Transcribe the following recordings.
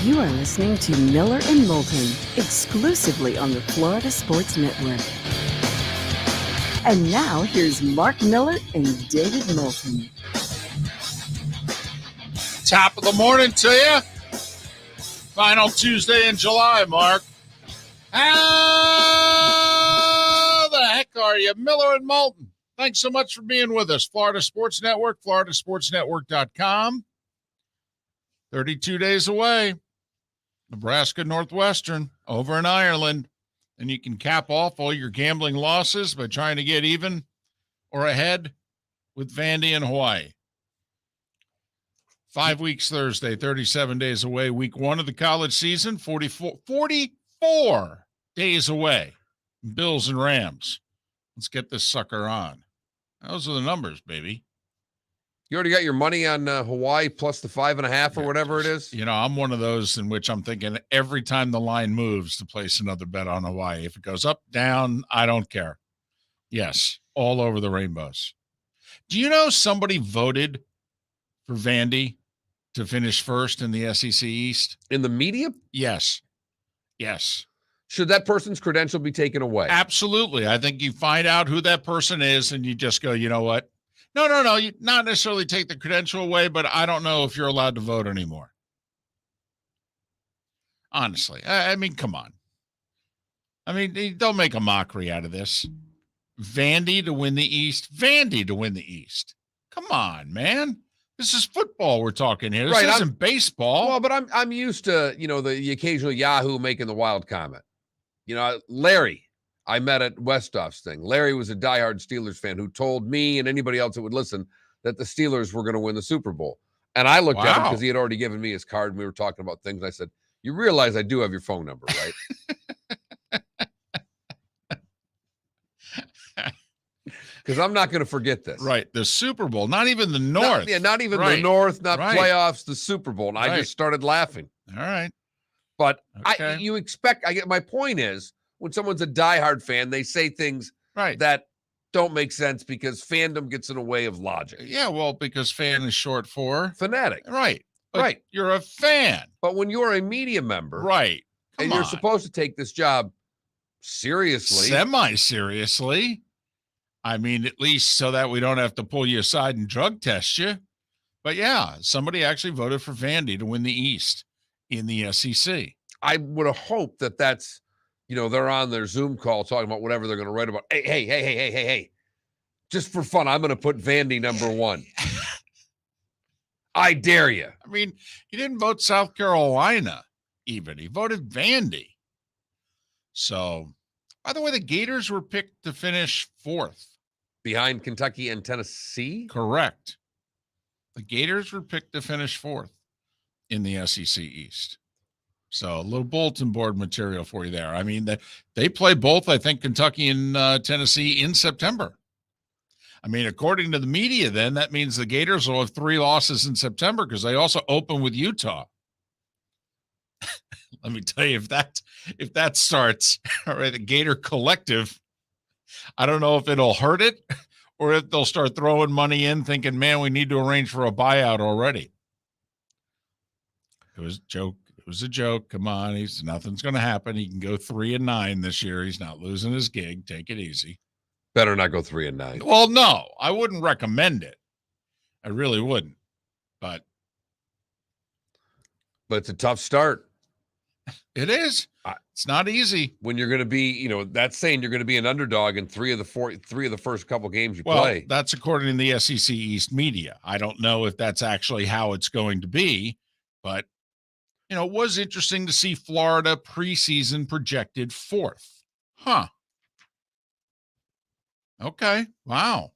You are listening to Miller and Moulton, exclusively on the Florida Sports Network. And now, here's Mark Miller and David Moulton. Top of the morning to you. Final Tuesday in July, Mark. How the heck are you? Miller and Moulton. Thanks so much for being with us. Florida Sports Network, floridasportsnetwork.com. 32 days away. Nebraska Northwestern over in Ireland. And you can cap off all your gambling losses by trying to get even or ahead with Vandy in Hawaii. 5 weeks Thursday, 37 days away. Week one of the college season, 44 days away. Bills and Rams. Let's get this sucker on. Those are the numbers, baby. You already got your money on Hawaii plus the 5.5 or whatever it is? You know, I'm one of those in which I'm thinking every time the line moves to place another bet on Hawaii. If it goes up, down, I don't care. Yes, all over the rainbows. Do you know somebody voted for Vandy to finish first in the SEC East? In the media? Yes. Yes. Should that person's credential be taken away? Absolutely. I think you find out who that person is and you just go, you know what? No. You not necessarily take the credential away, but I don't know if you're allowed to vote anymore. Honestly. I mean, come on. I mean, don't make a mockery out of this. Vandy to win the East. Vandy to win the East. Come on, man. This is football we're talking here. This isn't baseball. Well, but I'm used to, the occasional Yahoo making the wild comment. Larry, I met at Westhoff's thing. Larry was a diehard Steelers fan who told me and anybody else that would listen that the Steelers were going to win the Super Bowl. And I looked at him because he had already given me his card and we were talking about things. I said, you realize I do have your phone number, right? Because I'm not going to forget this. Right. The Super Bowl, not even the North. Not even the North, not playoffs, the Super Bowl. And I just started laughing. All right. But my point is, when someone's a diehard fan, they say things that don't make sense because fandom gets in the way of logic. Yeah, well, because fan is short for fanatic. Right. But you're a fan. But when you're a media member, and you're supposed to take this job seriously. Semi-seriously. I mean, at least so that we don't have to pull you aside and drug test you. But yeah, somebody actually voted for Vandy to win the East in the SEC. I would have hoped that that's, they're on their Zoom call talking about whatever they're going to write about. Hey. Just for fun, I'm going to put Vandy number one. I dare you. I mean, he didn't vote South Carolina even. He voted Vandy. So, by the way, the Gators were picked to finish fourth. Behind Kentucky and Tennessee? Correct. The Gators were picked to finish fourth in the SEC East. So a little bulletin board material for you there. I mean, they play both, I think, Kentucky and Tennessee in September. I mean, according to the media, then that means the Gators will have 3 losses in September because they also open with Utah. Let me tell you, if that starts, all right, the Gator Collective, I don't know if it'll hurt it or if they'll start throwing money in thinking, man, we need to arrange for a buyout already. It was a joke. It was a joke. Come on. Nothing's going to happen. He can go 3-9 this year. He's not losing his gig. Take it easy. Better not go 3-9. Well, no, I wouldn't recommend it. I really wouldn't. But it's a tough start. It is. It's not easy. When you're going to be, that's saying you're going to be an underdog in three of the first couple games you play. That's according to the SEC East media. I don't know if that's actually how it's going to be, but it was interesting to see Florida preseason projected fourth. Huh. Okay. Wow.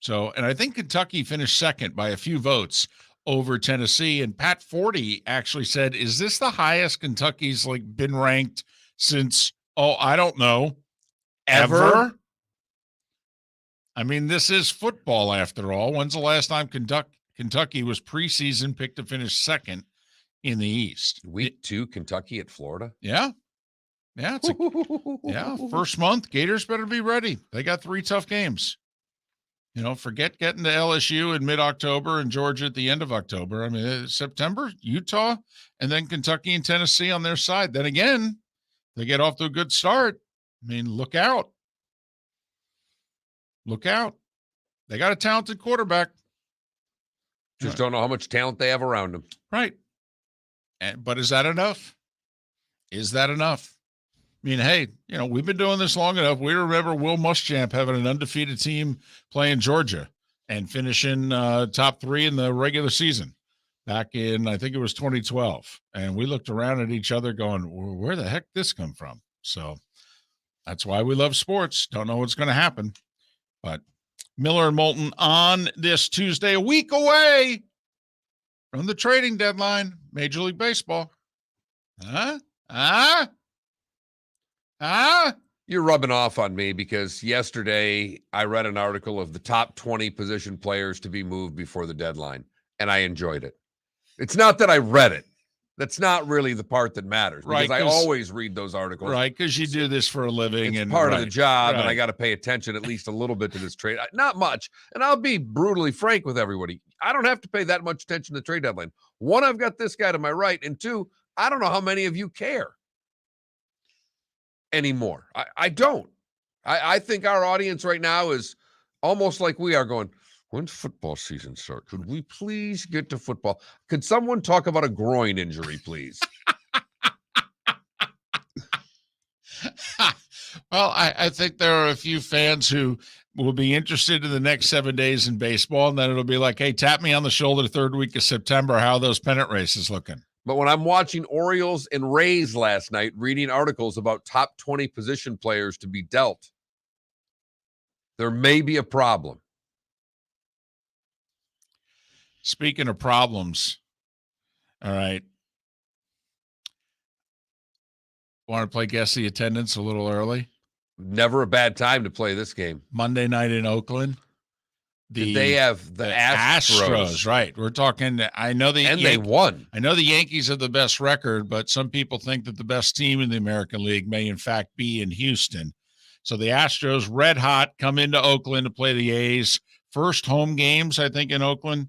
So, and I think Kentucky finished second by a few votes over Tennessee. And Pat Forty actually said, is this the highest Kentucky's been ranked since, I don't know, ever? I mean, this is football after all. When's the last time Kentucky was preseason picked to finish second in the East? Week 2, Kentucky at Florida. Yeah. Yeah. First month, Gators better be ready. They got 3 tough games. Forget getting to LSU in mid-October and Georgia at the end of October. I mean, September, Utah, and then Kentucky and Tennessee on their side. Then again, they get off to a good start. I mean, look out. Look out. They got a talented quarterback. Just don't know how much talent they have around them. Right. But is that enough? Is that enough? I mean, hey, we've been doing this long enough. We remember Will Muschamp having an undefeated team playing Georgia and finishing top 3 in the regular season back in, I think it was 2012. And we looked around at each other going, where the heck did this come from? So that's why we love sports. Don't know what's going to happen. But Miller and Moulton on this Tuesday, a week away from the trading deadline, Major League Baseball. You're rubbing off on me because yesterday I read an article of the top 20 position players to be moved before the deadline, and I enjoyed it. It's not that I read it. That's not really the part that matters, because I always read those articles. Right, because you do this for a living. It's and part of the job, and I got to pay attention at least a little bit to this trade. Not much, and I'll be brutally frank with everybody. I don't have to pay that much attention to the trade deadline. 1, I've got this guy to my right, and 2, I don't know how many of you care anymore. I don't. I think our audience right now is almost like we are going, when's football season start? Could we please get to football? Could someone talk about a groin injury, please? Well, I think there are a few fans who will be interested in the next 7 days in baseball, and then it'll be like, hey, tap me on the shoulder 3rd week of September. How are those pennant races looking? But when I'm watching Orioles and Rays last night, reading articles about top 20 position players to be dealt, there may be a problem. Speaking of problems, all right. Want to play guess the attendance a little early? Never a bad time to play this game. Monday night in Oakland. They have the Astros, right? We're talking. I know they won. I know the Yankees have the best record, but some people think that the best team in the American League may, in fact, be in Houston. So the Astros, red hot, come into Oakland to play the A's. First home games, I think, in Oakland.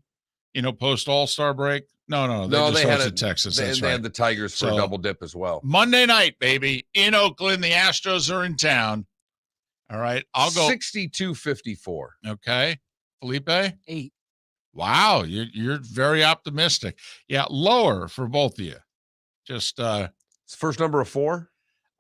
Post All-Star break. No, they had it Texas. They had the Tigers for a double dip as well. Monday night, baby, in Oakland. The Astros are in town. All right, I'll go 62-54. Okay. Felipe? 8. Wow, you're very optimistic. Yeah, lower for both of you. Just it's first number of 4?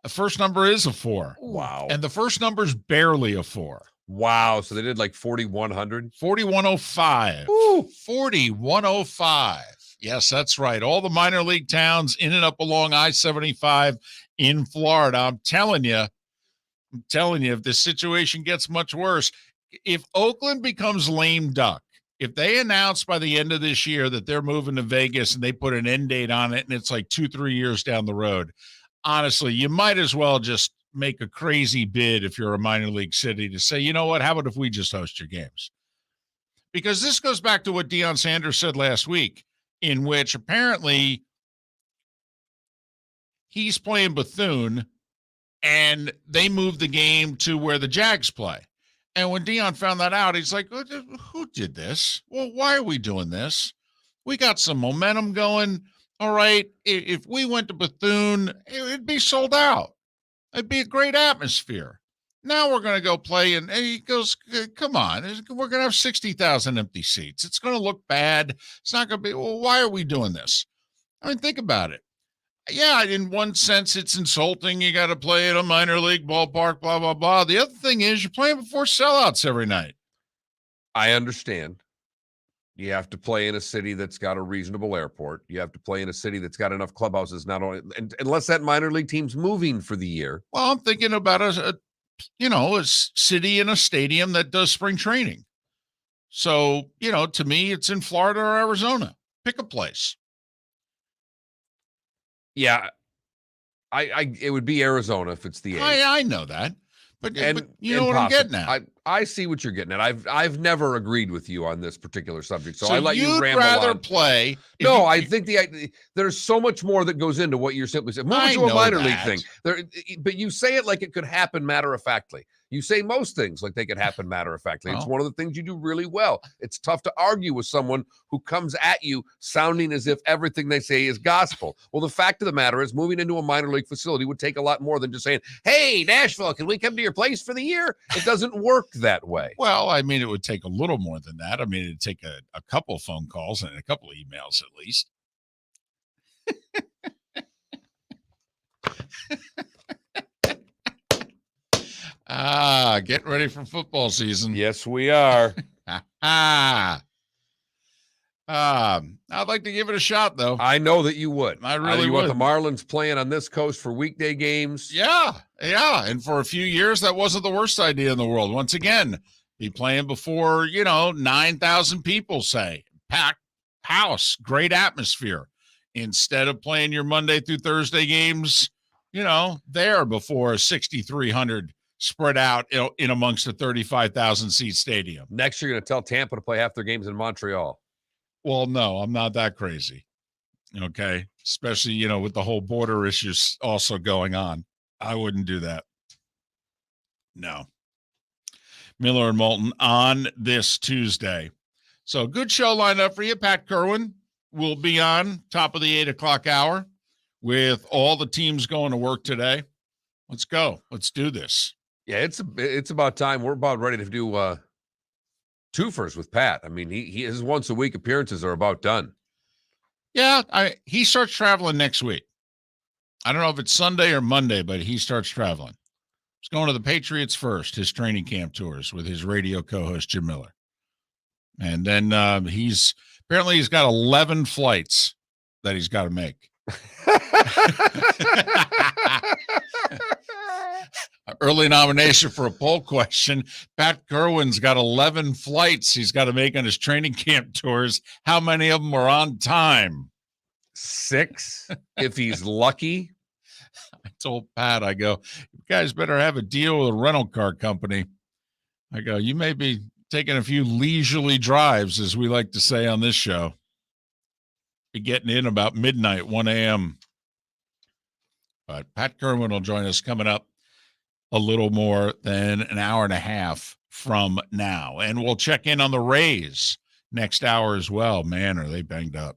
The first number is a 4. Wow. And the first number's barely a 4. Wow, so they did like 4,100? 4,105. Ooh. 4,105. Yes, that's right. All the minor league towns in and up along I-75 in Florida. I'm telling you, if this situation gets much worse, if Oakland becomes lame duck, if they announce by the end of this year that they're moving to Vegas and they put an end date on it and it's like 2-3 years down the road, honestly, you might as well just make a crazy bid if you're a minor league city to say, you know what, how about if we just host your games? Because this goes back to what Deion Sanders said last week, in which apparently he's playing Bethune and they moved the game to where the Jags play. And when Deion found that out, he's like, who did this? Well, why are we doing this? We got some momentum going. All right, if we went to Bethune, it'd be sold out. It'd be a great atmosphere. Now we're going to go play, and he goes, come on, we're going to have 60,000 empty seats. It's going to look bad. It's not going to be, well, why are we doing this? I mean, think about it. Yeah, in one sense, it's insulting. You got to play at a minor league ballpark, blah, blah, blah. The other thing is you're playing before sellouts every night. I understand. You have to play in a city that's got a reasonable airport. You have to play in a city that's got enough clubhouses, not only, unless that minor league team's moving for the year. Well, I'm thinking about a city and a stadium that does spring training. So, to me, it's in Florida or Arizona. Pick a place. Yeah, it would be Arizona if it's the A's. I know that, but you know what I'm getting at. I see what you're getting at. I've never agreed with you on this particular subject, so I let you you'd ramble rather on. play. No, I think there's so much more that goes into what you're simply saying. Move to a minor league thing. But you say it like it could happen matter of factly. You say most things like they could happen matter-of-factly. It's Well. one of the things you do really well. It's tough to argue with someone who comes at you sounding as if everything they say is gospel. Well, the fact of the matter is moving into a minor league facility would take a lot more than just saying, hey, Nashville, can we come to your place for the year? It doesn't work that way. Well, I mean, it would take a little more than that. I mean, it'd take a couple phone calls and a couple of emails at least. Getting ready for football season. Yes, we are. I'd like to give it a shot, though. I know that you would. I really you would. want the Marlins playing on this coast for weekday games? Yeah. And for a few years, that wasn't the worst idea in the world. Once again, be playing before, 9,000 people, say. Packed house, great atmosphere. Instead of playing your Monday through Thursday games, there before 6,300 spread out in amongst a 35,000 seat stadium. Next, you're going to tell Tampa to play half their games in Montreal. Well, no, I'm not that crazy. Okay. Especially, with the whole border issues also going on. I wouldn't do that. No. Miller and Moulton on this Tuesday. So good show lined up for you. Pat Kirwan will be on top of the 8 o'clock hour with all the teams going to work today. Let's go. Let's do this. Yeah, it's about time. We're about ready to do twofers with Pat. I mean, his once a week appearances are about done. Yeah, he starts traveling next week. I don't know if it's Sunday or Monday, but he starts traveling. He's going to the Patriots first, his training camp tours with his radio co-host Jim Miller. And then he's got 11 flights that he's got to make. Early nomination for a poll question. Pat Kirwan's got 11 flights he's got to make on his training camp tours. How many of them are on time? 6, if he's lucky. I told Pat, I go, you guys better have a deal with a rental car company. I go, you may be taking a few leisurely drives, as we like to say on this show. Be getting in about midnight, 1 a.m. But Pat Kirwan will join us coming up a little more than an hour and a half from now. And we'll check in on the Rays next hour as well. Man, are they banged up.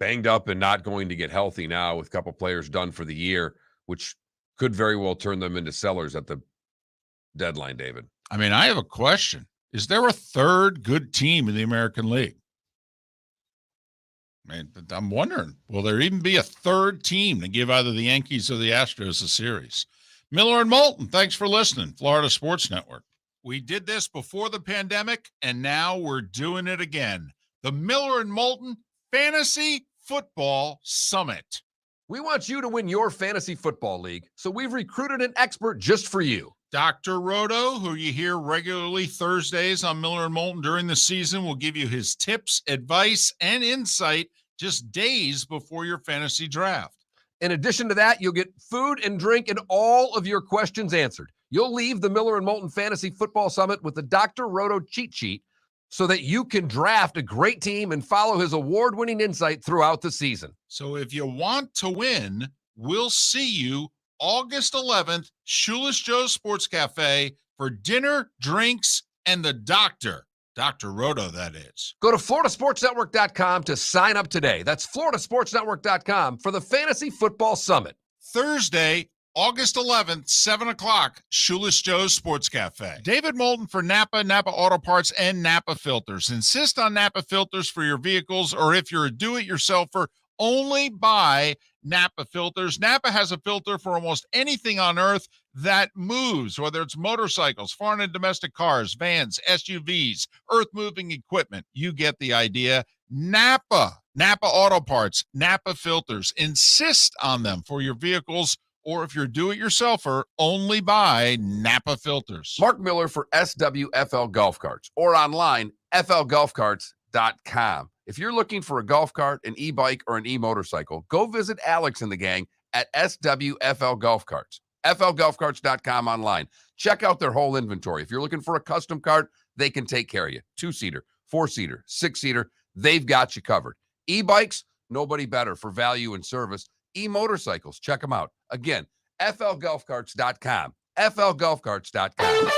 Banged up and not going to get healthy now with a couple players done for the year, which could very well turn them into sellers at the deadline, David. I mean, I have a question. Is there a third good team in the American League? Man, I'm wondering, will there even be a third team to give either the Yankees or the Astros a series? Miller and Moulton, thanks for listening. Florida Sports Network. We did this before the pandemic, and now we're doing it again. The Miller and Moulton Fantasy Football Summit. We want you to win your fantasy football league, so we've recruited an expert just for you. Dr. Roto, who you hear regularly Thursdays on Miller and Moulton during the season, will give you his tips, advice, and insight just days before your fantasy draft. In addition to that, you'll get food and drink and all of your questions answered. You'll leave the Miller and Moulton Fantasy Football Summit with the Dr. Roto cheat sheet so that you can draft a great team and follow his award-winning insight throughout the season. So if you want to win, we'll see you August 11th, Shoeless Joe's Sports Cafe for dinner, drinks, and the doctor. Dr. Roto, that is. Go to floridasportsnetwork.com to sign up today. That's floridasportsnetwork.com for the Fantasy Football Summit. Thursday, August 11th, 7 o'clock, Shoeless Joe's Sports Cafe. David Moulton for Napa, Napa Auto Parts, and Napa Filters. Insist on Napa Filters for your vehicles, or if you're a do-it-yourselfer, only buy Napa filters. Napa has a filter for almost anything on earth that moves, whether it's motorcycles, foreign and domestic cars, vans, SUVs, earth-moving equipment. You get the idea. Napa Auto Parts, Napa filters. Insist on them for your vehicles, or if you're do-it-yourselfer, only buy Napa filters. Mark Miller for SWFL Golf Carts, or online, flgolfcarts.com. If you're looking for a golf cart, an e-bike, or an e-motorcycle, go visit Alex and the gang at SWFL Golf Carts. flgolfcarts.com online. Check out their whole inventory. If you're looking for a custom cart, they can take care of you. 2-seater, 4-seater, 6-seater, they've got you covered. E-bikes, nobody better for value and service. E-motorcycles, check them out. Again, flgolfcarts.com. flgolfcarts.com.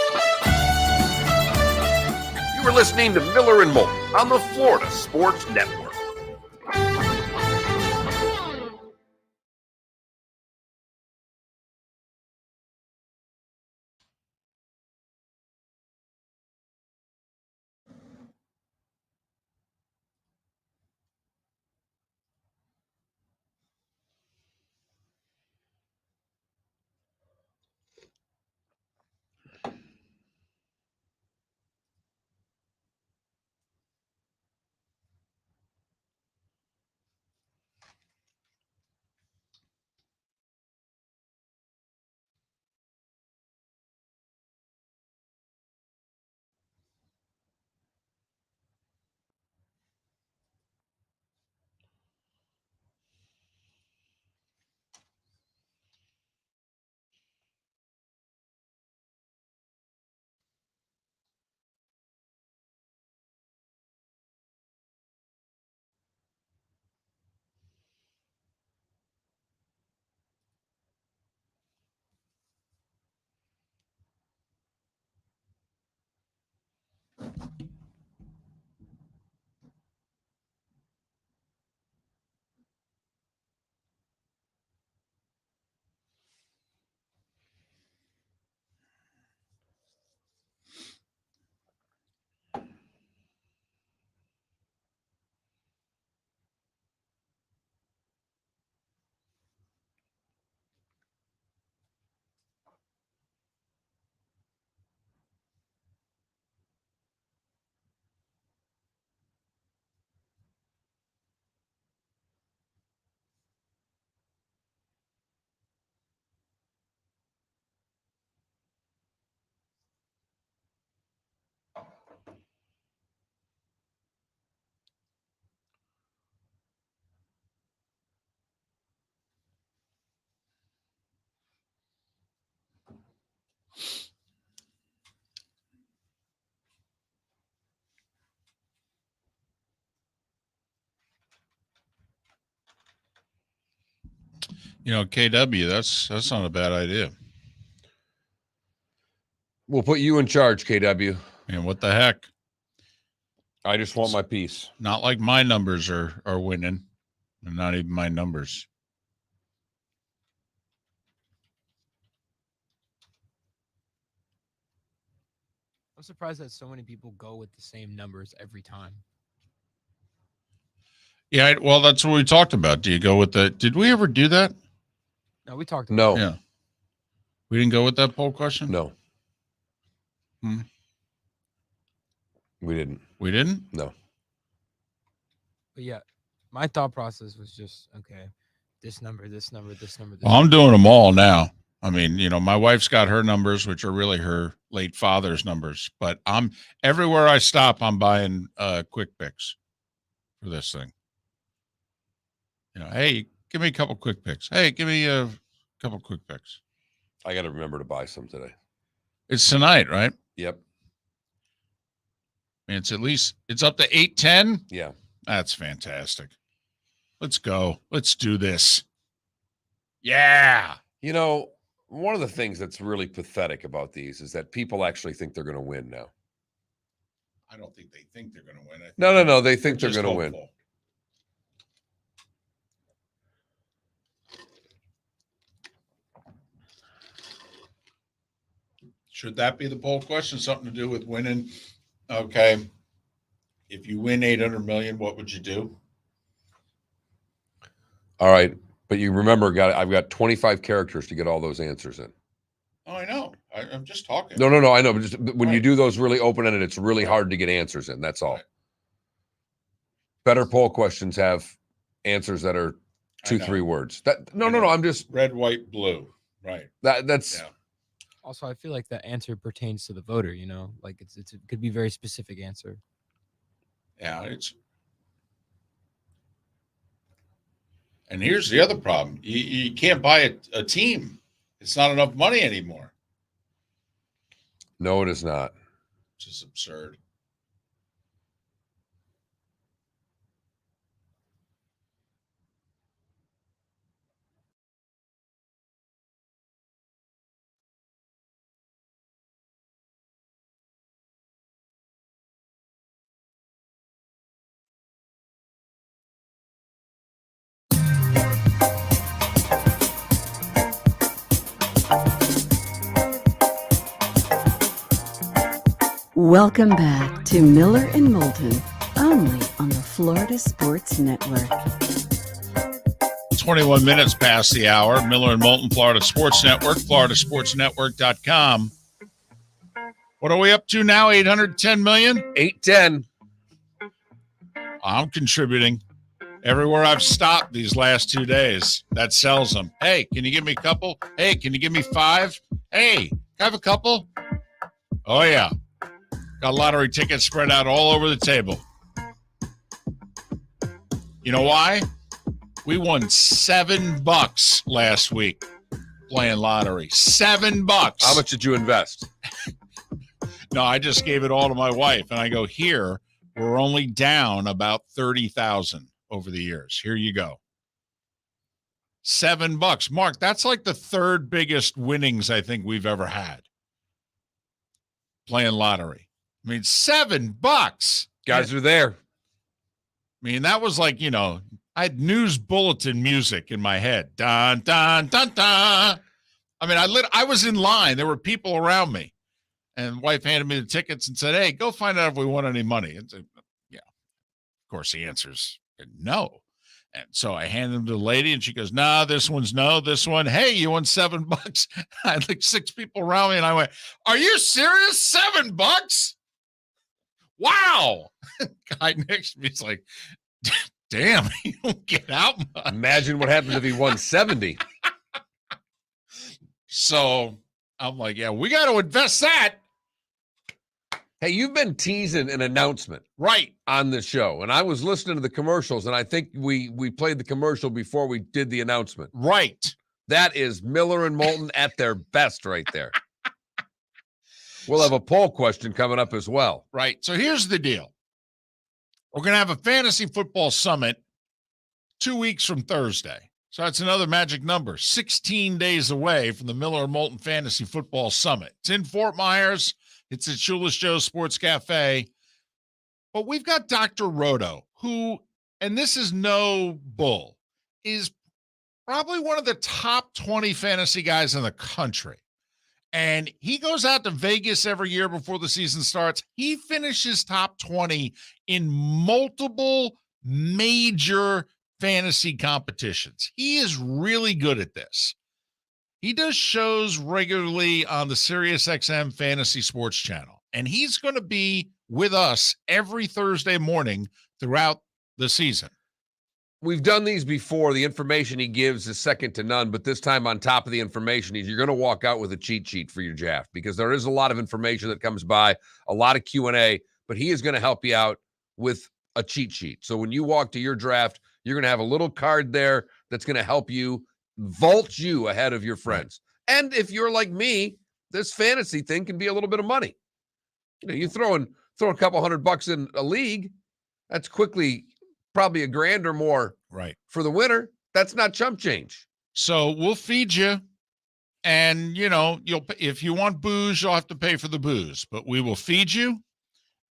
You are listening to Miller and Moulton on the Florida Sports Network. KW, that's not a bad idea. We'll put you in charge, KW. And what the heck? I just want my piece. Not like my numbers are winning, and not even my numbers. I'm surprised that so many people go with the same numbers every time. Yeah, well, that's what we talked about. Do you go with the? Did we ever do that? No, we talked No. about Yeah. We didn't go with that poll question? No. Hmm. We didn't. We didn't? No. But yeah, my thought process was just, okay, this number, this number, this number. Well, I'm doing them all now. I mean, my wife's got her numbers, which are really her late father's numbers. But I'm everywhere I stop, I'm buying quick picks for this thing. Hey, give me a couple quick picks. Hey, give me a couple quick picks. I got to remember to buy some today. It's tonight, right? Yep. I mean, it's up to 8-10. Yeah. That's fantastic. Let's go. Let's do this. Yeah. One of the things that's really pathetic about these is that people actually think they're going to win now. I don't think they think they're going to win. No. They think they're just going to win. hopeful. Should that be the poll question? Something to do with winning? Okay. If you win 800 million, what would you do? All right. But you remember, I've got 25 characters to get all those answers in. Oh, I know. I'm just talking. No. I know. But just when you Right. do those really open-ended, it's really hard to get answers in. That's all. Right. Better poll questions have answers that are 2-3 words. No. I'm just red, white, blue. Right. That's. Yeah. Also, I feel like that answer pertains to the voter, like it could be a very specific answer. Yeah, and here's the other problem. You can't buy a team. It's not enough money anymore. No, it is not. Which is absurd. Welcome back to Miller and Moulton, only on the Florida Sports Network. 21 minutes past the hour. Miller and Moulton, Florida Sports Network, floridasportsnetwork.com. What are we up to now? 810 million? 810. I'm contributing. Everywhere I've stopped these last 2 days, that sells them. Hey, can you give me a couple? Hey, can you give me 5? Hey, can I have a couple? Oh, yeah. Got lottery tickets spread out all over the table. You know why? We won $7 last week playing lottery. $7. How much did you invest? No, I just gave it all to my wife, and I go, here, we're only down about 30,000 over the years. Here you go. $7. Mark, that's like the third biggest winnings I think we've ever had playing lottery. I mean, $7. Guys are there. I mean, that was like, I had news bulletin music in my head. Dun, dun, dun, dun. I mean, I was in line. There were people around me. And wife handed me the tickets and said, hey, go find out if we won any money. And said, yeah. Of course, the answer's no. And so I handed them to the lady, and she goes, nah, this one's no. This one, hey, you won $7. I had like 6 people around me, and I went, are you serious? $7? Wow. Guy next to me is like, damn, you don't get out much. Imagine what happens if he won 70. So I'm like, yeah, we got to invest that. Hey, you've been teasing an announcement Right. on the show, and I was listening to the commercials, and I think we played the commercial before we did the announcement. Right. That is Miller and Moulton at their best right there. We'll have a poll question coming up as well. Right. So here's the deal. We're going to have a fantasy football summit 2 weeks from Thursday. So that's another magic number, 16 days away from the Miller and Moulton Fantasy Football Summit. It's in Fort Myers. It's at Shoeless Joe's Sports Cafe. But we've got Dr. Roto, who, and this is no bull, is probably one of the top 20 fantasy guys in the country. And he goes out to Vegas every year before the season starts. He finishes top 20 in multiple major fantasy competitions. He is really good at this. He does shows regularly on the SiriusXM Fantasy Sports Channel, and he's going to be with us every Thursday morning throughout the season. We've done these before. The information he gives is second to none, but this time on top of the information, you're going to walk out with a cheat sheet for your draft because there is a lot of information that comes by, a lot of Q&A, but he is going to help you out with a cheat sheet. So when you walk to your draft, you're going to have a little card there that's going to help you vault you ahead of your friends. Right. And if you're like me, this fantasy thing can be a little bit of money. You throw a couple $100 in a league, that's quickly probably $1,000 or more right for the winner. That's not chump change. So we'll feed you, and you'll, if you want booze, you'll have to pay for the booze, but we will feed you,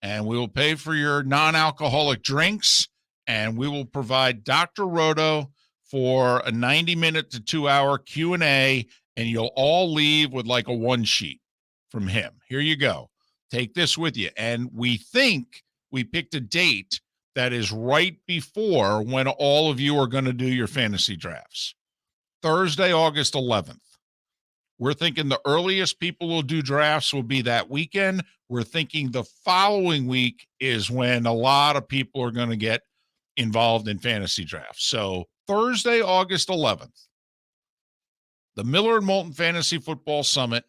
and we will pay for your non-alcoholic drinks, and we will provide Dr. Roto for a 90-minute to 2-hour Q&A, and you'll all leave with like a one sheet from him. Here you go. Take this with you. And we think we picked a date that is right before when all of you are going to do your fantasy drafts. Thursday, August 11th. We're thinking the earliest people will do drafts will be that weekend. We're thinking the following week is when a lot of people are going to get involved in fantasy drafts. So Thursday, August 11th, the Miller and Moulton Fantasy Football Summit,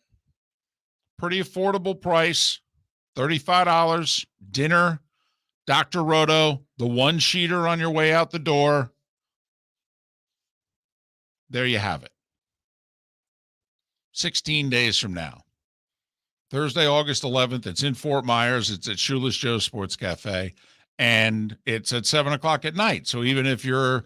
pretty affordable price, $35, dinner, Dr. Roto, the one-sheeter on your way out the door. There you have it. 16 days from now. Thursday, August 11th. It's in Fort Myers. It's at Shoeless Joe's Sports Cafe. And it's at 7 o'clock at night. So even if you're,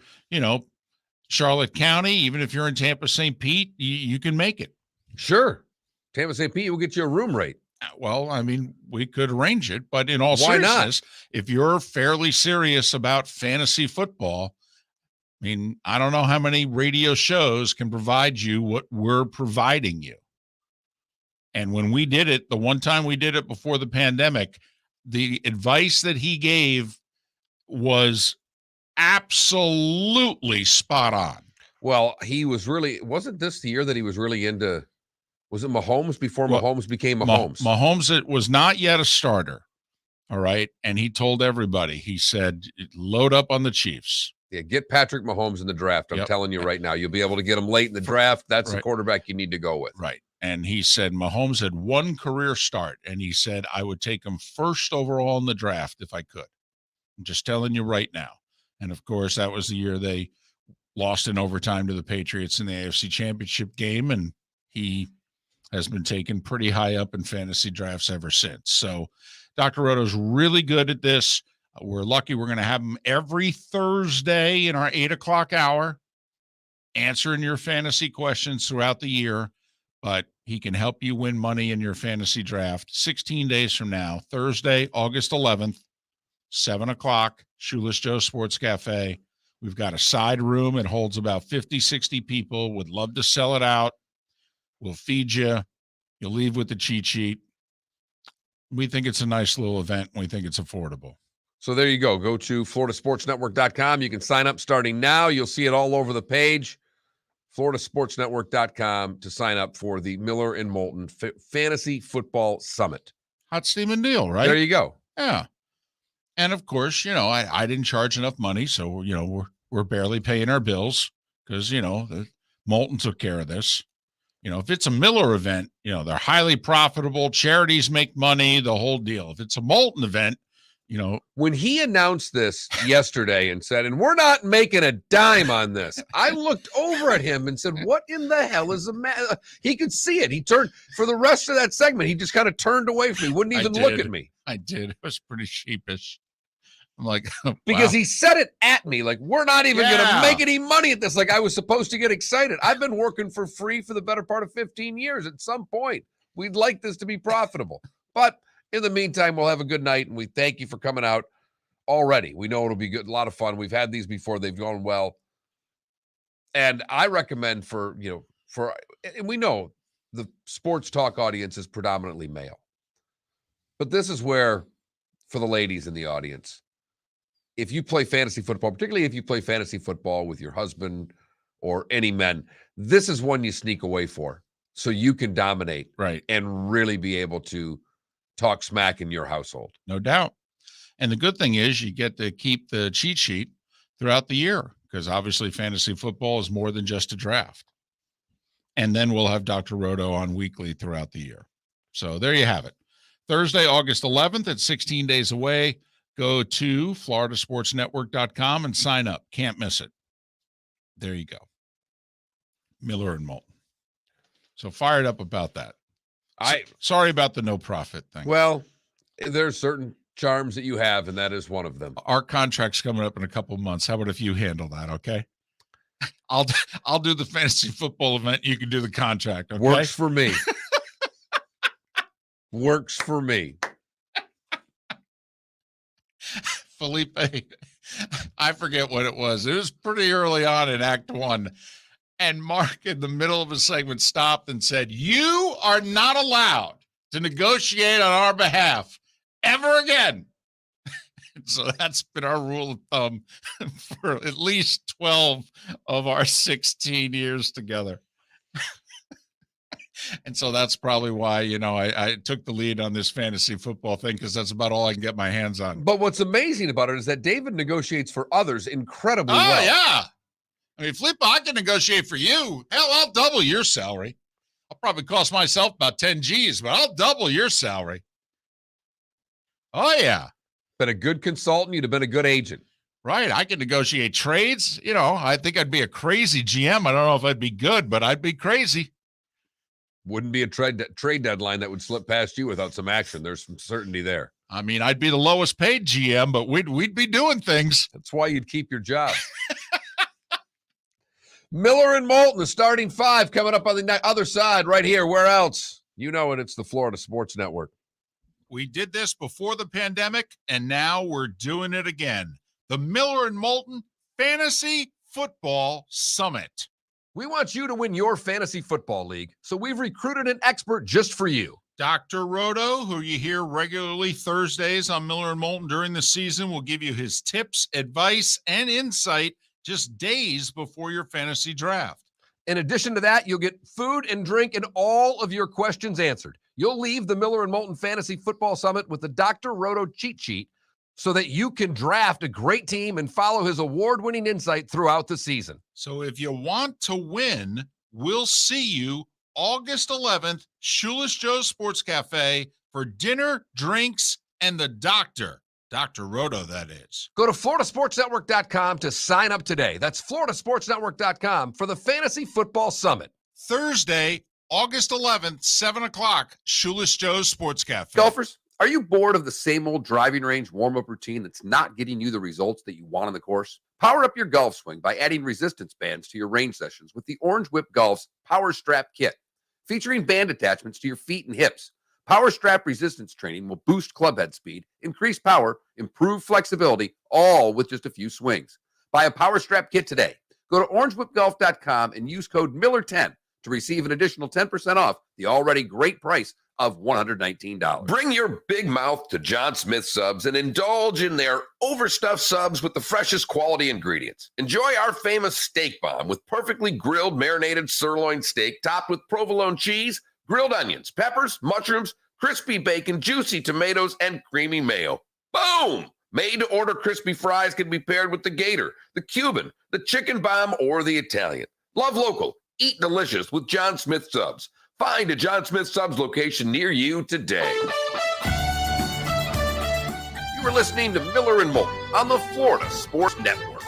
Charlotte County, even if you're in Tampa, St. Pete, you can make it. Sure. Tampa, St. Pete will get you a room rate. Well, I mean, we could arrange it, but in all seriousness, if you're fairly serious about fantasy football, I mean, I don't know how many radio shows can provide you what we're providing you. And when we did it, the one time we did it before the pandemic, the advice that he gave was absolutely spot on. Well, he was really, wasn't this the year that he was really into, was it Mahomes before Mahomes became Mahomes? Mahomes, it was not yet a starter. All right. And he told everybody, he said, load up on the Chiefs. Yeah, get Patrick Mahomes in the draft. I'm telling you right now, you'll be able to get him late in the draft. That's the quarterback you need to go with. Right. And he said Mahomes had one career start, and he said, I would take him first overall in the draft if I could. I'm just telling you right now. And, of course, that was the year they lost in overtime to the Patriots in the AFC Championship game, and he has been taken pretty high up in fantasy drafts ever since. So Dr. Roto's really good at this. We're lucky we're going to have him every Thursday in our 8 o'clock hour, answering your fantasy questions throughout the year. But he can help you win money in your fantasy draft 16 days from now, Thursday, August 11th, 7 o'clock, Shoeless Joe Sports Cafe. We've got a side room. It holds about 50, 60 people. Would love to sell it out. We'll feed you. You'll leave with the cheat sheet. We think it's a nice little event. We think it's affordable. So there you go. Go to floridasportsnetwork.com. You can sign up starting now. You'll see it all over the page. floridasportsnetwork.com to sign up for the Miller and Moulton Fantasy Football Summit. Hot steaming deal, right? There you go. Yeah. And of course, I didn't charge enough money, so we're barely paying our bills because the Moulton took care of this. If it's a Miller event, they're highly profitable. Charities make money, the whole deal. If it's a Moulton event, when he announced this yesterday and said, and we're not making a dime on this, I looked over at him and said, what in the hell is the matter? He could see it. He turned for the rest of that segment. He just kind of turned away from me, wouldn't even look at me. I did. It was pretty sheepish. I'm like, wow. Because he said it at me, like, we're not even going to make any money at this. Like I was supposed to get excited. I've been working for free for the better part of 15 years. At some point, we'd like this to be profitable. But in the meantime, we'll have a good night, and we thank you for coming out already. We know it'll be good, a lot of fun. We've had these before. They've gone well. And I recommend and we know the sports talk audience is predominantly male. But this is where, for the ladies in the audience, if you play fantasy football, particularly if you play fantasy football with your husband or any men, this is one you sneak away for so you can dominate and really be able to talk smack in your household. No doubt. And the good thing is you get to keep the cheat sheet throughout the year because obviously fantasy football is more than just a draft. And then we'll have Dr. Roto on weekly throughout the year. So there you have it. Thursday, August 11th, it's 16 days away. Go to floridasportsnetwork.com and sign up. Can't miss it. There you go. Miller and Moulton. So fired up about that. Sorry about the no profit thing. Well, there's certain charms that you have, and that is one of them. Our contract's coming up in a couple of months. How about if you handle that, okay? I'll do the fantasy football event. You can do the contract, okay? Works for me. Works for me. Felipe, I forget what it was. It was pretty early on in Act 1. And Mark, in the middle of a segment, stopped and said, you are not allowed to negotiate on our behalf ever again. So that's been our rule of thumb for at least 12 of our 16 years together. And so that's probably why, I took the lead on this fantasy football thing because that's about all I can get my hands on. But what's amazing about it is that David negotiates for others incredibly well. Oh, yeah. I mean, Flip, I can negotiate for you. Hell, I'll double your salary. I'll probably cost myself about 10 G's, but I'll double your salary. Oh, yeah. Been a good consultant, you'd have been a good agent. Right. I can negotiate trades. I think I'd be a crazy GM. I don't know if I'd be good, but I'd be crazy. Wouldn't be a trade deadline that would slip past you without some action. There's some certainty there. I mean, I'd be the lowest paid GM, but we'd be doing things. That's why you'd keep your job. Miller and Moulton, the starting five, coming up on the other side right here. Where else? You know it. It's the Florida Sports Network. We did this before the pandemic, and now we're doing it again. The Miller and Moulton Fantasy Football Summit. We want you to win your fantasy football league, so we've recruited an expert just for you. Dr. Roto, who you hear regularly Thursdays on Miller and Moulton during the season, will give you his tips, advice, and insight just days before your fantasy draft. In addition to that, you'll get food and drink and all of your questions answered. You'll leave the Miller and Moulton Fantasy Football Summit with the Dr. Roto cheat sheet so that you can draft a great team and follow his award-winning insight throughout the season. So if you want to win, we'll see you August 11th, Shoeless Joe's Sports Cafe for dinner, drinks, and the doctor. Dr. Roto, that is. Go to floridasportsnetwork.com to sign up today. That's floridasportsnetwork.com for the Fantasy Football Summit. Thursday, August 11th, 7 o'clock, Shoeless Joe's Sports Cafe. Golfers, are you bored of the same old driving range warm-up routine that's not getting you the results that you want on the course? Power up your golf swing by adding resistance bands to your range sessions with the Orange Whip Golf's Power Strap Kit. Featuring band attachments to your feet and hips, Power Strap resistance training will boost clubhead speed, increase power, improve flexibility, all with just a few swings. Buy a Power Strap Kit today. Go to orangewhipgolf.com and use code Miller10 to receive an additional 10% off the already great price of $119. Bring your big mouth to John Smith Subs and indulge in their overstuffed subs with the freshest quality ingredients. Enjoy our famous steak bomb with perfectly grilled marinated sirloin steak topped with provolone cheese, grilled onions, peppers, mushrooms, crispy bacon, juicy tomatoes, and creamy mayo. Boom! Made-to-order crispy fries can be paired with the Gator, the Cuban, the Chicken Bomb, or the Italian. Love local. Eat delicious with John Smith Subs. Find a John Smith Subs location near you today. You are listening to Miller and Moulton on the Florida Sports Network.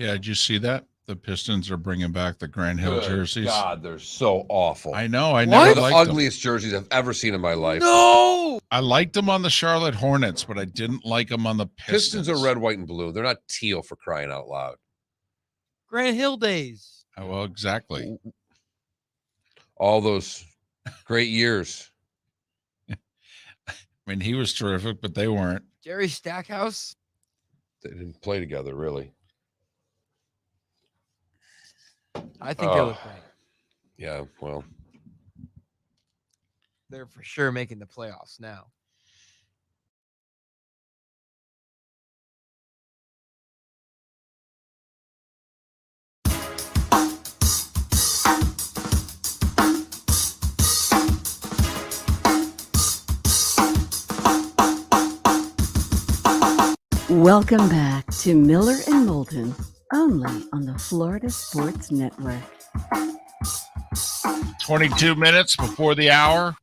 Yeah, did you see that? The Pistons are bringing back the Grant Hill Good jerseys. God, they're so awful. I know. I They're never the liked them. ugliest jerseys I've ever seen in my life. No. I liked them on the Charlotte Hornets, but I didn't like them on the Pistons. Pistons are red, white, and blue. They're not teal, for crying out loud. Grant Hill days. Oh, well, exactly. All those great years. I mean, he was terrific, but they weren't. Jerry Stackhouse. They didn't play together, really. I think they look great. Yeah, well. They're for sure making the playoffs now. Welcome back to Miller and Moulton, only on the Florida Sports Network. 22 minutes before the hour.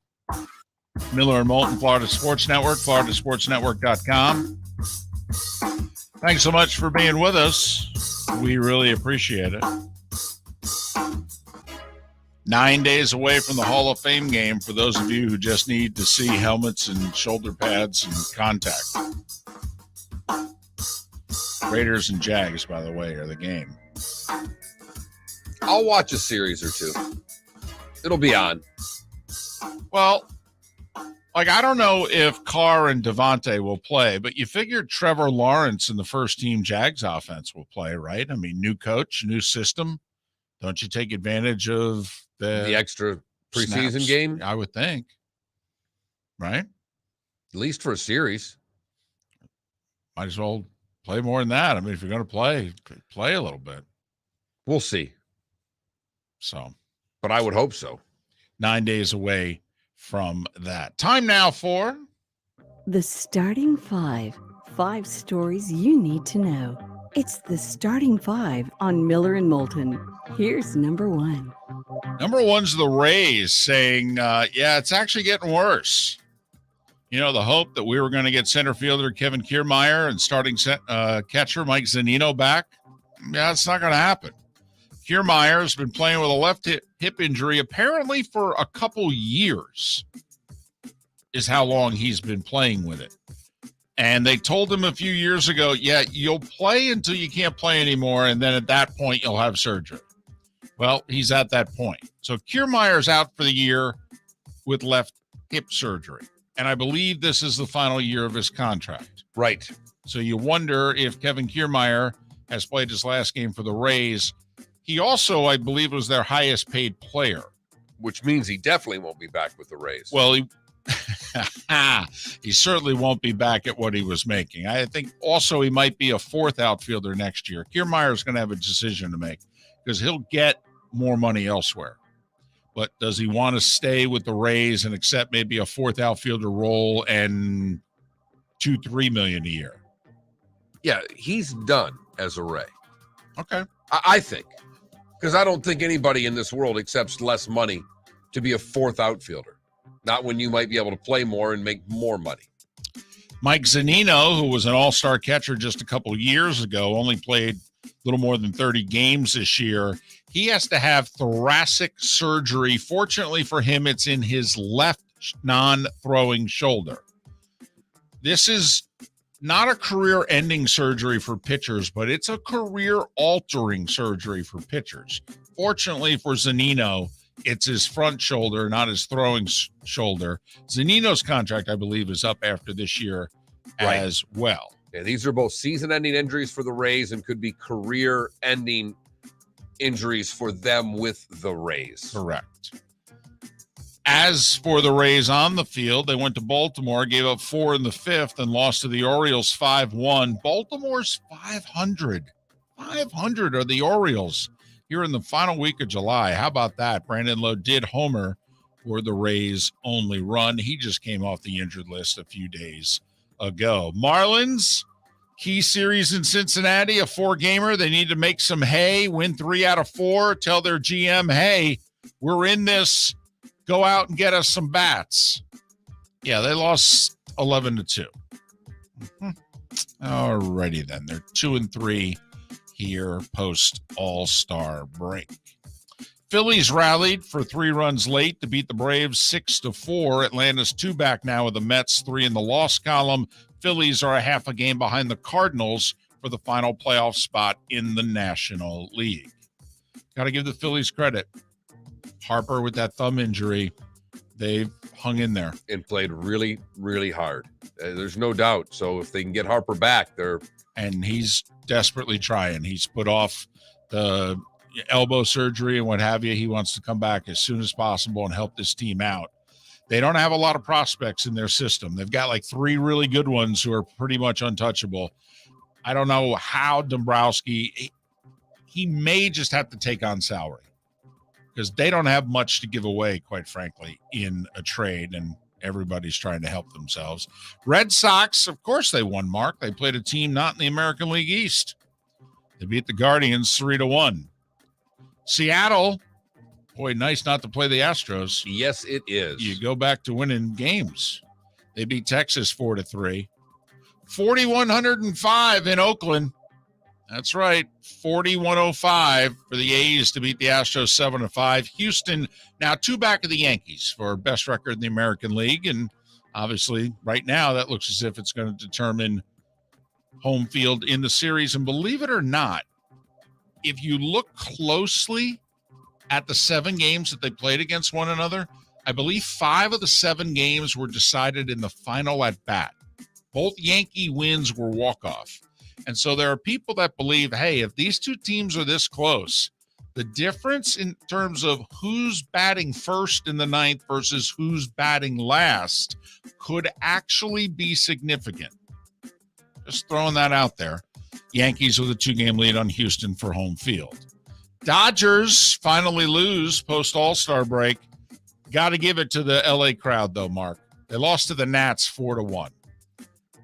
Miller and Moulton, Florida Sports Network, floridasportsnetwork.com. Thanks so much for being with us. We really appreciate it. 9 days away from the Hall of Fame game for those of you who just need to see helmets and shoulder pads and contact. Raiders and Jags, by the way, are the game. I'll watch a series or two. It'll be on. Well, I don't know if Carr and Devontae will play, but you figured Trevor Lawrence in the first team Jags offense will play, right? I mean, new coach, new system. Don't you take advantage of The extra preseason snaps? game? I would think. Right? At least for a series. Might as well play more than that. I mean, if you're going to play a little bit. We'll see. So, But I would hope so. 9 days away from that. Time now for The Starting Five. 5 stories you need to know. It's the Starting Five on Miller and Moulton. Here's number 1. number one's the Rays saying, yeah, it's actually getting worse. You know, the hope that we were going to get center fielder Kevin Kiermaier and starting catcher Mike Zunino back, yeah, it's not going to happen. Kiermaier has been playing with a left hip injury apparently for a couple years is how long he's been playing with it. And they told him a few years ago, yeah, you'll play until you can't play anymore, and then at that point you'll have surgery. Well, he's at that point. So Kiermaier's out for the year with left hip surgery. And I believe this is the final year of his contract. Right. So you wonder if Kevin Kiermaier has played his last game for the Rays. He also, I believe, was their highest paid player. Which means he definitely won't be back with the Rays. Well, he certainly won't be back at what he was making. I think also he might be a fourth outfielder next year. Kiermaier is going to have a decision to make because he'll get more money elsewhere. But does he want to stay with the Rays and accept maybe a fourth outfielder role and $2-3 million a year? Yeah, he's done as a Ray. Okay. I think. Because I don't think anybody in this world accepts less money to be a fourth outfielder. Not when you might be able to play more and make more money. Mike Zunino, who was an all-star catcher just a couple years ago, only played a little more than 30 games this year. He has to have thoracic surgery. Fortunately for him, it's in his left non-throwing shoulder. This is not a career-ending surgery for pitchers, but it's a career-altering surgery for pitchers. Fortunately for Zunino, it's his front shoulder, not his throwing shoulder. Zunino's contract, I believe, is up after this year as well. Yeah, these are both season-ending injuries for the Rays and could be career-ending injuries for them with the Rays. Correct. As for the Rays on the field, they went to Baltimore, gave up 4 in the 5th, and lost to the Orioles 5-1. Baltimore's 500. 500 are the Orioles here in the final week of July. How about that? Brandon Lowe did homer for the Rays' only run. He just came off the injured list a few days ago. Marlins, key series in Cincinnati, a 4-gamer. They need to make some hay, win 3 out of 4, tell their GM, hey, we're in this. Go out and get us some bats. Yeah, they lost 11-2. All righty then. They're 2-3 here post All-Star break. Phillies rallied for 3 runs late to beat the Braves 6-4. Atlanta's 2 back now with the Mets 3 in the loss column. Phillies are a half a game behind the Cardinals for the final playoff spot in the National League. Got to give the Phillies credit. Harper with that thumb injury, they've hung in there and played really, really hard. There's no doubt. So if they can get Harper back, and he's desperately trying. He's put off the elbow surgery and what have you. He wants to come back as soon as possible and help this team out. They don't have a lot of prospects in their system. They've got like 3 really good ones who are pretty much untouchable. I don't know how Dombrowski, he may just have to take on salary because they don't have much to give away, quite frankly, in a trade, and everybody's trying to help themselves. Red Sox, of course they won, Mark. They played a team not in the American League East. They beat the Guardians 3-1. Seattle, boy, nice not to play the Astros. yes, it is. You go back to winning games. They beat Texas 4-3. 4,105 in Oakland. That's right, 4,105 for the A's to beat the Astros 7-5. Houston now 2 back of the Yankees for best record in the American League, and obviously right now that looks as if it's going to determine home field in the series. And believe it or not, if you look closely at the 7 games that they played against one another, I believe 5 of the 7 games were decided in the final at bat. Both Yankee wins were walk-off. And so there are people that believe, hey, if these 2 teams are this close, the difference in terms of who's batting first in the 9th versus who's batting last could actually be significant. Just throwing that out there. Yankees with a 2-game lead on Houston for home field. Dodgers finally lose post All-Star break. Got to give it to the LA crowd, though, Mark. They lost to the Nats 4-1.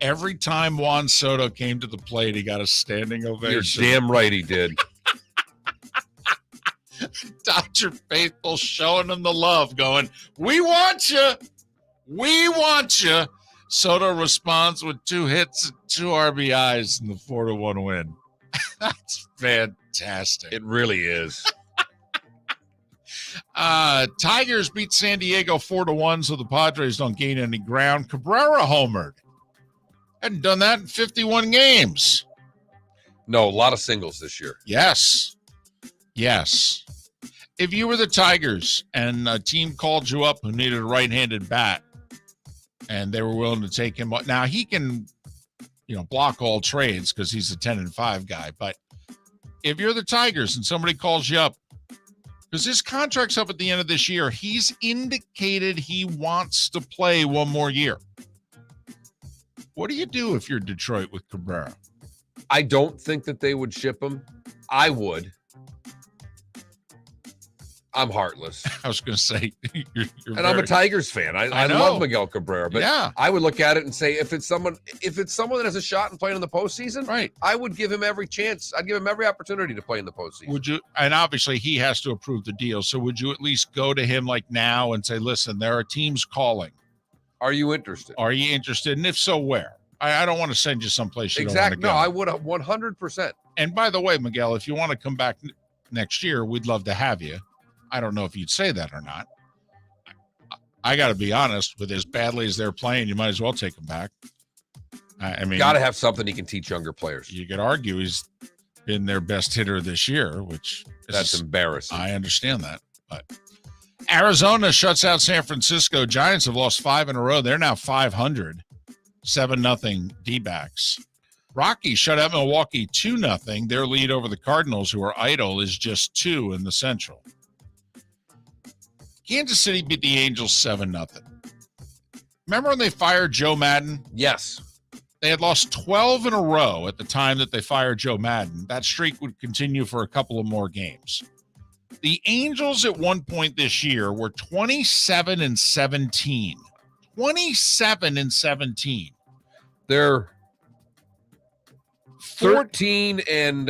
Every time Juan Soto came to the plate, he got a standing ovation. You're damn right he did. Dodger faithful showing him the love, going, we want you. We want you. Soto responds with 2 hits and 2 RBIs in the 4-1 win. That's fantastic. It really is. Tigers beat San Diego 4-1, so the Padres don't gain any ground. Cabrera homered. Hadn't done that in 51 games. No, a lot of singles this year. Yes. If you were the Tigers and a team called you up who needed a right-handed bat and they were willing to take him, now he can, block all trades because he's a 10-5 guy. But if you're the Tigers and somebody calls you up, because his contract's up at the end of this year, he's indicated he wants to play one more year. What do you do if you're Detroit with Cabrera? I don't think that they would ship him. I would. I'm heartless. I was going to say, I'm a Tigers fan. I love Miguel Cabrera, but yeah. I would look at it and say, if it's someone that has a shot in playing in the postseason, right, I would give him every chance. I'd give him every opportunity to play in the postseason. Would you? And obviously, he has to approve the deal. So, would you at least go to him like now and say, "Listen, there are teams calling. Are you interested? Are you interested? And if so, where? I don't want to send you someplace you exactly. don't want to go. No, I would 100%. And by the way, Miguel, if you want to come back next year, we'd love to have you. I don't know if you'd say that or not. I got to be honest, with as badly as they're playing, you might as well take them back. I mean, got to have something he can teach younger players. You could argue he's been their best hitter this year, which that's embarrassing. I understand that, but Arizona shuts out San Francisco. Giants have lost 5 in a row. They're now 500, 7-0 D-backs. Rockies shut out Milwaukee 2-0. Their lead over the Cardinals, who are idle, is just 2 in the Central. Kansas City beat the Angels 7-0. Remember when they fired Joe Madden? Yes. They had lost 12 in a row at the time that they fired Joe Madden. That streak would continue for a couple of more games. The Angels at one point this year were 27-17. 27-17. They're 13 and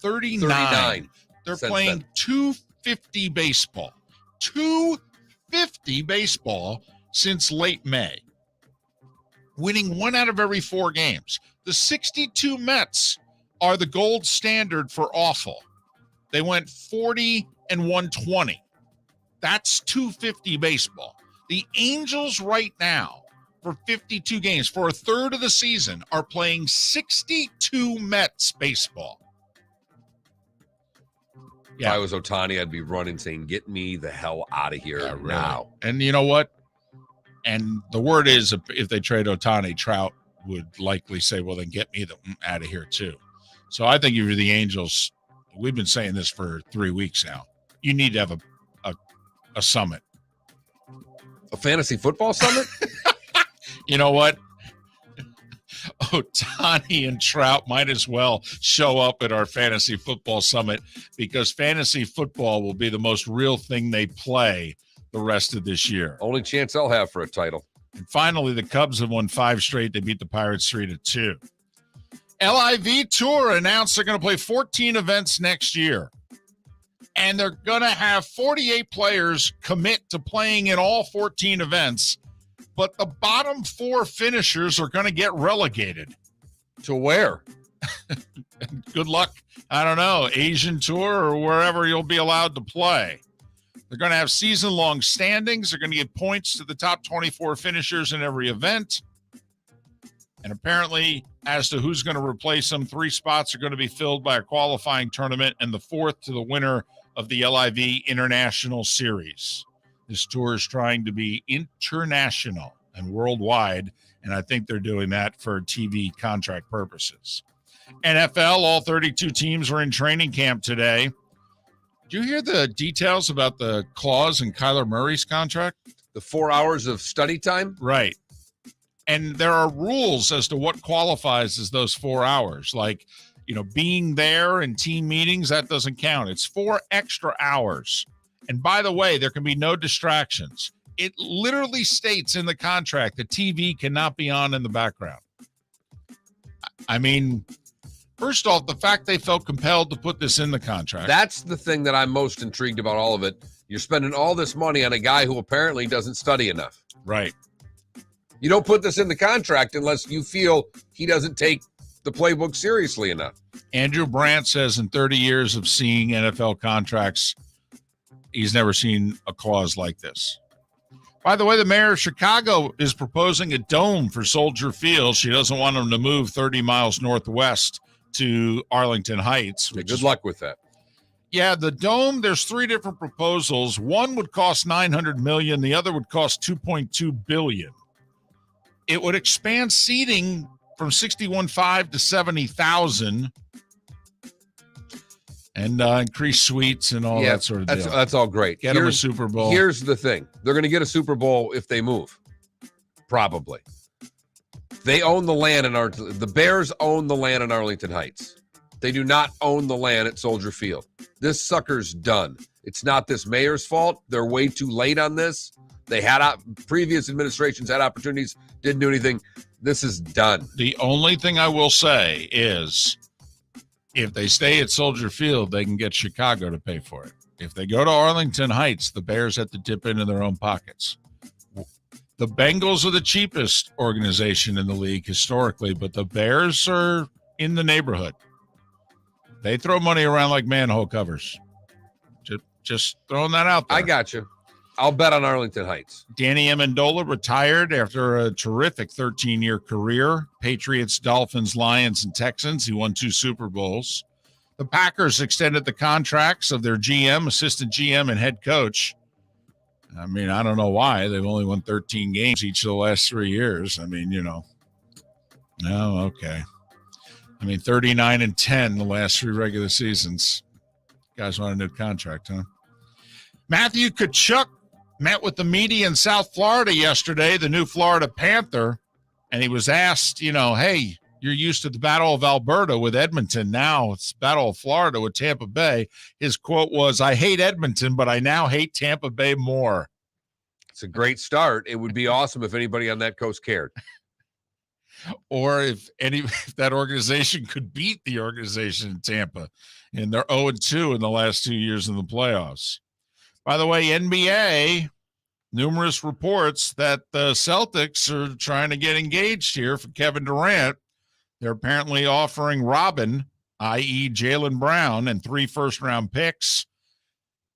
39. They're playing then. 250 baseball. 250 baseball since late May. Winning 1 out of every 4 games. The 62 Mets are the gold standard for awful. They went 40-120. That's 250 baseball. The Angels right now, for 52 games, for a third of the season, are playing 62 Mets baseball. If I was Ohtani, I'd be running saying, get me the hell out of here now. And you know what? And the word is, if they trade Ohtani, Trout would likely say, well, then get me out of here too. So I think if you're the Angels, we've been saying this for 3 weeks now, you need to have a summit. A fantasy football summit? You know what? Ohtani and Trout might as well show up at our fantasy football summit, because fantasy football will be the most real thing they play the rest of this year. Only chance I'll have for a title. And finally, the Cubs have won 5 straight. They beat the Pirates 3-2. LIV Tour announced they're going to play 14 events next year. And they're going to have 48 players commit to playing in all 14 events. But the bottom 4 finishers are going to get relegated. To where? Good luck. I don't know, Asian Tour or wherever you'll be allowed to play. They're going to have season-long standings. They're going to give points to the top 24 finishers in every event. And apparently, as to who's going to replace them, 3 spots are going to be filled by a qualifying tournament, and the 4th to the winner of the LIV International Series. This tour is trying to be international and worldwide, and I think they're doing that for TV contract purposes. NFL, all 32 teams were in training camp today. Did you hear the details about the clause in Kyler Murray's contract? The 4 hours of study time? Right. And there are rules as to what qualifies as those 4 hours. Like, being there in team meetings, that doesn't count. It's 4 extra hours. And by the way, there can be no distractions. It literally states in the contract that TV cannot be on in the background. I mean, first off, the fact they felt compelled to put this in the contract. That's the thing that I'm most intrigued about all of it. You're spending all this money on a guy who apparently doesn't study enough. Right. You don't put this in the contract unless you feel he doesn't take the playbook seriously enough. Andrew Brandt says in 30 years of seeing NFL contracts, he's never seen a clause like this. By the way, the mayor of Chicago is proposing a dome for Soldier Field. She doesn't want them to move 30 miles northwest to Arlington Heights. Good luck with that. Yeah, the dome, there's 3 different proposals. One would cost $900 million. The other would cost $2.2 billion. It would expand seating from 61.5 to 70,000 and increase suites and all that sort of deal. That's all great. Get them a Super Bowl. Here's the thing. They're going to get a Super Bowl if they move. Probably. They own the land the Bears own the land in Arlington Heights. They do not own the land at Soldier Field. This sucker's done. It's not this mayor's fault. They're way too late on this. They had previous administrations had opportunities, didn't do anything. This is done. The only thing I will say is if they stay at Soldier Field, they can get Chicago to pay for it. If they go to Arlington Heights, the Bears have to dip into their own pockets. The Bengals are the cheapest organization in the league historically, but the Bears are in the neighborhood. They throw money around like manhole covers. Just throwing that out there. I got you. I'll bet on Arlington Heights. Danny Amendola retired after a terrific 13-year career. Patriots, Dolphins, Lions, and Texans. He won 2 Super Bowls. The Packers extended the contracts of their GM, assistant GM, and head coach. I mean, I don't know why. They've only won 13 games each of the last 3 years. I mean, Oh, okay. 39-10 the last 3 regular seasons. Guys want a new contract, huh? Matthew Tkachuk met with the media in South Florida yesterday, the new Florida Panther, and he was asked, hey, you're used to the Battle of Alberta with Edmonton. Now it's Battle of Florida with Tampa Bay. His quote was, I hate Edmonton, but I now hate Tampa Bay more. It's a great start. It would be awesome if anybody on that coast cared. Or if that organization could beat the organization in Tampa. And they're 0-2 in the last 2 years in the playoffs. By the way, NBA, numerous reports that the Celtics are trying to get engaged here for Kevin Durant. They're apparently offering Robin i.e. Jaylen Brown and 3 first-round picks.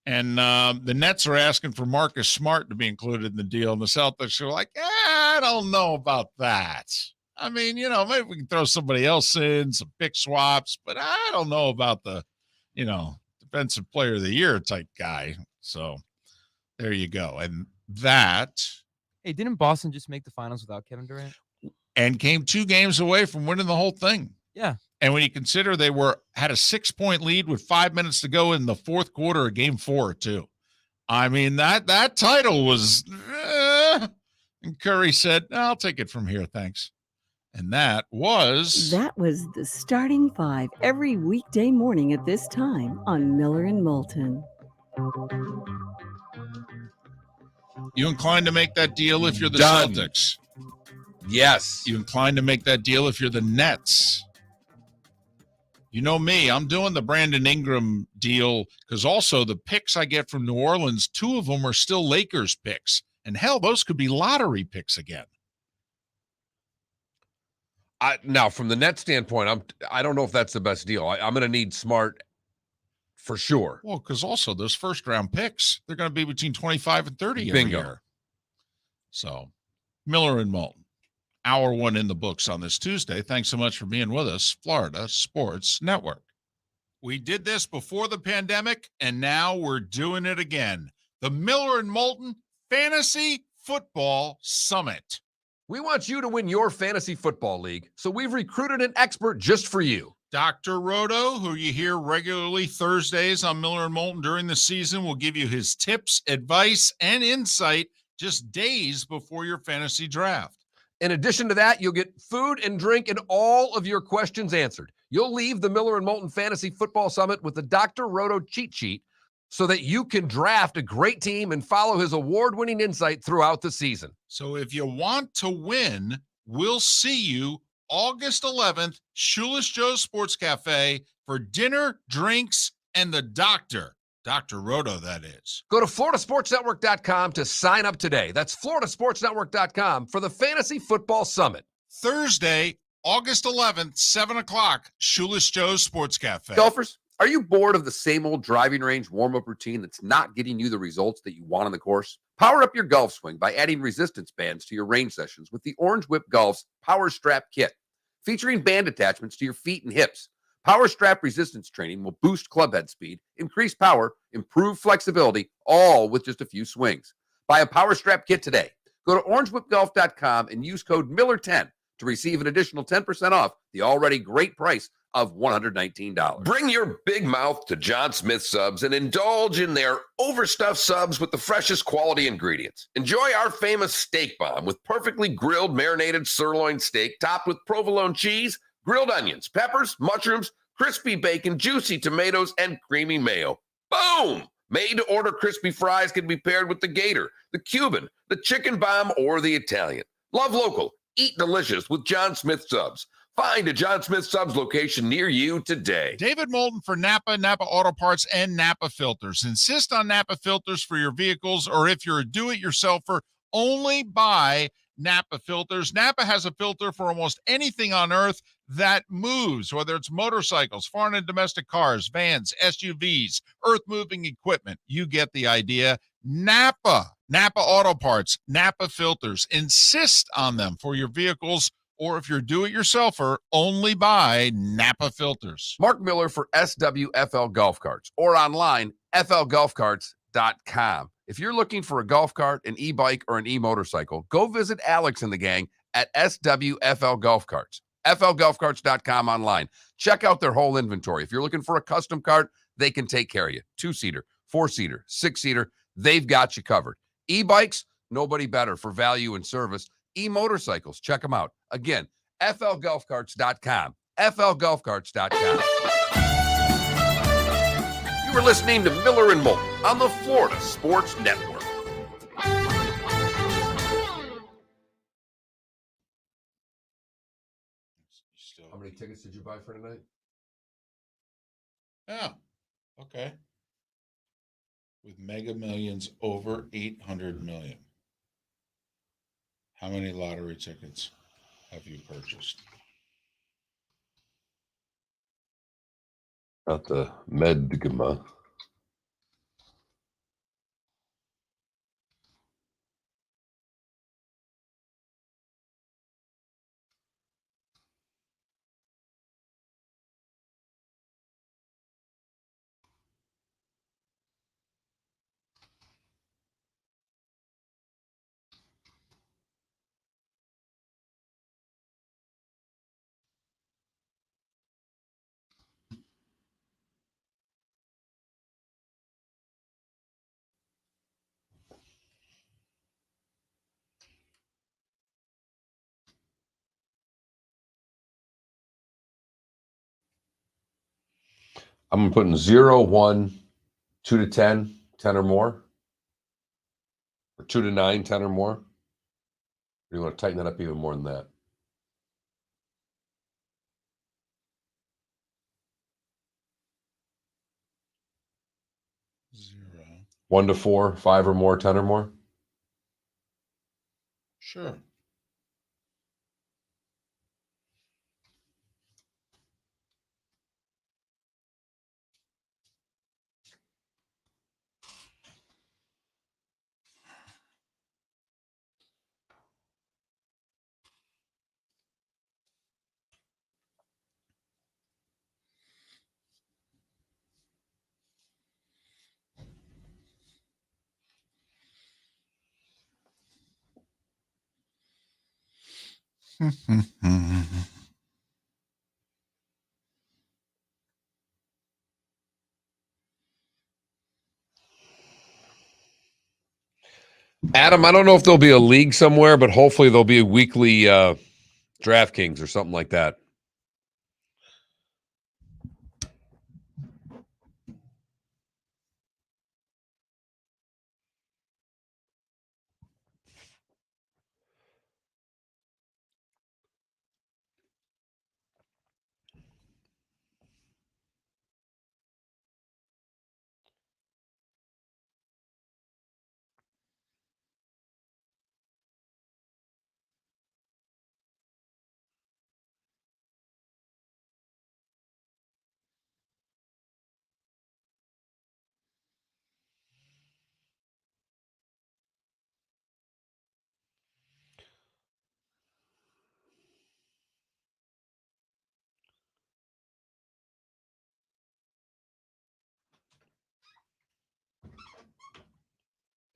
And the Nets are asking for Marcus Smart to be included in the deal. And the Celtics are like, I don't know about that. I mean, maybe we can throw somebody else in, some pick swaps, but I don't know about the, defensive player of the year type guy. So there you go. And that. Hey, didn't Boston just make the finals without Kevin Durant? And came 2 games away from winning the whole thing. Yeah. And when you consider they had a 6-point lead with 5 minutes to go in the fourth quarter of game 4 too. I mean, that title was, and Curry said, I'll take it from here. Thanks. And that was the Starting 5 every weekday morning at this time on Miller and Moulton. You inclined to make that deal if you're the Done. Celtics? Yes. You inclined to make that deal if you're the Nets? You know me, I'm doing the Brandon Ingram deal because also the picks I get from New Orleans, 2 of them are still Lakers picks. And hell, those could be lottery picks again. Now, from the net standpoint, I don't know if that's the best deal. I'm going to need Smart for sure. Well, because also those first-round picks, they're going to be between 25 and 30 every Bingo. year. So, Miller and Moulton. Hour 1 in the books on this Tuesday. Thanks so much for being with us, Florida Sports Network. We did this before the pandemic, and now we're doing it again. The Miller and Moulton Fantasy Football Summit. We want you to win your fantasy football league, so we've recruited an expert just for you. Dr. Roto, who you hear regularly Thursdays on Miller and Moulton during the season, will give you his tips, advice, and insight just days before your fantasy draft. In addition to that, you'll get food and drink and all of your questions answered. You'll leave the Miller and Moulton Fantasy Football Summit with the Dr. Roto cheat sheet so that you can draft a great team and follow his award-winning insight throughout the season. So if you want to win, we'll see you August 11th, Shoeless Joe's Sports Cafe for dinner, drinks, and the doctor. Dr. Roto, that is. Go to floridasportsnetwork.com to sign up today. That's floridasportsnetwork.com for the Fantasy Football Summit. Thursday, August 11th, 7 o'clock, Shoeless Joe's Sports Cafe. Golfers, are you bored of the same old driving range warm-up routine that's not getting you the results that you want on the course? Power up your golf swing by adding resistance bands to your range sessions with the Orange Whip Golf's Power Strap Kit. Featuring band attachments to your feet and hips, Power Strap resistance training will boost club head speed, increase power, improve flexibility, all with just a few swings. Buy a Power Strap Kit today. Go to orangewhipgolf.com and use code Miller10 to receive an additional 10% off the already great price of $119. Bring your big mouth to John Smith Subs and indulge in their overstuffed subs with the freshest quality ingredients. Enjoy our famous steak bomb with perfectly grilled marinated sirloin steak topped with provolone cheese, grilled onions, peppers, mushrooms, crispy bacon, juicy tomatoes, and creamy mayo. Boom! Made-to-order crispy fries can be paired with the Gator, the Cuban, the chicken bomb, or the Italian. Love local. Eat delicious with John Smith Subs. Find a John Smith Subs location near you today. David Moulton for Napa Auto Parts, and Napa Filters. Insist on Napa Filters for your vehicles, or if you're a do-it-yourselfer, only buy Napa Filters. Napa has a filter for almost anything on earth that moves, whether it's motorcycles, foreign and domestic cars, vans, SUVs, earth-moving equipment. You get the idea. Napa Auto Parts, Napa Filters. Insist on them for your vehicles, or if you're do-it-yourselfer, only buy Napa Filters. Mark Miller for SWFL Golf Carts, or online, flgolfcarts.com. If you're looking for a golf cart, an e-bike, or an e-motorcycle, go visit Alex and the gang at SWFL Golf Carts. flgolfcarts.com online. Check out their whole inventory. If you're looking for a custom cart, they can take care of you. 2-seater, 4-seater, 6-seater, they've got you covered. E-bikes, nobody better for value and service. E-motorcycles, check them out. Again, flgolfcarts.com. flgolfcarts.com. You are listening to Miller and Moulton on the Florida Sports Network. How many tickets did you buy for tonight? Yeah. Okay. With Mega Millions over 800 million. How many lottery tickets have you purchased? Not the Medgama. I'm putting 0, 1, 2 to 10, 10 or more. Or 2 to 9, 10 or more. Or do you want to tighten that up even more than that? 0. 1 to 4, 5 or more, 10 or more. Sure. Adam, I don't know if there'll be a league somewhere, but hopefully there'll be a weekly DraftKings or something like that.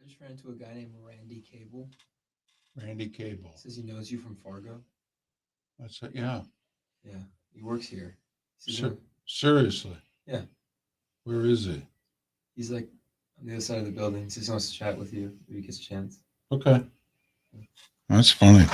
I just ran into a guy named Randy Cable. Randy Cable. Says he knows you from Fargo. That's it. Yeah. Yeah, he works here. Seriously. Yeah. Where is he? He's like on the other side of the building. He says he wants to chat with you if he gets a chance. Okay. That's funny.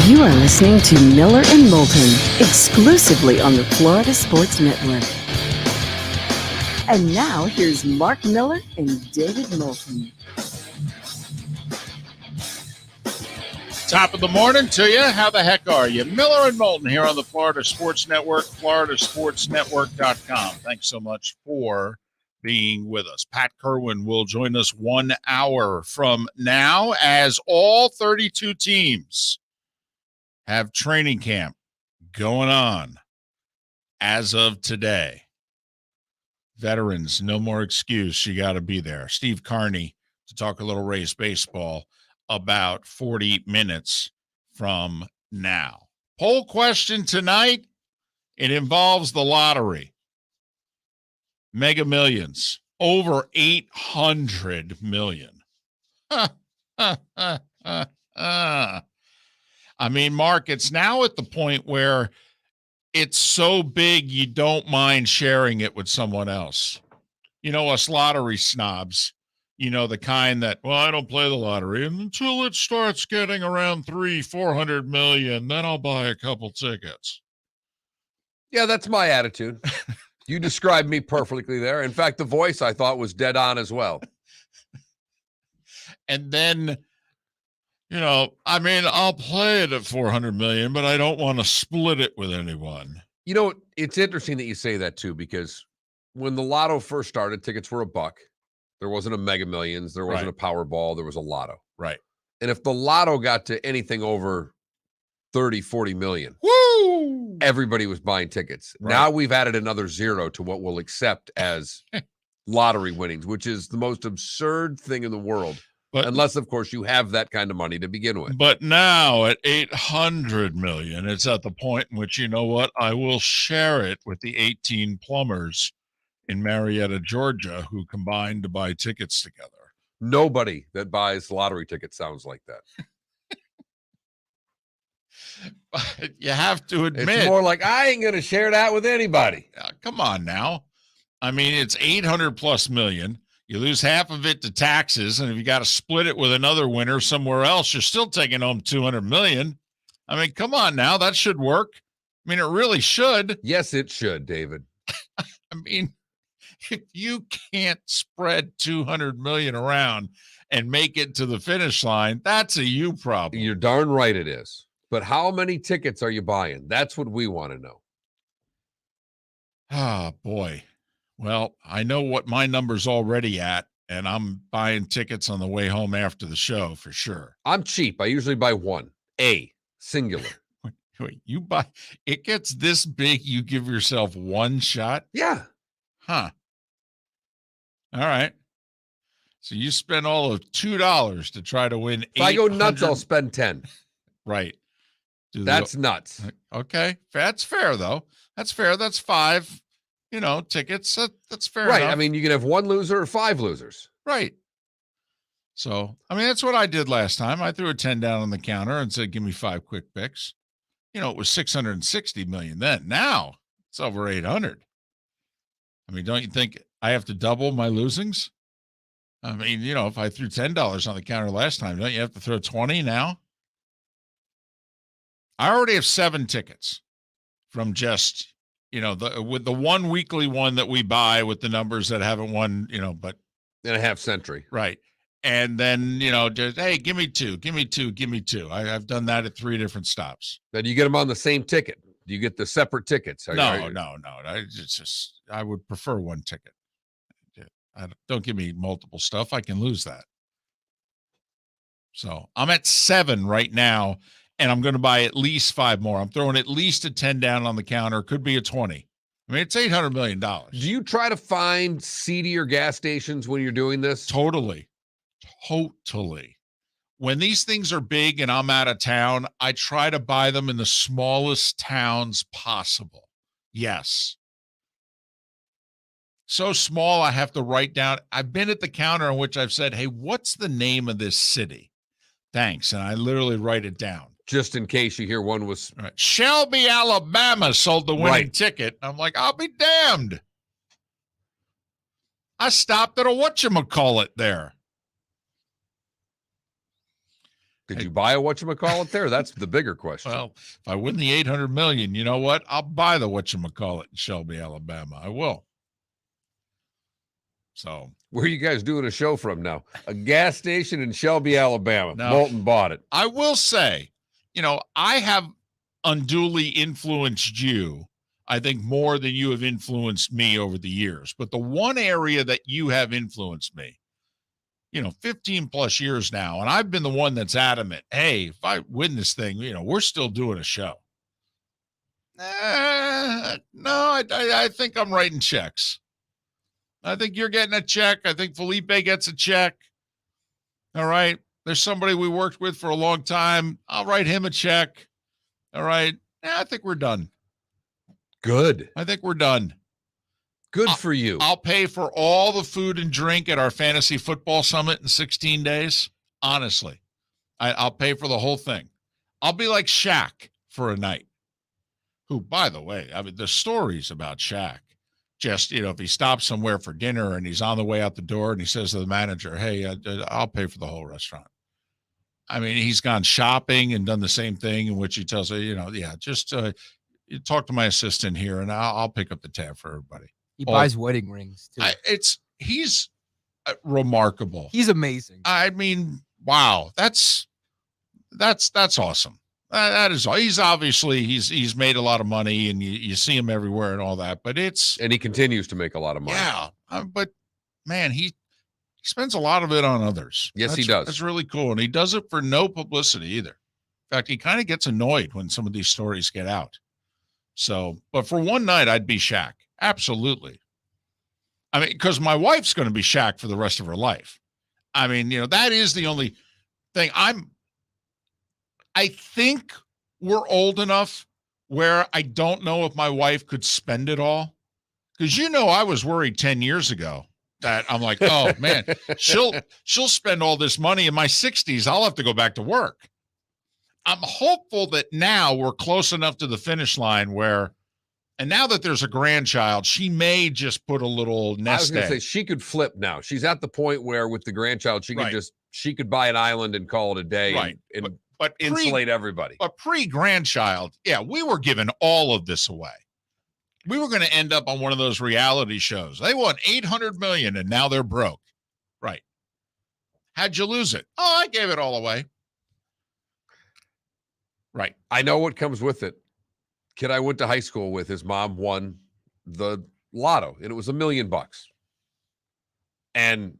You are listening to Miller and Moulton, exclusively on the Florida Sports Network. And now here's Mark Miller and David Moulton. Top of the morning to you. How the heck are you? Miller and Moulton here on the Florida Sports Network, floridasportsnetwork.com. Thanks so much for being with us. Pat Kirwan will join us 1 hour from now as all 32 teams have training camp going on as of today. Veterans, no more excuse. You got to be there. Steve Carney to talk a little Rays baseball about 40 minutes from now. Poll question tonight. It involves the lottery. Mega Millions. Over 800 million. I mean, Mark, it's now at the point where it's so big you don't mind sharing it with someone else. You know, us lottery snobs, the kind that, well, I don't play the lottery until it starts getting around 400 million, then I'll buy a couple tickets. Yeah, that's my attitude. You described me perfectly there. In fact, the voice I thought was dead on as well. And then, I'll play it at 400 million, but I don't want to split it with anyone. It's interesting that you say that too, because when the lotto first started, tickets were $1. There wasn't a Mega Millions. There wasn't a Powerball. There was a lotto. Right. And if the lotto got to anything over 30, 40 million, woo, everybody was buying tickets. Right. Now we've added another 0 to what we'll accept as lottery winnings, which is the most absurd thing in the world. But, unless, of course, you have that kind of money to begin with. But now at 800 million, it's at the point in which, I will share it with the 18 plumbers in Marietta, Georgia, who combined to buy tickets together. Nobody that buys lottery tickets sounds like that. But you have to admit. It's more like, I ain't going to share that with anybody. Come on now. It's 800 plus million. You lose half of it to taxes, and if you got to split it with another winner somewhere else, you're still taking home 200 million. Come on now. That should work. It really should. Yes, it should, David. If you can't spread 200 million around and make it to the finish line, that's a you problem. You're darn right it is. But how many tickets are you buying? That's what we want to know. Ah, boy. Well, I know what my number's already at, and I'm buying tickets on the way home after the show for sure. I'm cheap. I usually buy one. A, singular. Wait, you buy, it gets this big, you give yourself one shot? Yeah. Huh. All right. So you spend all of $2 to try to win. If I go nuts, I'll spend 10. Right. That's nuts. Okay. That's fair, though. That's fair. That's 5. Tickets. That's fair. Right. Enough. You can have 1 loser or 5 losers. Right. So, that's what I did last time. I threw a 10 down on the counter and said, give me 5 quick picks. It was 660 million then. Now it's over 800. Don't you think I have to double my losings? If I threw $10 on the counter last time, don't you have to throw 20 now? I already have 7 tickets from just, with the one weekly one that we buy with the numbers that haven't won, but in a half century. Right. And then, just, hey, give me 2, give me 2, give me 2. I've done that at 3 different stops. Then you get them on the same ticket. Do you get the separate tickets? No. I would prefer one ticket. Don't give me multiple stuff. I can lose that. So I'm at 7 right now, and I'm going to buy at least 5 more. I'm throwing at least a 10 down on the counter. Could be a 20. It's $800 million. Do you try to find seedier gas stations when you're doing this? Totally. When these things are big and I'm out of town, I try to buy them in the smallest towns possible. Yes. So small, I have to write down. I've been at the counter in which I've said, hey, what's the name of this city? Thanks. And I literally write it down. Just in case you hear one was... Right. Shelby, Alabama sold the winning ticket. I'm like, I'll be damned. I stopped at a whatchamacallit there. Did you buy a whatchamacallit there? That's the bigger question. Well, if I win the 800 million, you know what? I'll buy the whatchamacallit in Shelby, Alabama. I will. So where are you guys doing a show from now? A gas station in Shelby, Alabama. No, Moulton bought it. I will say, I have unduly influenced you, I think, more than you have influenced me over the years. But the one area that you have influenced me, 15 plus years now, and I've been the one that's adamant, hey, if I win this thing, we're still doing a show. No, I think I'm writing checks. I think you're getting a check. I think Felipe gets a check. All right. There's somebody we worked with for a long time. I'll write him a check. All right. I think we're done. Good. I think we're done. Good for you. I'll pay for all the food and drink at our fantasy football summit in 16 days. Honestly, I'll pay for the whole thing. I'll be like Shaq for a night, who, by the way, the stories about Shaq just, if he stops somewhere for dinner and he's on the way out the door and he says to the manager, hey, I'll pay for the whole restaurant. I mean, he's gone shopping and done the same thing, in which he tells her, just you talk to my assistant here and I'll pick up the tab for everybody. He buys wedding rings too. He's remarkable. He's amazing. I mean, wow, that's awesome. That is, he's obviously he's made a lot of money, and you see him everywhere and all that. But and he continues to make a lot of money. Yeah, but man, he spends a lot of it on others. Yes, he does. That's really cool, and he does it for no publicity either. In fact, he kind of gets annoyed when some of these stories get out. So, but for one night, I'd be Shaq. Absolutely. I mean, because my wife's going to be Shaq for the rest of her life. I mean, that is the only thing. I think we're old enough where I don't know if my wife could spend it all. Because I was worried 10 years ago that I'm like, oh man, she'll spend all this money in my 60s. I'll have to go back to work. I'm hopeful that now we're close enough to the finish line where, and now that there's a grandchild, she may just put a little nest egg. I was going to say she could flip now. She's at the point where with the grandchild, she could buy an island and call it a day, right? But insulate everybody. But pre-grandchild, yeah, we were giving all of this away. We were going to end up on one of those reality shows. They won $800 million and now they're broke. Right. How'd you lose it? Oh, I gave it all away. Right. I know what comes with it. Kid I went to high school with, his mom won the lotto, and it was $1 million. And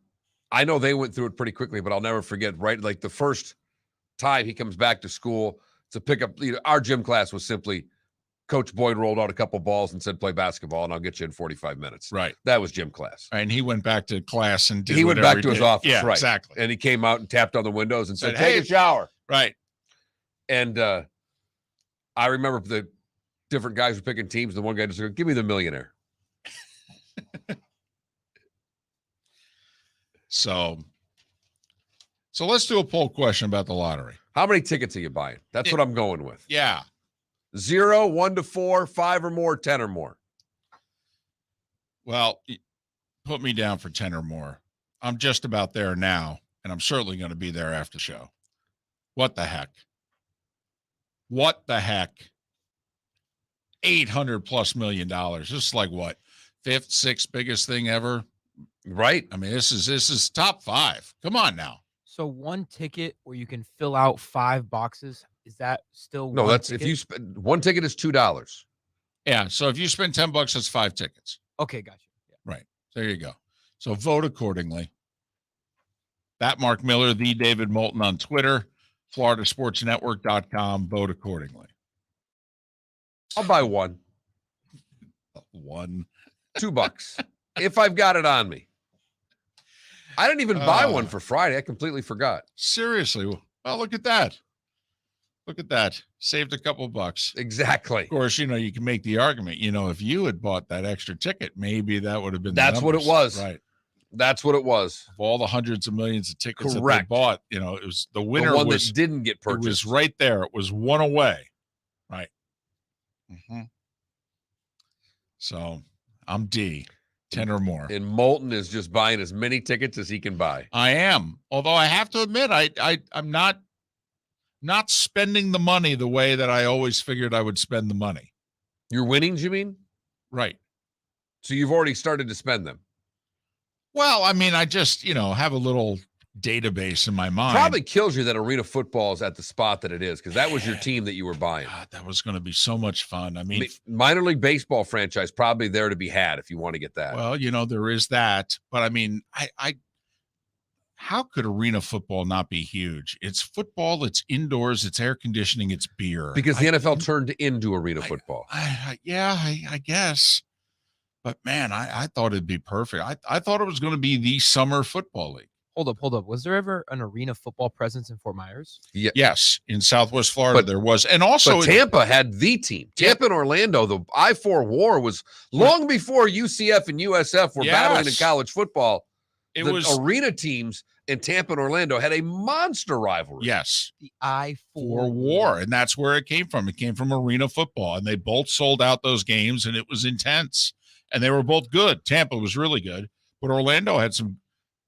I know they went through it pretty quickly, but I'll never forget, right? Like the first time he comes back to school to pick up, our gym class was simply Coach Boyd rolled out a couple balls and said, play basketball and I'll get you in 45 minutes. Right. That was gym class. And he went back to class and he went back to his office. Yeah, right. Exactly. And he came out and tapped on the windows and said, hey, take a shower. Right. And I remember the different guys were picking teams. The one guy just said, give me the millionaire. So let's do a poll question about the lottery. How many tickets are you buying? That's what I'm going with. Yeah. 0, 1 to 4, 5 or more, 10 or more. Well, put me down for 10 or more. I'm just about there now, and I'm certainly going to be there after the show. What the heck? What the heck? $800+ million. This is like what? 5th, 6th biggest thing ever. Right. I mean, this is top 5. Come on now. So one ticket where you can fill out 5 boxes, is that still no? one That's ticket? if you spend one ticket is $2. Yeah. So if you spend $10, that's 5 tickets. Okay, gotcha. Yeah. Right. There you go. So vote accordingly. That Mark Miller, the David Moulton on Twitter, FloridaSportsNetwork.com. Vote accordingly. I'll buy one. $2 if I've got it on me. I didn't even buy one for Friday. I completely forgot. Seriously. Well, look at that. Look at that. Saved a couple bucks. Exactly. Of course, you can make the argument, if you had bought that extra ticket, maybe that would have been That's what it was. Right. That's what it was. Of all the hundreds of millions of tickets Correct. that they bought, it was the winner. The one that didn't get It purchased. was right there. It was one away. Right. Mm-hmm. So I'm D, 10 or more. And Moulton is just buying as many tickets as he can buy. I am. Although I have to admit, I'm not spending the money the way that I always figured I would spend the money. Your winnings, you mean? Right. So you've already started to spend them. Well, I mean, I just, have a little database in my mind. Probably kills you that arena football is at the spot that it is, because that was your team that you were buying. God, that was going to be so much fun. I mean, minor league baseball franchise probably there to be had if you want to get that. Well, there is that. But I mean, how could arena football not be huge? It's football, it's indoors, it's air conditioning, it's beer. Because the NFL turned into arena football. I guess. But man, I thought it'd be perfect. I thought it was going to be the summer football league. Hold up. Was there ever an arena football presence in Fort Myers? Yeah. Yes, in Southwest Florida there was. And also Tampa had the team. Tampa and Orlando, the I-4 war was long before UCF and USF were battling in college football. It the was arena teams in Tampa and Orlando had a monster rivalry. Yes. The I-4 war. And that's where it came from. It came from arena football. And they both sold out those games, and it was intense. And they were both good. Tampa was really good, but Orlando had some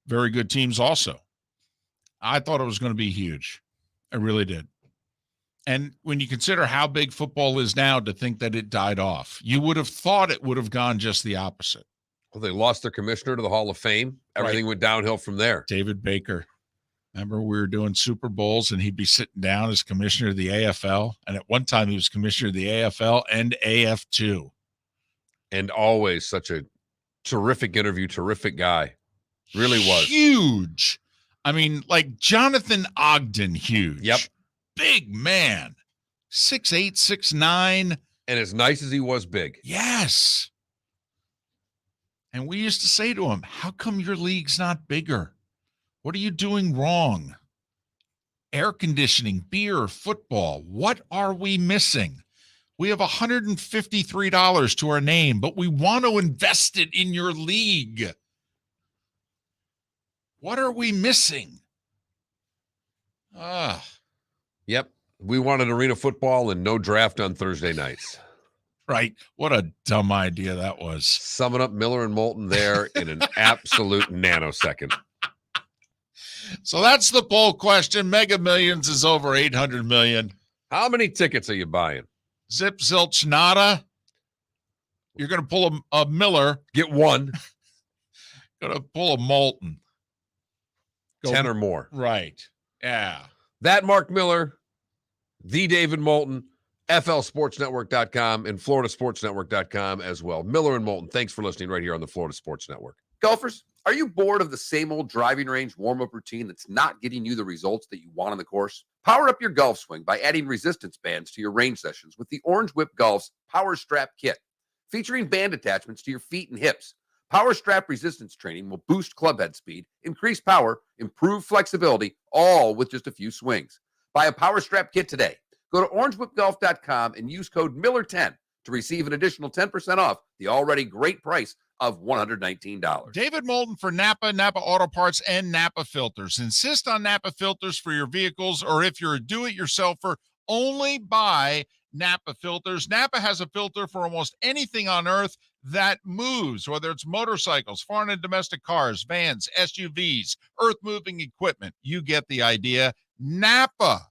very good teams also. I thought it was going to be huge. I really did. And when you consider how big football is now, to think that it died off, you would have thought it would have gone just the opposite. Well, they lost their commissioner to the Hall of Fame. Everything went downhill from there. David Baker. Remember, we were doing Super Bowls, and he'd be sitting down as commissioner of the AFL. And at one time, he was commissioner of the AFL and AF2. And always such a terrific interview, terrific guy. Really was. Huge. I mean, like Jonathan Ogden, huge. Yep. Big man. 6'8", 6'9". And as nice as he was big. Yes. And we used to say to him, how come your league's not bigger? What are you doing wrong? Air conditioning, beer, football. What are we missing? We have $153 to our name, but we want to invest it in your league. What are we missing? Yep. We wanted arena football and no draft on Thursday nights. Right. What a dumb idea that was. Summing up Miller and Moulton there in an absolute nanosecond. So that's the poll question. Mega Millions is over 800 million. How many tickets are you buying? Zip, zilch, nada. You're going to pull a Miller. Get one. Going to pull a Moulton. 10 or more. Right. Yeah. That Mark Miller, the David Moulton, FLSportsNetwork.com and FloridaSportsNetwork.com as well. Miller and Moulton, thanks for listening right here on the Florida Sports Network. Golfers, are you bored of the same old driving range warm-up routine that's not getting you the results that you want on the course? Power up your golf swing by adding resistance bands to your range sessions with the Orange Whip Golf's Power Strap Kit. Featuring band attachments to your feet and hips, Power Strap resistance training will boost club head speed, increase power, improve flexibility, all with just a few swings. Buy a Power Strap Kit today. Go to orangewhipgolf.com and use code Miller10 to receive an additional 10% off the already great price of $119. David Moulton for Napa, Napa Auto Parts, and Napa Filters. Insist on Napa filters for your vehicles, or if you're a do-it-yourselfer, only buy Napa filters. Napa has a filter for almost anything on earth that moves, whether it's motorcycles, foreign and domestic cars, vans, SUVs, earth-moving equipment. You get the idea. Napa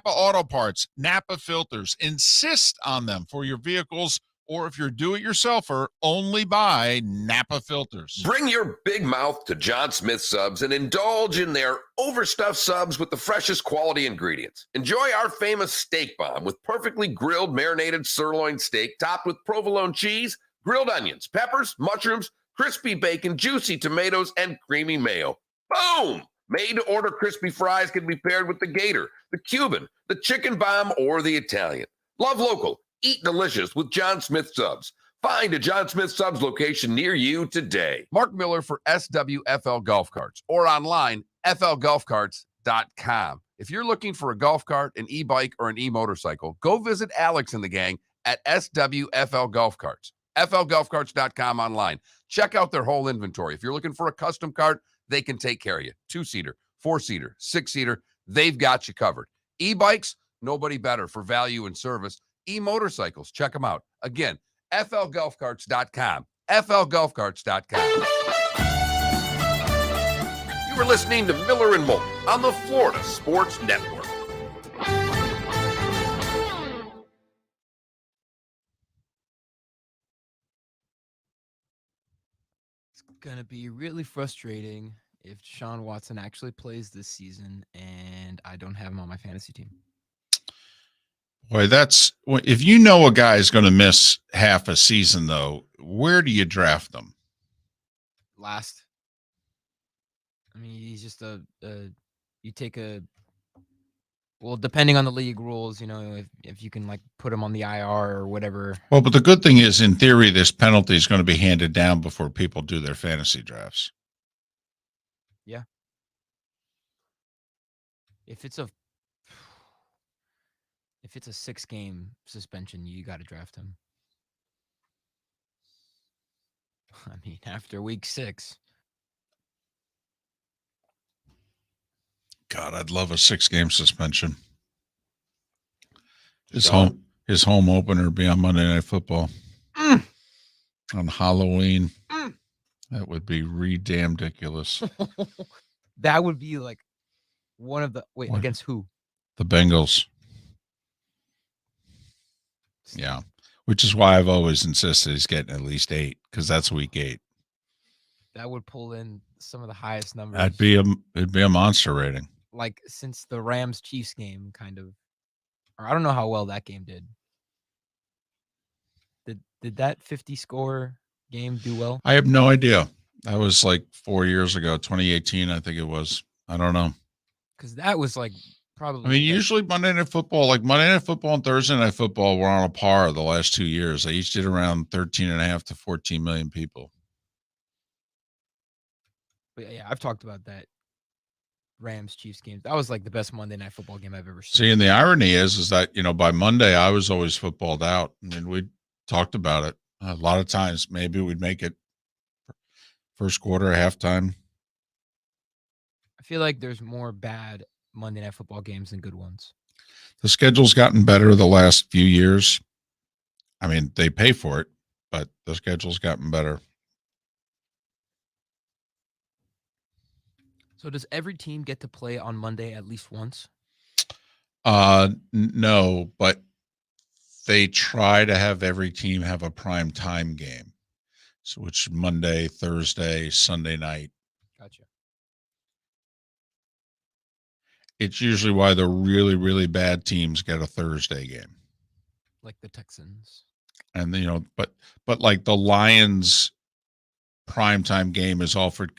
Auto Parts, Napa filters. Insist on them for your vehicles, or if you're do-it-yourselfer, only buy Napa filters. Bring your big mouth to John Smith Subs and indulge in their overstuffed subs with the freshest quality ingredients. Enjoy our famous steak bomb with perfectly grilled marinated sirloin steak topped with provolone cheese, grilled onions, peppers, mushrooms, crispy bacon, juicy tomatoes, and creamy mayo. Boom! Made-to-order crispy fries can be paired with the Gator, the Cuban, the Chicken Bomb, or the Italian. Love local. Eat delicious with John Smith Subs. Find a John Smith Subs location near you today. Mark Miller for SWFL Golf Carts or online, flgolfcarts.com. If you're looking for a golf cart, an e-bike, or an e-motorcycle, go visit Alex and the gang at SWFL Golf Carts. flgolfcarts.com online. Check out their whole inventory. If you're looking for a custom cart, they can take care of you. 2-seater, 4-seater, 6-seater, they've got you covered. E-bikes, nobody better for value and service. E-motorcycles, check them out. Again, flgolfcarts.com. flgolfcarts.com. You were listening to Miller and Moulton on the Florida Sports Network. Gonna be really frustrating if Sean Watson actually plays this season and I don't have him on my fantasy team. Boy, that's if you know a guy is going to miss half a season, though, where do you draft them? Last. I mean, he's just you take well, depending on the league rules, you know, if you can like put him on the IR or whatever. Well, but the good thing is, in theory, this penalty is going to be handed down before people do their fantasy drafts. Yeah. If it's a 6-game suspension, you got to draft him. I mean, after week 6. God, I'd love a 6-game suspension. His home opener be on Monday Night Football. On Halloween. Mm. That would be re-damn-diculous. That would be like one of the What? against who? The Bengals. Yeah. Which is why I've always insisted he's getting at least 8, because that's week 8. That would pull in some of the highest numbers. It'd be a monster rating. Like since the Rams Chiefs game, kind of. Or I don't know how well that game did. Did that 50 score game do well? I have no idea. That was like 4 years ago, 2018, I think it was. I don't know. Because that was like probably. I mean, usually Monday Night Football and Thursday Night Football were on a par the last 2 years. They each did around 13.5 to 14 million people. But yeah, I've talked about that Rams Chiefs game. That was like the best Monday Night Football game I've ever seen. See, and the irony is that, by Monday I was always footballed out. I mean, we talked about it a lot of times. Maybe we'd make it first quarter, halftime. I feel like there's more bad Monday Night Football games than good ones. The schedule's gotten better the last few years. I mean, they pay for it, but the schedule's gotten better. So does every team get to play on Monday at least once? No, but they try to have every team have a prime time game. So which Monday, Thursday, Sunday night. Gotcha. It's usually why the really, really bad teams get a Thursday game. Like the Texans. And but like the Lions primetime game is often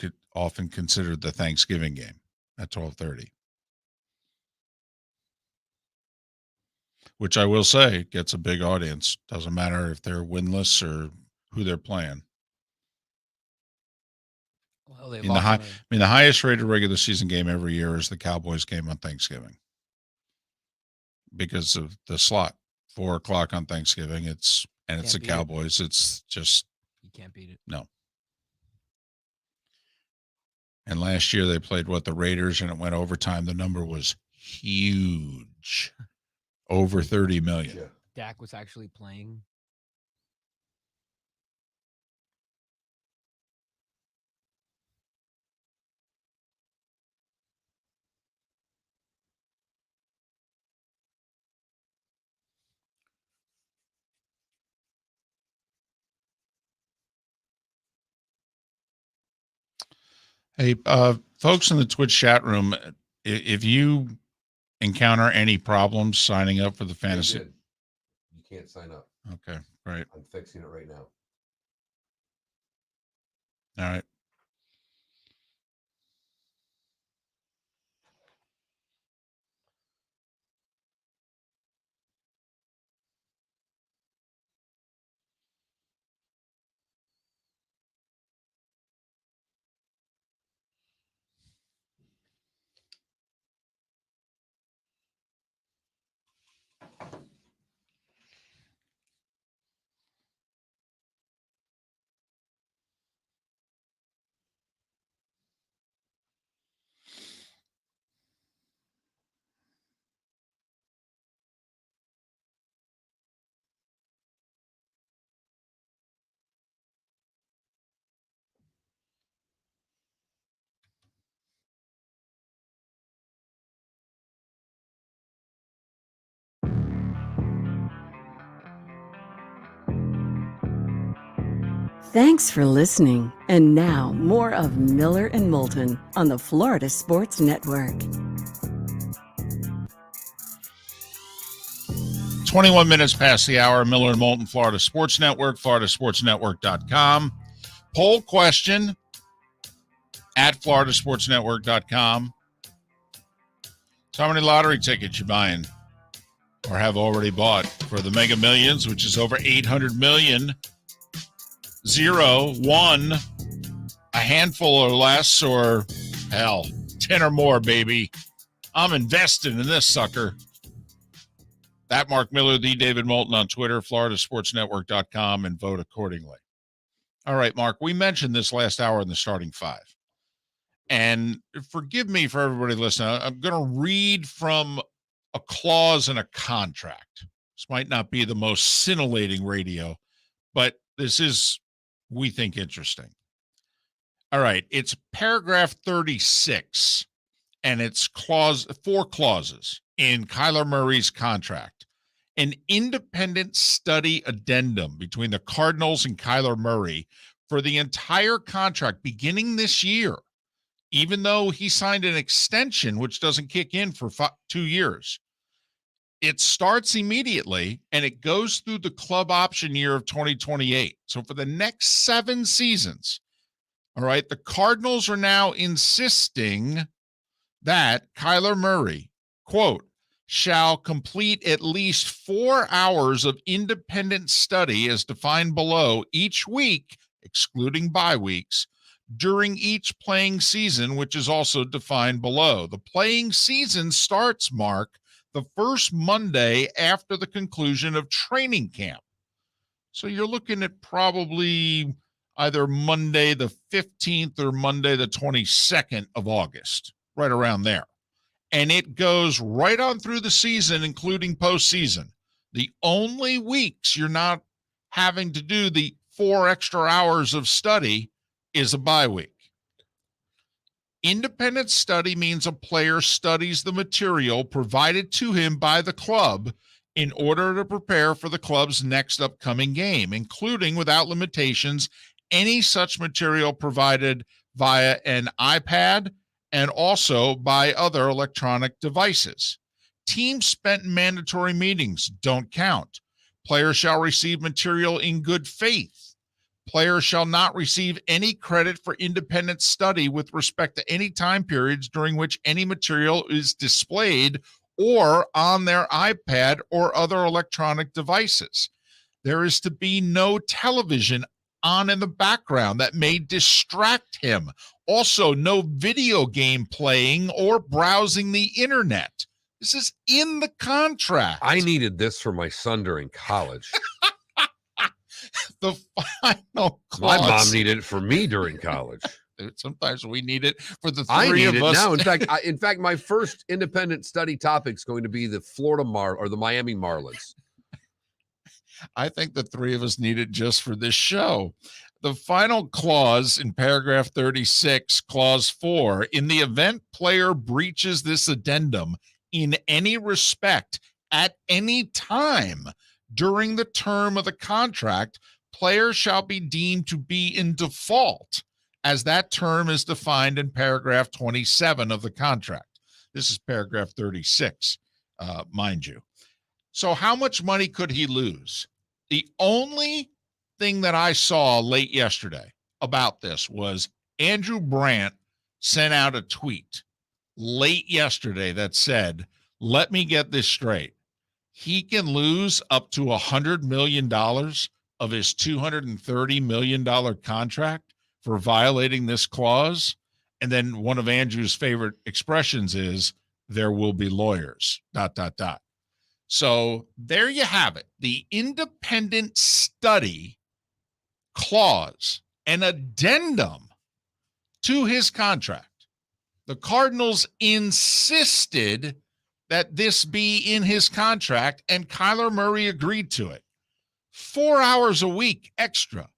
considered the Thanksgiving game at 12:30. Which I will say gets a big audience. Doesn't matter if they're winless or who they're playing. Well, the highest rated regular season game every year is the Cowboys game on Thanksgiving. Because of the slot, 4:00 on Thanksgiving. It's the Cowboys. It's just you can't beat it. No. And last year they played the Raiders, and it went overtime. The number was huge, over 30 million. Yeah. Dak was actually playing. Hey, folks in the Twitch chat room, if you encounter any problems signing up for the fantasy, You can't sign up. Okay, right. I'm fixing it right now. All right. Thanks for listening. And now, more of Miller and Moulton on the Florida Sports Network. 21 minutes past the hour. Miller and Moulton, Florida Sports Network, floridasportsnetwork.com. Poll question at floridasportsnetwork.com. So how many lottery tickets you buying or have already bought for the Mega Millions, which is over 800 million? 0, 1, a handful or less, or hell, 10 or more, baby. I'm invested in this sucker. That Mark Miller, the David Moulton on Twitter, floridasportsnetwork.com, and vote accordingly. All right, Mark, we mentioned this last hour in the starting five. And forgive me for everybody listening. I'm going to read from a clause in a contract. This might not be the most scintillating radio, but this is we think interesting. All right, it's paragraph 36, and it's four clauses in Kyler Murray's contract. An independent study addendum between the Cardinals and Kyler Murray for the entire contract beginning this year, even though he signed an extension, which doesn't kick in for 2 years. It starts immediately, and it goes through the club option year of 2028. So for the next 7 seasons, all right, the Cardinals are now insisting that Kyler Murray, quote, shall complete at least 4 hours of independent study as defined below each week, excluding bye weeks, during each playing season, which is also defined below. The playing season starts, Mark, the first Monday after the conclusion of training camp. So you're looking at probably either Monday the 15th or Monday the 22nd of August, right around there. And it goes right on through the season, including postseason. The only weeks you're not having to do the 4 extra hours of study is a bye week. Independent study means a player studies the material provided to him by the club in order to prepare for the club's next upcoming game, including, without limitations, any such material provided via an iPad and also by other electronic devices. Teams spent in mandatory meetings don't count. Players shall receive material in good faith. Players shall not receive any credit for independent study with respect to any time periods during which any material is displayed or on their iPad or other electronic devices. There is to be no television on in the background that may distract him. Also, no video game playing or browsing the internet. This is in the contract. I needed this for my son during college. The final clause. My mom needed it for me during college. Sometimes we need it for the I three need of it us. now. In fact, my first independent study topic is going to be the the Miami Marlins. I think the three of us need it just for this show. The final clause in paragraph 36, clause 4, in the event player breaches this addendum in any respect at any time during the term of the contract, player shall be deemed to be in default, as that term is defined in paragraph 27 of the contract. This is paragraph 36, mind you. So how much money could he lose? The only thing that I saw late yesterday about this was Andrew Brandt sent out a tweet late yesterday that said, let me get this straight. He can lose up to $100 million of his $230 million contract for violating this clause. And then one of Andrew's favorite expressions is, there will be lawyers, ... So there you have it. The independent study clause, an addendum to his contract. The Cardinals insisted that this be in his contract, and Kyler Murray agreed to it. 4 hours a week extra,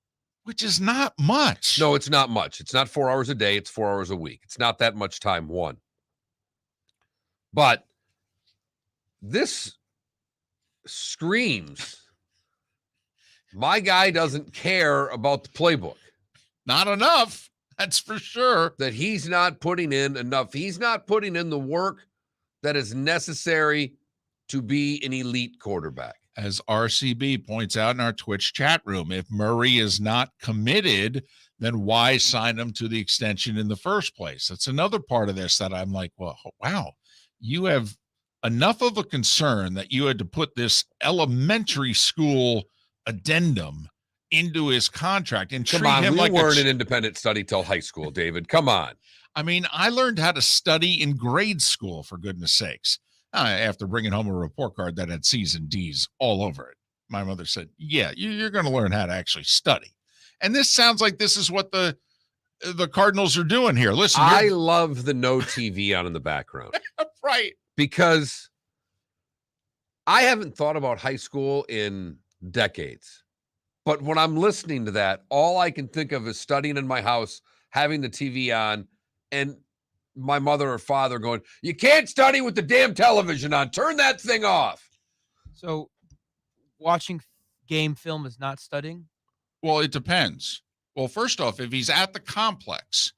which is not much. No, it's not much. It's not 4 hours a day. It's 4 hours a week. It's not that much time, one. But this screams, my guy doesn't care about the playbook. Not enough, that's for sure. That he's not putting in enough. He's not putting in the work that is necessary to be an elite quarterback. As RCB points out in our Twitch chat room, if Murray is not committed, then why sign him to the extension in the first place? That's another part of this that I'm like, well, wow, you have enough of a concern that you had to put this elementary school addendum into his contract and treat him like we weren't an independent study till high school, David. Come on. I mean, I learned how to study in grade school, for goodness sakes. After bringing home a report card that had C's and D's all over it. My mother said, yeah, you're going to learn how to actually study. And this sounds like this is what the Cardinals are doing here. Listen, I love the no TV on in the background. Right. Because I haven't thought about high school in decades. But when I'm listening to that, all I can think of is studying in my house, having the TV on, and my mother or father going, "You can't study with the damn television on. Turn that thing off." So watching game film is not studying? Well, it depends. Well, first off, if he's at the complex,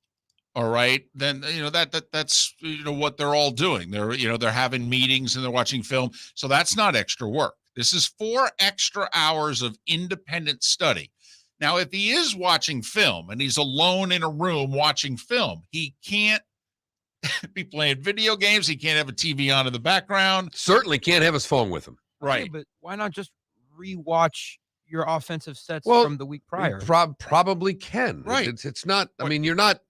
all right, then that's what they're all doing. They're having meetings and they're watching film. So that's not extra work. This is 4 extra hours of independent study. Now, if he is watching film and he's alone in a room watching film, he can't be playing video games. He can't have a TV on in the background. Certainly can't have his phone with him. Right. Okay, but why not just rewatch your offensive sets Well, from the week prior? Probably can. Right. It's not. I mean, you're not,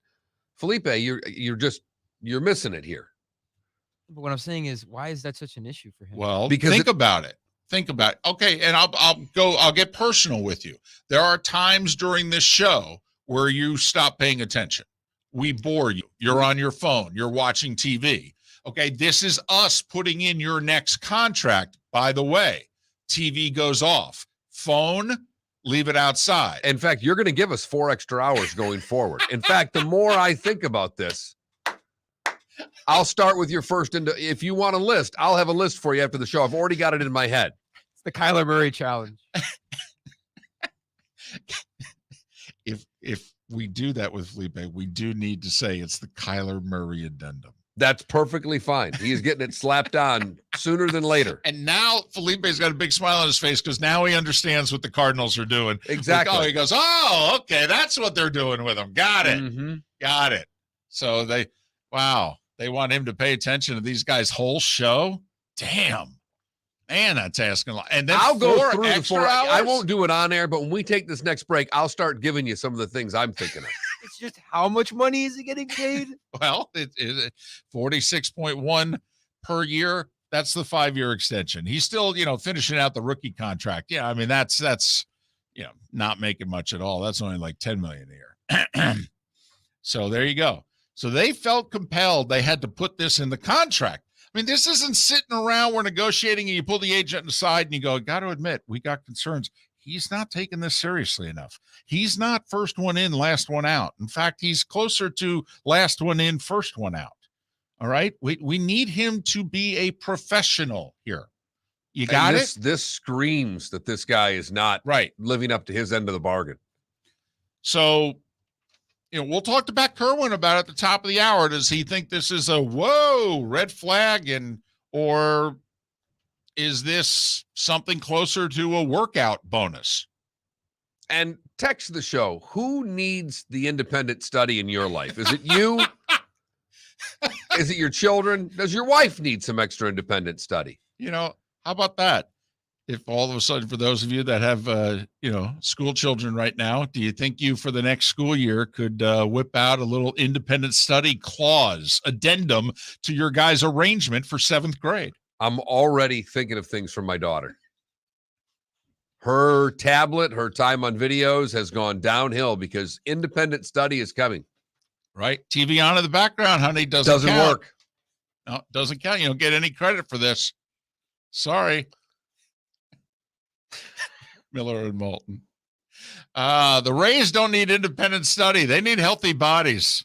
Felipe. You're missing it here. But what I'm saying is, why is that such an issue for him? Well, Because think about it. Think about it. Okay, and I'll get personal with you. There are times during this show where you stop paying attention. We bore you. You're on your phone. You're watching TV. Okay, this is us putting in your next contract. By the way, TV goes off. Phone, leave it outside. In fact, you're going to give us 4 extra hours going forward. In fact, the more I think about this, I'll start with your first. If you want a list, I'll have a list for you after the show. I've already got it in my head. It's the Kyler Murray challenge. If we do that with Felipe, we do need to say it's the Kyler Murray addendum. That's perfectly fine. He is getting it slapped on sooner than later. And now Felipe's got a big smile on his face because now he understands what the Cardinals are doing. Exactly. He goes, oh, okay, that's what they're doing with him. Got it. Mm-hmm. Got it. So they want him to pay attention to these guys' whole show. Damn. Man, that's asking a lot. And then I'll go through the extra 4. I hours? won't do it on air, but when we take this next break, I'll start giving you some of the things I'm thinking of. It's just how much money is he getting paid? Well, it is 46.1 per year. That's the 5-year extension. He's still, finishing out the rookie contract. Yeah, I mean that's not making much at all. That's only like 10 million a year. So there you go. So they felt compelled. They had to put this in the contract. I mean, this isn't sitting around. We're negotiating, and you pull the agent aside, and you go, "Got to admit, we got concerns." He's not taking this seriously enough. He's not first one in, last one out. In fact, he's closer to last one in, first one out. All right? We need him to be a professional here. You got it? This screams that this guy is not Right. living up to his end of the bargain. So, we'll talk to Pat Kirwan about it at the top of the hour. Does he think this is a red flag, or is this something closer to a workout bonus? And text the show. Who needs the independent study in your life? Is it you? Is it your children? Does your wife need some extra independent study? How about that? If all of a sudden, for those of you that have, school children right now, do you think you, for the next school year, could whip out a little independent study clause addendum to your guys' arrangement for 7th grade? I'm already thinking of things for my daughter. Her tablet, her time on videos has gone downhill because independent study is coming. Right? TV on in the background, honey, doesn't count. Work. No, doesn't count. You don't get any credit for this. Sorry. Miller and Moulton. The Rays don't need independent study. They need healthy bodies.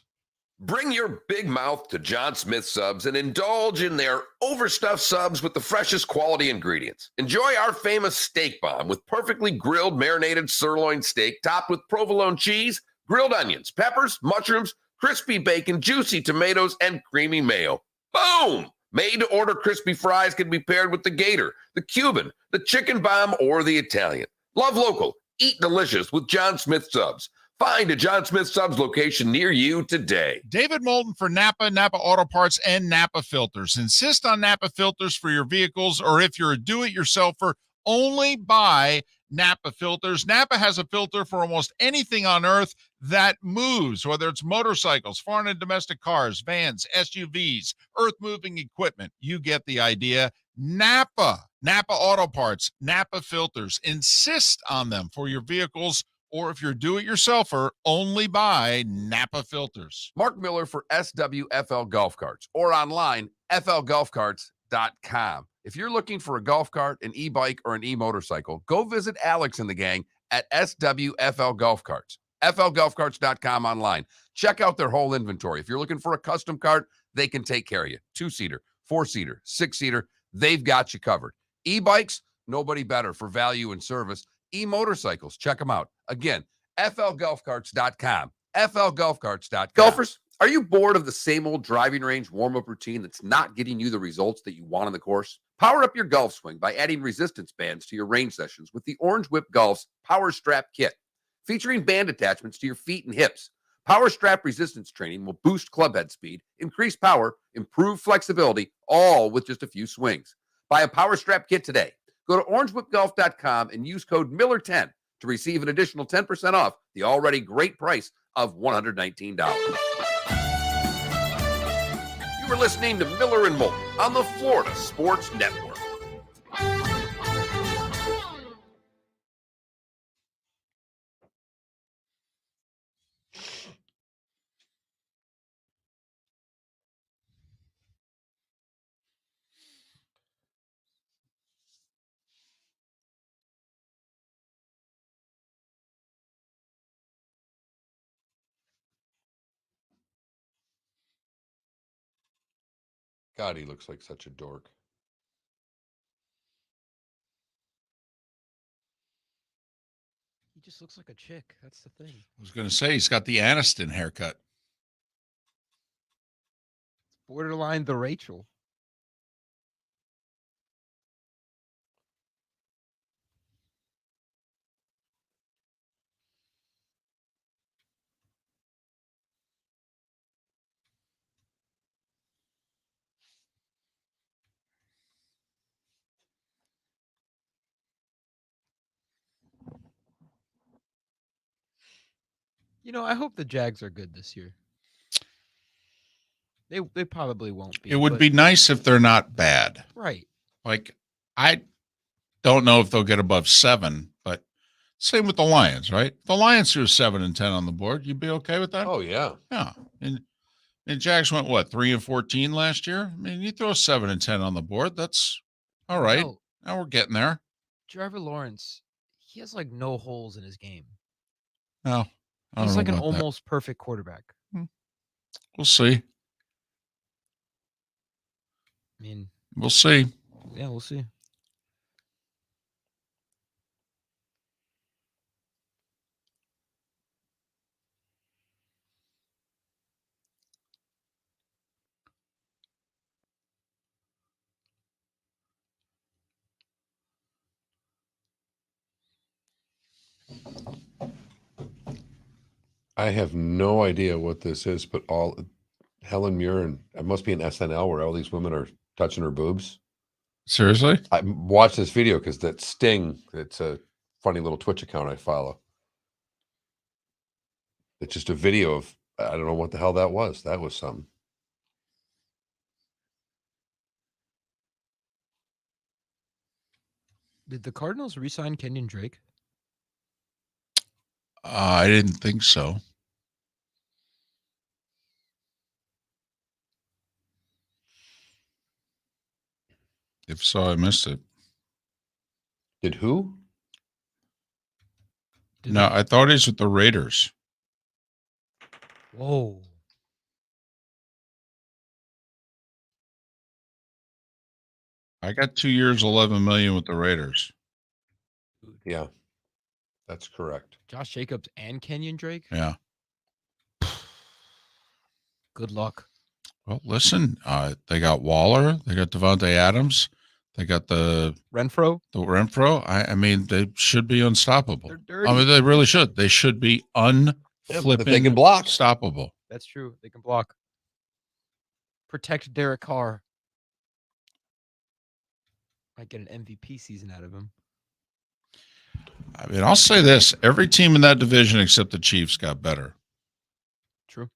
Bring your big mouth to John Smith Subs and indulge in their overstuffed subs with the freshest quality ingredients. Enjoy our famous steak bomb with perfectly grilled marinated sirloin steak topped with provolone cheese, grilled onions, peppers, mushrooms, crispy bacon, juicy tomatoes, and creamy mayo. Boom! Made-to-order crispy fries can be paired with the Gator, the Cuban, the Chicken Bomb, or the Italian. Love local. Eat delicious with John Smith Subs. Find a John Smith Subs location near you today. David Moulton for Napa Auto Parts, and Napa Filters. Insist on Napa Filters for your vehicles, or if you're a do-it-yourselfer, only buy Napa Filters. Napa has a filter for almost anything on earth that moves, whether it's motorcycles, foreign and domestic cars, vans, SUVs, earth-moving equipment. You get the idea. Napa Auto Parts, Napa Filters. Insist on them for your vehicles, or if you're a do-it-yourselfer, only buy Napa Filters. Mark Miller for SWFL Golf Carts, or online, flgolfcarts.com. If you're looking for a golf cart, an e-bike, or an e-motorcycle, go visit Alex and the gang at SWFL Golf Carts. FLGolfCarts.com online. Check out their whole inventory. If you're looking for a custom cart, they can take care of you. 2-seater, 4-seater, 6-seater, they've got you covered. E-bikes, nobody better for value and service. E-motorcycles, check them out. Again, FLGolfCarts.com. FLGolfCarts.com. Golfers, are you bored of the same old driving range warm-up routine that's not getting you the results that you want on the course? Power up your golf swing by adding resistance bands to your range sessions with the Orange Whip Golf's Power Strap Kit. Featuring band attachments to your feet and hips, Power Strap resistance training will boost club head speed, increase power, improve flexibility, all with just a few swings. Buy a Power Strap Kit today. Go to orangewhipgolf.com and use code Miller10 to receive an additional 10% off the already great price of $119. You were listening to Miller and Moulton on the Florida Sports Network. God, he looks like such a dork. He just looks like a chick. That's the thing. I was going to say he's got the Aniston haircut. Borderline the Rachel. You know, I hope the Jags are good this year. They probably won't be. It would but- be nice if they're not bad. Right. Like, I don't know if they'll get above 7, but same with the Lions, right? The Lions threw 7 and 10 on the board. You'd be okay with that? Oh, yeah. Yeah. And Jags went, what, 3 and 14 last year? I mean, you throw 7 and 10 on the board. That's all right. No, Now we're getting there. Trevor Lawrence, he has like no holes in his game. No, I don't He's know like an about that. almost perfect quarterback. We'll see. I mean, We'll see. yeah, we'll see. I have no idea what this is, but all Helen Mirren, it must be an SNL where all these women are touching her boobs. Seriously? I watched this video because that Sting, it's a funny little Twitch account I follow. It's just a video of, I don't know what the hell that was. That was something. Did the Cardinals re-sign Kenyon Drake? I didn't think so. If so, I missed it. Did who? Did No, they- I thought he's with the Raiders. Whoa. I got 2 years, 11 million with the Raiders. Yeah, that's correct. Josh Jacobs and Kenyon Drake? Yeah. Good luck. Well, listen, they got Waller, they got Devontae Adams, they got the Renfro? Renfro. I mean, they should be unstoppable. They're dirty. I mean, they really should. They should be If they can block. unstoppable. That's true. They can block. Protect Derek Carr. Might get an MVP season out of him. I mean, I'll say this: every team in that division except the Chiefs got better. True.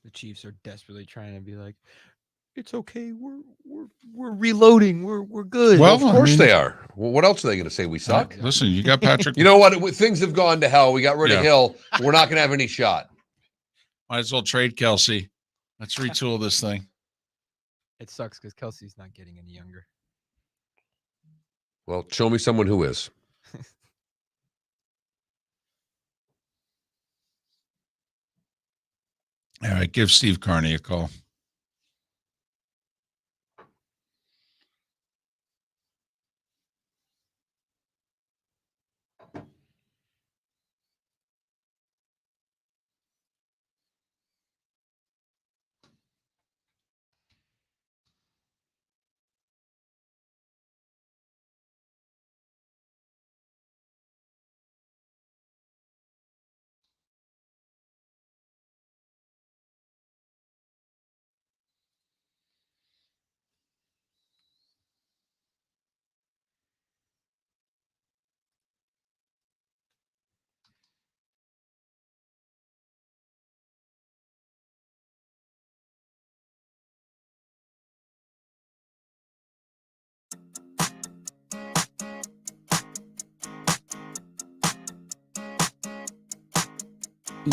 The Chiefs are desperately trying to be like, it's okay. We're reloading. We're good. Well, Of course I mean- they are. Well, what else are they going to say? We suck. Listen, you got Patrick. You know what? Things have gone to hell. We got rid Yeah. of Hill. We're not going to have any shot. Might as well trade Kelsey. Let's retool this thing. It sucks because Kelsey's not getting any younger. Well, show me someone who is. All right, give Steve Carney a call.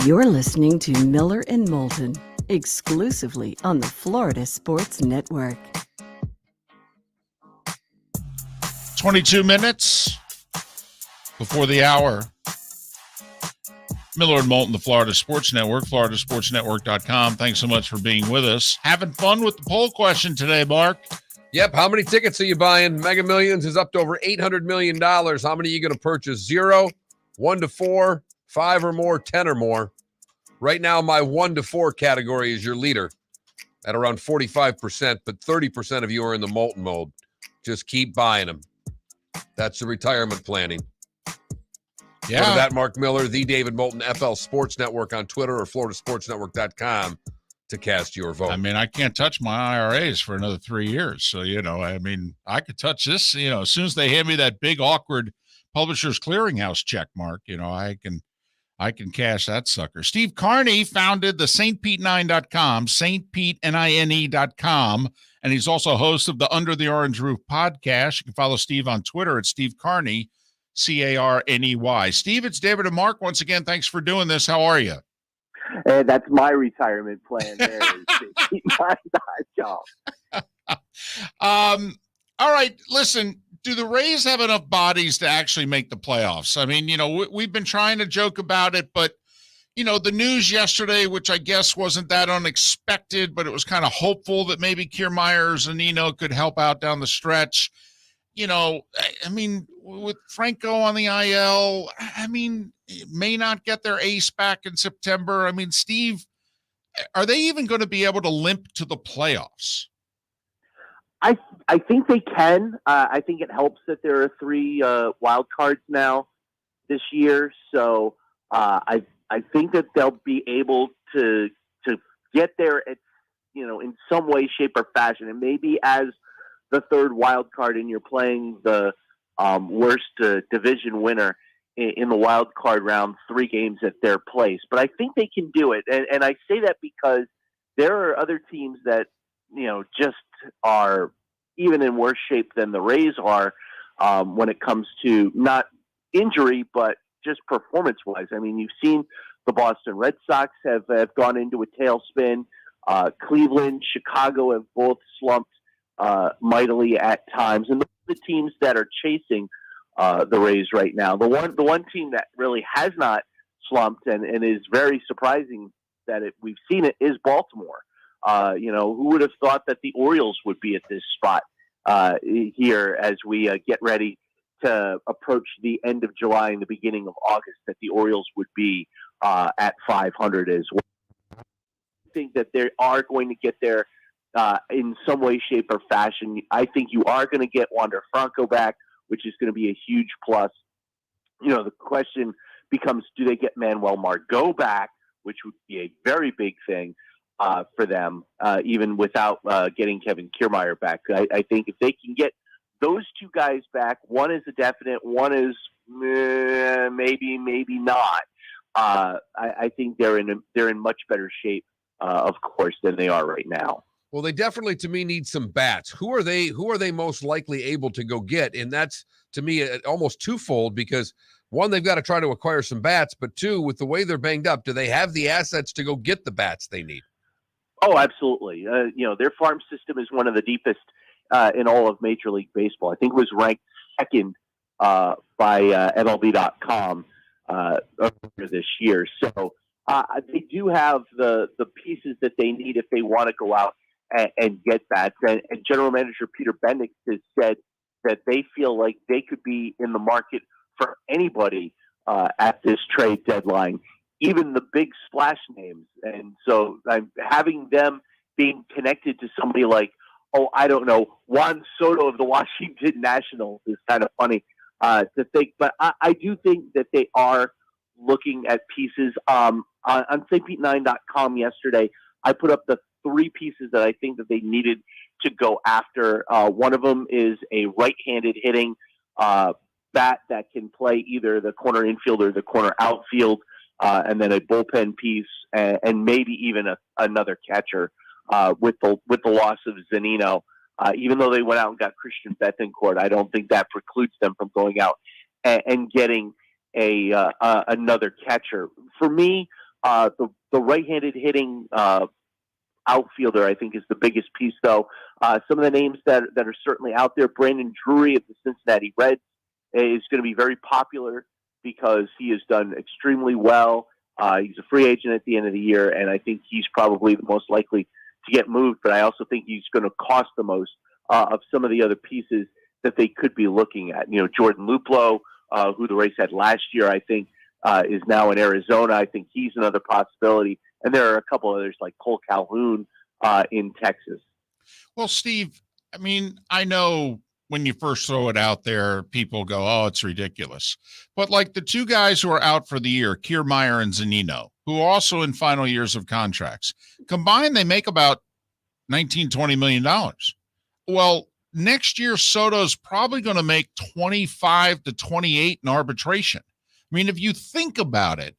You're listening to Miller and Moulton, exclusively on the Florida Sports Network. 22 minutes before the hour. Miller and Moulton, the Florida Sports Network, floridasportsnetwork.com. Thanks so much for being with us. Having fun with the poll question today, Mark. Yep. How many tickets are you buying? Mega Millions is up to over $800 million. How many are you going to purchase? 0, 1 to 4, 5 or more, 10 or more. Right now, my 1 to 4 category is your leader at around 45%, but 30% of you are in the Moulton mode. Just keep buying them. That's the retirement planning. Yeah. Go to that Mark Miller, the David Moulton, FL Sports Network on Twitter or floridasportsnetwork.com to cast your vote. I mean, I can't touch my IRAs for another 3 years. So, I could touch this, as soon as they hand me that big, awkward Publishers Clearinghouse check mark, I can cash that sucker. Steve Carney founded the stpete9.com, stpete9.com, and he's also host of the Under the Orange Roof podcast. You can follow Steve on Twitter at Steve Carney, Carney. Steve, it's David and Mark. Once again, thanks for doing this. How are you? Hey, that's my retirement plan there. Keep my job. All right, listen. Do the Rays have enough bodies to actually make the playoffs? I mean, we've been trying to joke about it, but, the news yesterday, which I guess wasn't that unexpected, but it was kind of hopeful that maybe Kiermaier or Zunino could help out down the stretch. With Franco on the IL, it may not get their ace back in September. Steve, are they even going to be able to limp to the playoffs? I think they can. I think it helps that there are 3 wild cards now this year. So I think that they'll be able to get there at, in some way, shape, or fashion. And maybe as the 3rd wild card and you're playing the worst division winner in the wild card round, 3 games at their place. But I think they can do it. And I say that because there are other teams that, just are even in worse shape than the Rays are when it comes to not injury, but just performance-wise. You've seen the Boston Red Sox have gone into a tailspin. Cleveland, Chicago have both slumped mightily at times. And the teams that are chasing the Rays right now, the one team that really has not slumped and is very surprising that we've seen it is Baltimore. Who would have thought that the Orioles would be at this spot here as we get ready to approach the end of July and the beginning of August, that the Orioles would be at 500 as well. I think that they are going to get there in some way, shape, or fashion. I think you are going to get Wander Franco back, which is going to be a huge plus. The question becomes, do they get Manuel Margot back, which would be a very big thing for them, even without getting Kevin Kiermaier back. I think if they can get those 2 guys back, one is a definite, one is maybe not. I think they're in much better shape, of course, than they are right now. Well, they definitely, to me, need some bats. Who are they most likely able to go get? And that's, to me, almost twofold, because 1, they've got to try to acquire some bats, but 2, with the way they're banged up, do they have the assets to go get the bats they need? Oh, absolutely. Their farm system is one of the deepest in all of Major League Baseball. I think it was ranked second by MLB.com earlier this year. So they do have the pieces that they need if they want to go out and get bats. And General Manager Peter Bendix has said that they feel like they could be in the market for anybody at this trade deadline, even the big splash names. And so having them being connected to somebody like, I don't know, Juan Soto of the Washington Nationals is kind of funny to think. But I do think that they are looking at pieces. On stpete9.com yesterday, I put up the 3 pieces that I think that they needed to go after. One of them is a right-handed hitting bat that can play either the corner infield or the corner outfield, and then a bullpen piece, and maybe even another catcher with the loss of Zunino. Even though they went out and got Christian Bethancourt, I don't think that precludes them from going out and getting another catcher. For me, the right-handed hitting outfielder, I think, is the biggest piece, though. Some of the names that are certainly out there, Brandon Drury of the Cincinnati Reds is going to be very popular because he has done extremely well. He's a free agent at the end of the year, and I think he's probably the most likely to get moved, but I also think he's going to cost the most of some of the other pieces that they could be looking at. Jordan Luplow, who the Rays had last year, I think is now in Arizona. I think he's another possibility. And there are a couple others like Cole Calhoun in Texas. Well, Steve, I mean, I know when you first throw it out there, people go, oh, it's ridiculous. But like the 2 guys who are out for the year, Kiermaier and Zunino, who are also in final years of contracts, combined, they make about $19-20 million. Well, next year, Soto's probably going to make 25 to 28 in arbitration. I mean, if you think about it,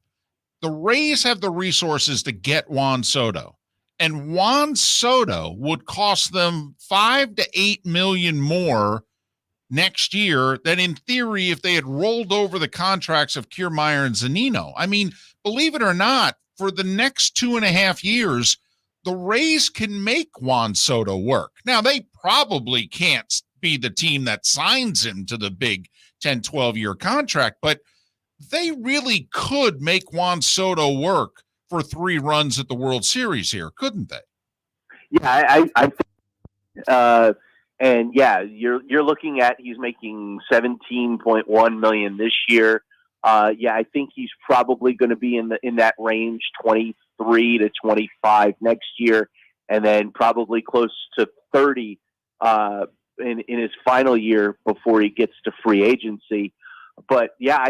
the Rays have the resources to get Juan Soto, and Juan Soto would cost them $5 to $8 million more next year than, in theory, if they had rolled over the contracts of Kiermaier and Zunino. I mean, believe it or not, for the next 2.5 years, the Rays can make Juan Soto work. Now, they probably can't be the team that signs him to the big 10, 12-year contract, but they really could make Juan Soto work for 3 runs at the World Series here, couldn't they? Yeah, I think, and yeah, you're looking at, he's making $17.1 million this year. Yeah, I think he's probably going to be in that range, 23 to 25 next year, and then probably close to 30 in his final year before he gets to free agency. But yeah,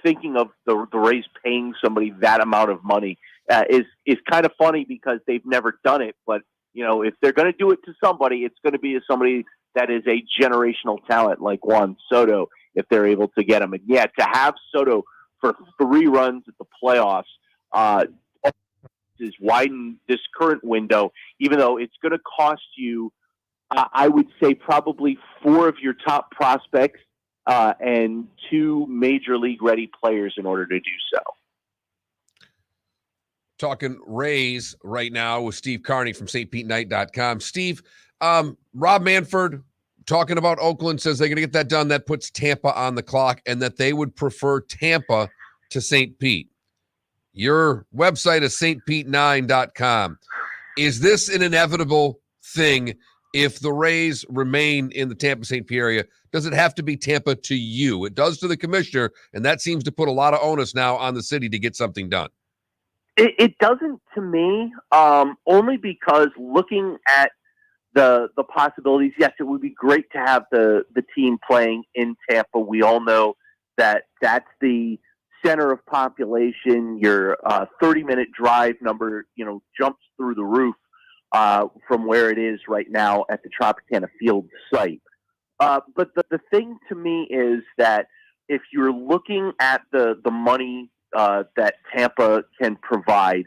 thinking of the Rays paying somebody that amount of money is kind of funny because they've never done it. But if they're going to do it to somebody, it's going to be to somebody that is a generational talent like Juan Soto, if they're able to get him. And yeah, to have Soto for 3 runs at the playoffs is widen this current window, even though it's going to cost you, I would say, probably 4 of your top prospects and 2 major league ready players in order to do so. Talking Rays right now with Steve Carney from stpete9.com. Steve, Rob Manfred talking about Oakland, says they're going to get that done. That puts Tampa on the clock, and that they would prefer Tampa to St. Pete. Your website is stpete9.com. Is this an inevitable thing if the Rays remain in the Tampa-St. Pete area? Does it have to be Tampa to you? It does to the commissioner, and that seems to put a lot of onus now on the city to get something done. It doesn't to me, only because looking at the possibilities, yes, it would be great to have the team playing in Tampa. We all know that that's the center of population. Your 30-minute drive number, jumps through the roof from where it is right now at the Tropicana Field site. But the thing to me is that if you're looking at the money that Tampa can provide,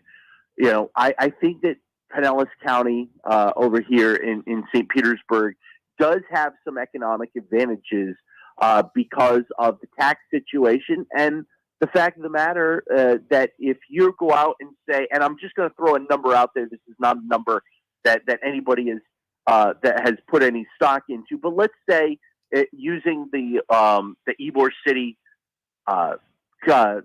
I think that Pinellas County over here in St. Petersburg does have some economic advantages because of the tax situation and the fact of the matter that if you go out and say, and I'm just going to throw a number out there, this is not a number that anybody is that has put any stock into, but let's say using the Ybor City, the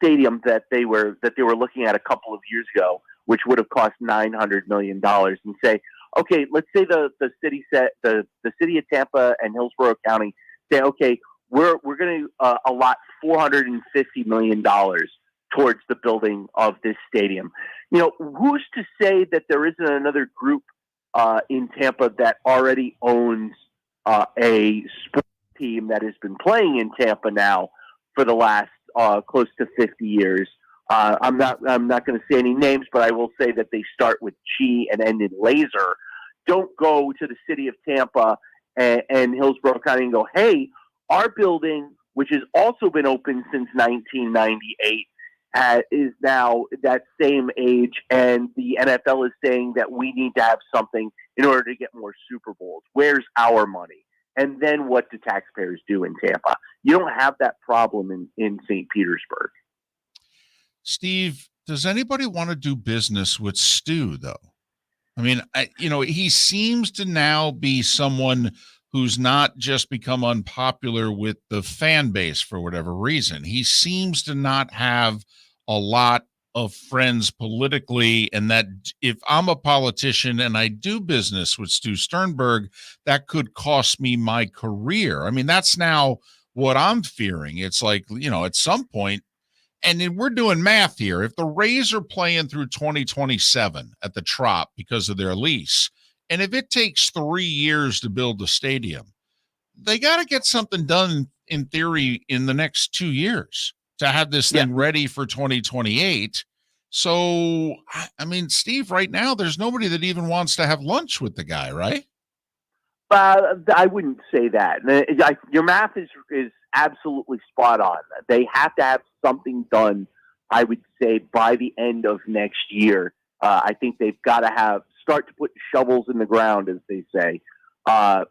stadium that they were looking at a couple of years ago, which would have cost $900 million, and say, okay, let's say the city of Tampa and Hillsborough County say, okay, we're going to allot $450 million towards the building of this stadium. Who's to say that there isn't another group in Tampa that already owns a sports team that has been playing in Tampa now for the last close to 50 years? I'm not going to say any names, but I will say that they start with G and end in laser. Don't go to the city of Tampa and Hillsborough County and go, hey, our building, which has also been open since 1998, is now that same age, and the NFL is saying that we need to have something in order to get more Super Bowls. Where's our money? And then what do taxpayers do in Tampa? You don't have that problem in St. Petersburg. Steve, does anybody want to do business with Stu, though? I mean, he seems to now be someone who's not just become unpopular with the fan base for whatever reason. He seems to not have a lot of friends politically, and that if I'm a politician and I do business with Stu Sternberg, that could cost me my career. I mean, that's now what I'm fearing. It's like, at some point, and then we're doing math here. If the Rays are playing through 2027 at the Trop because of their lease, and if it takes 3 years to build the stadium, they got to get something done in theory in the next 2 years to have this thing ready for 2028. So, I mean, Steve, right now, there's nobody that even wants to have lunch with the guy, right? I wouldn't say that. Your math is absolutely spot on. They have to have something done, I would say, by the end of next year. I think they've got to start to put shovels in the ground, as they say, to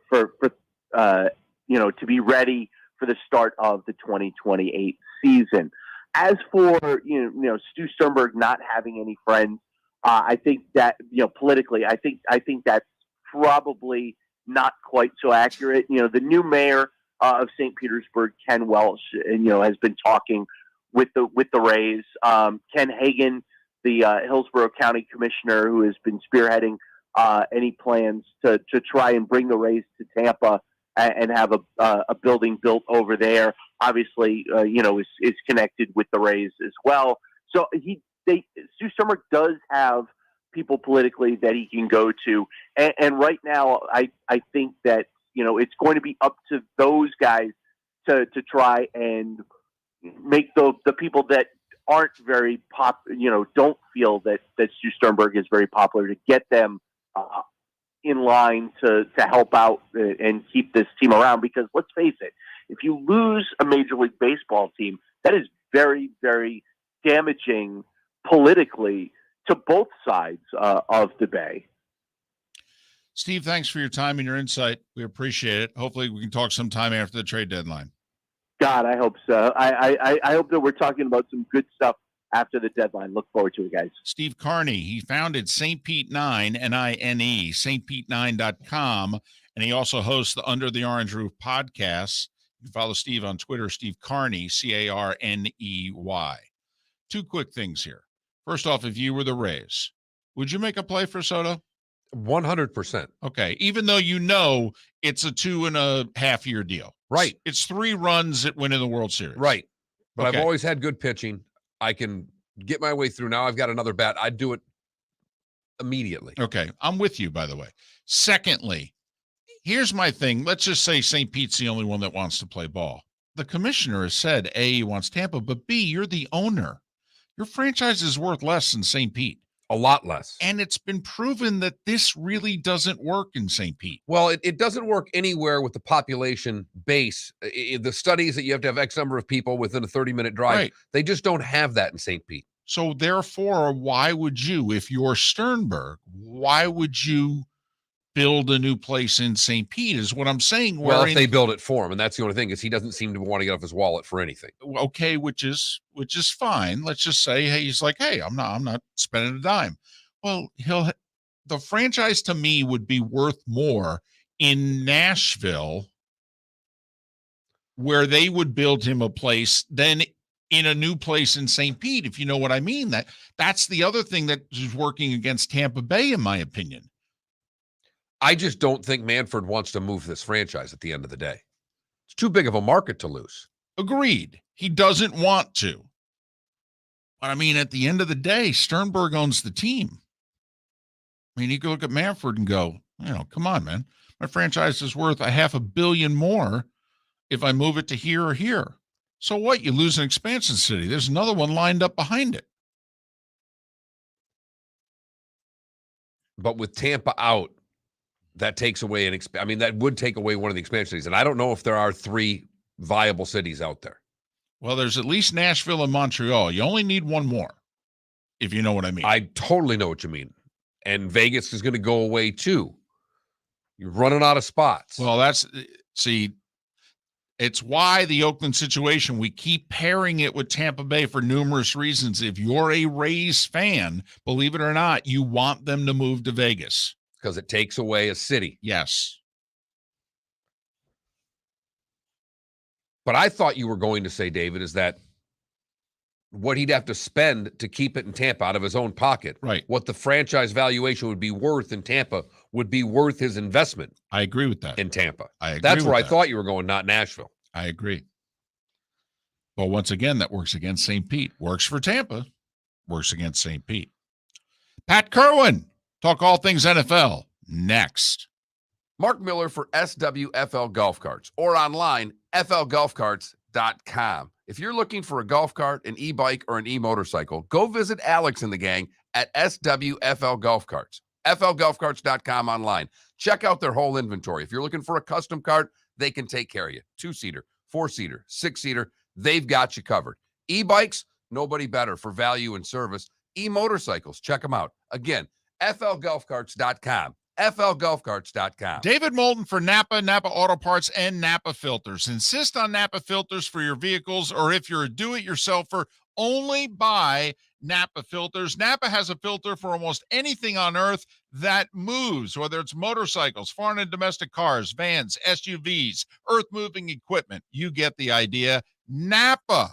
be ready for the start of the 2028 season. As for Stu Sternberg not having any friends, I think that politically, I think that's probably not quite so accurate. The new mayor of St. Petersburg, Ken Welch, has been talking with the Rays. Ken Hagan, the Hillsborough County Commissioner, who has been spearheading any plans to try and bring the Rays to Tampa and have a building built over there, obviously, is connected with the Rays as well. So Stu Sternberg does have people politically that he can go to, and right now, I think that it's going to be up to those guys to try and make the people that aren't very don't feel that Stu Sternberg is very popular, to get them in line to help out and keep this team around. Because let's face it, if you lose a Major League Baseball team, that is very, very damaging politically to both sides of the Bay. Steve, thanks for your time and your insight. We appreciate it. Hopefully we can talk sometime after the trade deadline. God, I hope so. I hope that we're talking about some good stuff after the deadline. Look forward to it, guys. Steve Carney, he founded St. Pete 9, N-I-N-E, stpete9.com, and he also hosts the Under the Orange Roof podcast. You can follow Steve on Twitter, Steve Carney, C-A-R-N-E-Y. Two quick things here. First off, if you were the Rays, would you make a play for Soto? 100%. Okay, even though it's a 2.5 year deal. Right. It's 3 runs that win in the World Series. Right. But Okay. I've always had good pitching. I can get my way through. Now I've got another bat. I'd do it immediately. Okay, I'm with you, by the way. Secondly, here's my thing. Let's just say St. Pete's the only one that wants to play ball. The commissioner has said, A, he wants Tampa, but B, you're the owner. Your franchise is worth less than St. Pete. A lot less. And it's been proven that this really doesn't work in St. Pete. Well, it doesn't work anywhere with the population base. The studies that you have to have X number of people within a 30-minute drive, Right. They just don't have that in St. Pete. So therefore, why would you, if you're Sternberg, why would you build a new place in St. Pete is what I'm saying. Well, if they build it for him, and that's the only thing, is he doesn't seem to want to get off his wallet for anything. Okay, which is fine. Let's just say, hey, he's like, hey, I'm not spending a dime. Well, the franchise to me would be worth more in Nashville where they would build him a place than in a new place in St. Pete, if you know what I mean. That's the other thing that is working against Tampa Bay, in my opinion. I just don't think Manfred wants to move this franchise at the end of the day. It's too big of a market to lose. Agreed. He doesn't want to. But I mean, at the end of the day, Sternberg owns the team. I mean, you can look at Manfred and go, come on, man. My franchise is worth $500 million more if I move it to here or here. So what? You lose an expansion city. There's another one lined up behind it. But with Tampa out, that takes away that would take away one of the expansion cities. And I don't know if there are 3 viable cities out there. Well, there's at least Nashville and Montreal. You only need one more, if you know what I mean. I totally know what you mean. And Vegas is going to go away too. You're running out of spots. Well, it's why the Oakland situation, we keep pairing it with Tampa Bay for numerous reasons. If you're a Rays fan, believe it or not, you want them to move to Vegas. Because it takes away a city. Yes. But I thought you were going to say, David, is that what he'd have to spend to keep it in Tampa out of his own pocket. Right. What the franchise valuation would be worth in Tampa would be worth his investment. I agree with that. In Tampa. I agree. That's with where I that. thought you were going, not Nashville. I agree. Well, once again, that works against St. Pete. Works for Tampa. Works against St. Pete. Pat Kirwan. Talk all things NFL next. Mark Miller for SWFL Golf Carts or online, flgolfcarts.com. If you're looking for a golf cart, an e-bike, or an e-motorcycle, go visit Alex and the gang at SWFL Golf Carts. flgolfcarts.com online. Check out their whole inventory. If you're looking for a custom cart, they can take care of you. 2-seater, 4-seater, 6-seater, they've got you covered. E-bikes, nobody better for value and service. E-motorcycles, check them out. Again, flgolfcarts.com. flgolfcarts.com. David Moulton for Napa Auto Parts, and Napa Filters. Insist on Napa Filters for your vehicles, or if you're a do-it-yourselfer, only buy Napa Filters. Napa has a filter for almost anything on earth that moves, whether it's motorcycles, foreign and domestic cars, vans, SUVs, earth-moving equipment. You get the idea. Napa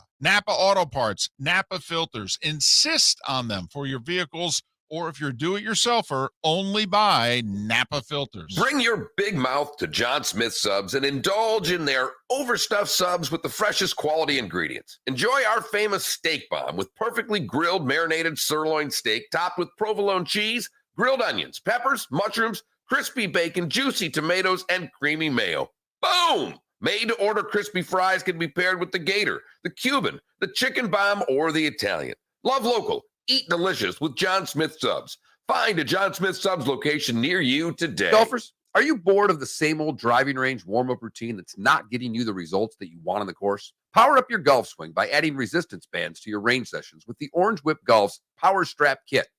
Auto Parts, Napa Filters. Insist on them for your vehicles, or if you're a do-it-yourselfer, only buy Napa Filters. Bring your big mouth to John Smith Subs and indulge in their overstuffed subs with the freshest quality ingredients. Enjoy our famous steak bomb with perfectly grilled marinated sirloin steak topped with provolone cheese, grilled onions, peppers, mushrooms, crispy bacon, juicy tomatoes, and creamy mayo. Boom! Made-to-order crispy fries can be paired with the Gator, the Cuban, the chicken bomb, or the Italian. Love local. Eat delicious with John Smith Subs. Find a John Smith Subs location near you today. Golfers, are you bored of the same old driving range warm-up routine that's not getting you the results that you want on the course? Power up your golf swing by adding resistance bands to your range sessions with the Orange Whip Golf's Power Strap Kit.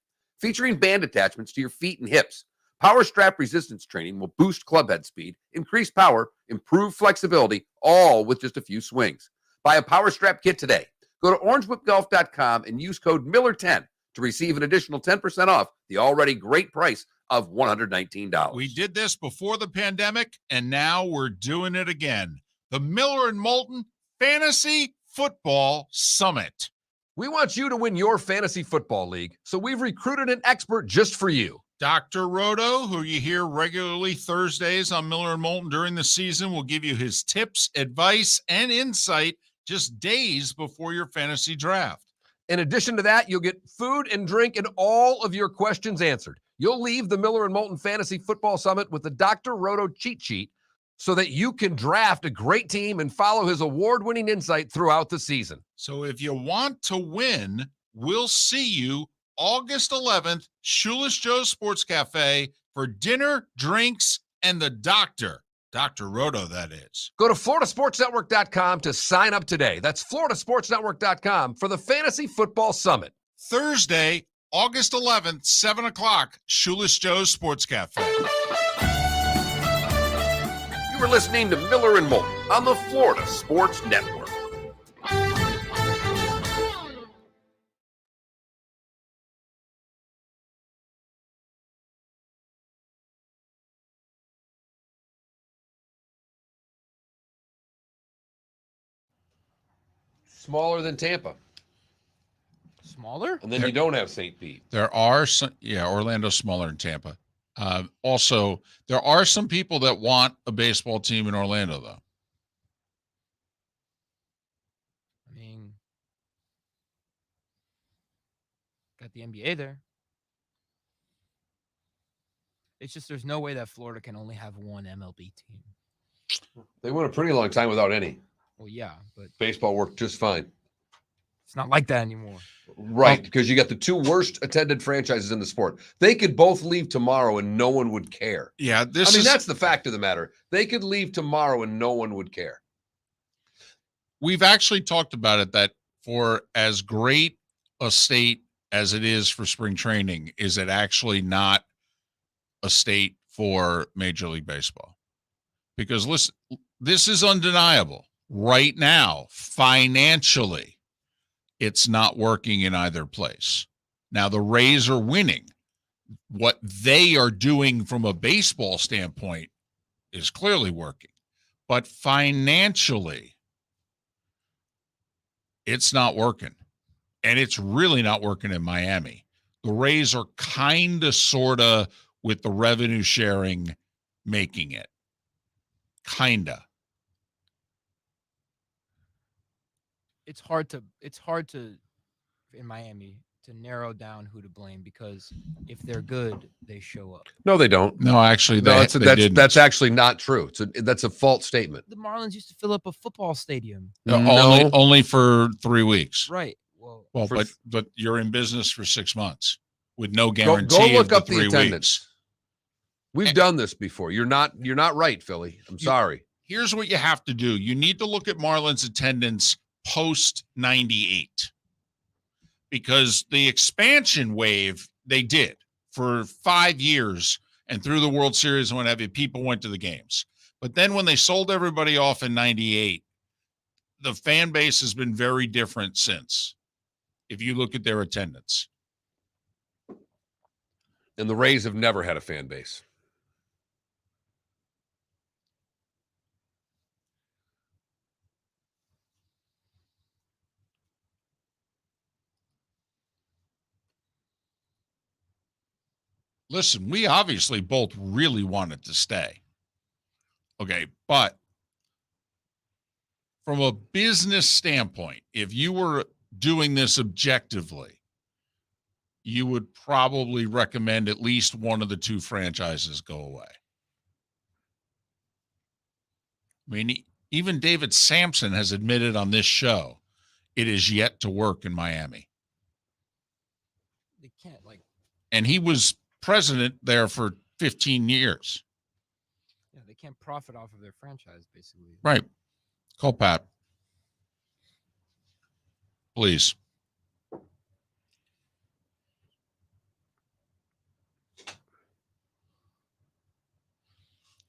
Featuring band attachments to your feet and hips, Power Strap resistance training will boost club head speed, increase power, improve flexibility, all with just a few swings. Buy a Power Strap Kit today. Go to orangewhipgolf.com and use code Miller10 to receive an additional 10% off the already great price of $119. We did this before the pandemic, and now we're doing it again. The Miller and Moulton Fantasy Football Summit. We want you to win your fantasy football league, so we've recruited an expert just for you. Dr. Roto, who you hear regularly Thursdays on Miller and Moulton during the season, will give you his tips, advice, and insight just days before your fantasy draft. In addition to that, you'll get food and drink and all of your questions answered. You'll leave the Miller and Moulton Fantasy Football Summit with the Dr. Roto cheat sheet so that you can draft a great team and follow his award-winning insight throughout the season. So if you want to win, we'll see you August 11th, Shoeless Joe's Sports Cafe for dinner, drinks, and the doctor. Dr. Roto, that is. Go to floridasportsnetwork.com to sign up today. That's floridasportsnetwork.com for the Fantasy Football Summit. Thursday, August 11th, 7 o'clock, Shoeless Joe's Sports Cafe. You were listening to Miller and Moulton on the Florida Sports Network. Smaller than Tampa. Smaller? And then you don't have St. Pete. There are some, Orlando's smaller than Tampa. Also, there are some people that want a baseball team in Orlando, though. I mean, got the NBA there. It's just there's no way that Florida can only have one MLB team. They went a pretty long time without any. Well, yeah, but Baseball worked just fine. it's not like that anymore. Right, because you got the two worst attended franchises in the sport. They could both leave tomorrow and no one would care. Yeah, that's the fact of the matter. They could leave tomorrow and no one would care. We've actually talked about it, that for as great a state as it is for spring training, is it actually not a state for Major League Baseball? Because listen, this is undeniable. Right now, financially, it's not working in either place. Now, the Rays are winning. What they are doing from a baseball standpoint is clearly working. But financially, it's not working. And it's really not working in Miami. The Rays are kind of, sort of, with the revenue sharing, making it. Kind of. It's hard to in Miami to narrow down who to blame, because if they're good, they show up. No, they don't. No, actually, that's actually not true. That's a false statement. The Marlins used to fill up a football stadium. Only for 3 weeks. Right. Well, but you're in business for 6 months with no guarantee. Go look of up the the 3 attendance. weeks. We've done this before. You're not right, Philly. I'm sorry. Here's what you have to do. You need to look at Marlins attendance post 98, because the expansion wave they did for 5 years and through the World Series and what have you, people went to the games. But then when they sold everybody off in 98, the fan base has been very different since, if you look at their attendance. And the Rays have never had a fan base. Listen, we obviously both really wanted to stay. Okay, but from a business standpoint, if you were doing this objectively, you would probably recommend at least one of the two franchises go away. I mean, even David Sampson has admitted on this show it is yet to work in Miami. They can't, and he was president there for 15 years. Yeah, they can't profit off of their franchise, basically. Right. Call Pat, please.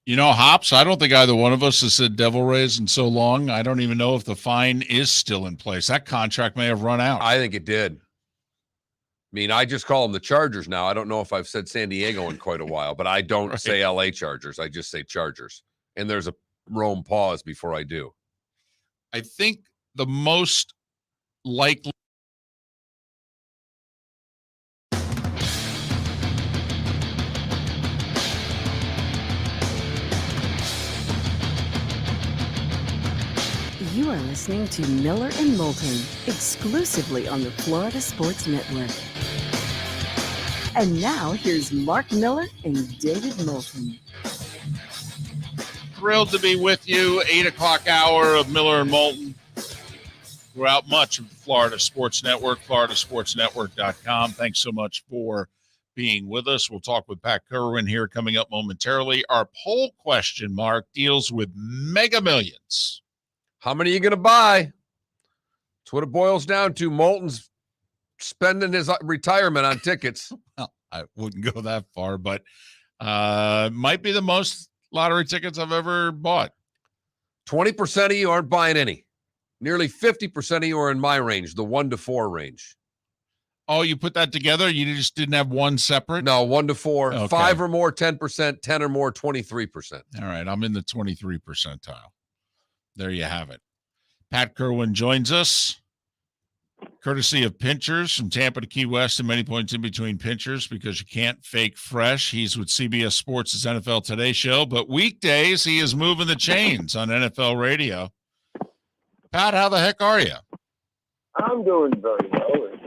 You know, Hops, I don't think either one of us has said Devil Rays in so long. I don't even know if the fine is still in place. That contract may have run out. I think it did. I mean, I just call them the Chargers now. I don't know if I've said San Diego in quite a while, but I don't say LA Chargers. I just say Chargers. And there's a Rome pause before I do. I think the most likely. You are listening to Miller and Moulton, exclusively on the Florida Sports Network. And now, here's Mark Miller and David Moulton. Thrilled to be with you. 8 o'clock hour of Miller and Moulton throughout much of the Florida Sports Network, floridasportsnetwork.com. Thanks so much for being with us. We'll talk with Pat Kirwan here coming up momentarily. Our poll question, Mark, deals with Mega Millions. How many are you going to buy? That's what it boils down to. Moulton's spending his retirement on tickets. Well, I wouldn't go that far, but might be the most lottery tickets I've ever bought. 20% of you aren't buying any. Nearly 50% of you are in my range, the 1 to 4 range. Oh, you put that together? You just didn't have one separate? No, 1 to 4. Okay. 5 or more, 10%. 10 or more, 23%. All right, I'm in the 23 percentile. There you have it. Pat Kirwan joins us. courtesy of Pinchers from Tampa to Key West and many points in between Pinchers, because you can't fake fresh. He's with CBS Sports' NFL Today show, but weekdays he is moving the chains on NFL radio. Pat, how the heck are you? I'm doing very well, and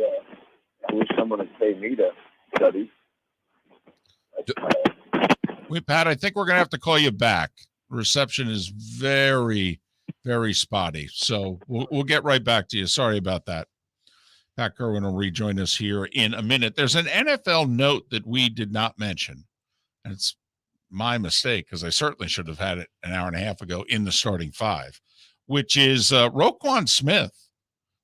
I wish someone would pay me to study. Wait, Pat, I think we're going to have to call you back. Reception is very, very spotty, so we'll get right back to you. Sorry about that. Pat Kirwan will rejoin us here in a minute. There's an NFL note that we did not mention, and it's my mistake because I certainly should have had it an hour and a half ago in the starting five, which is Roquan Smith.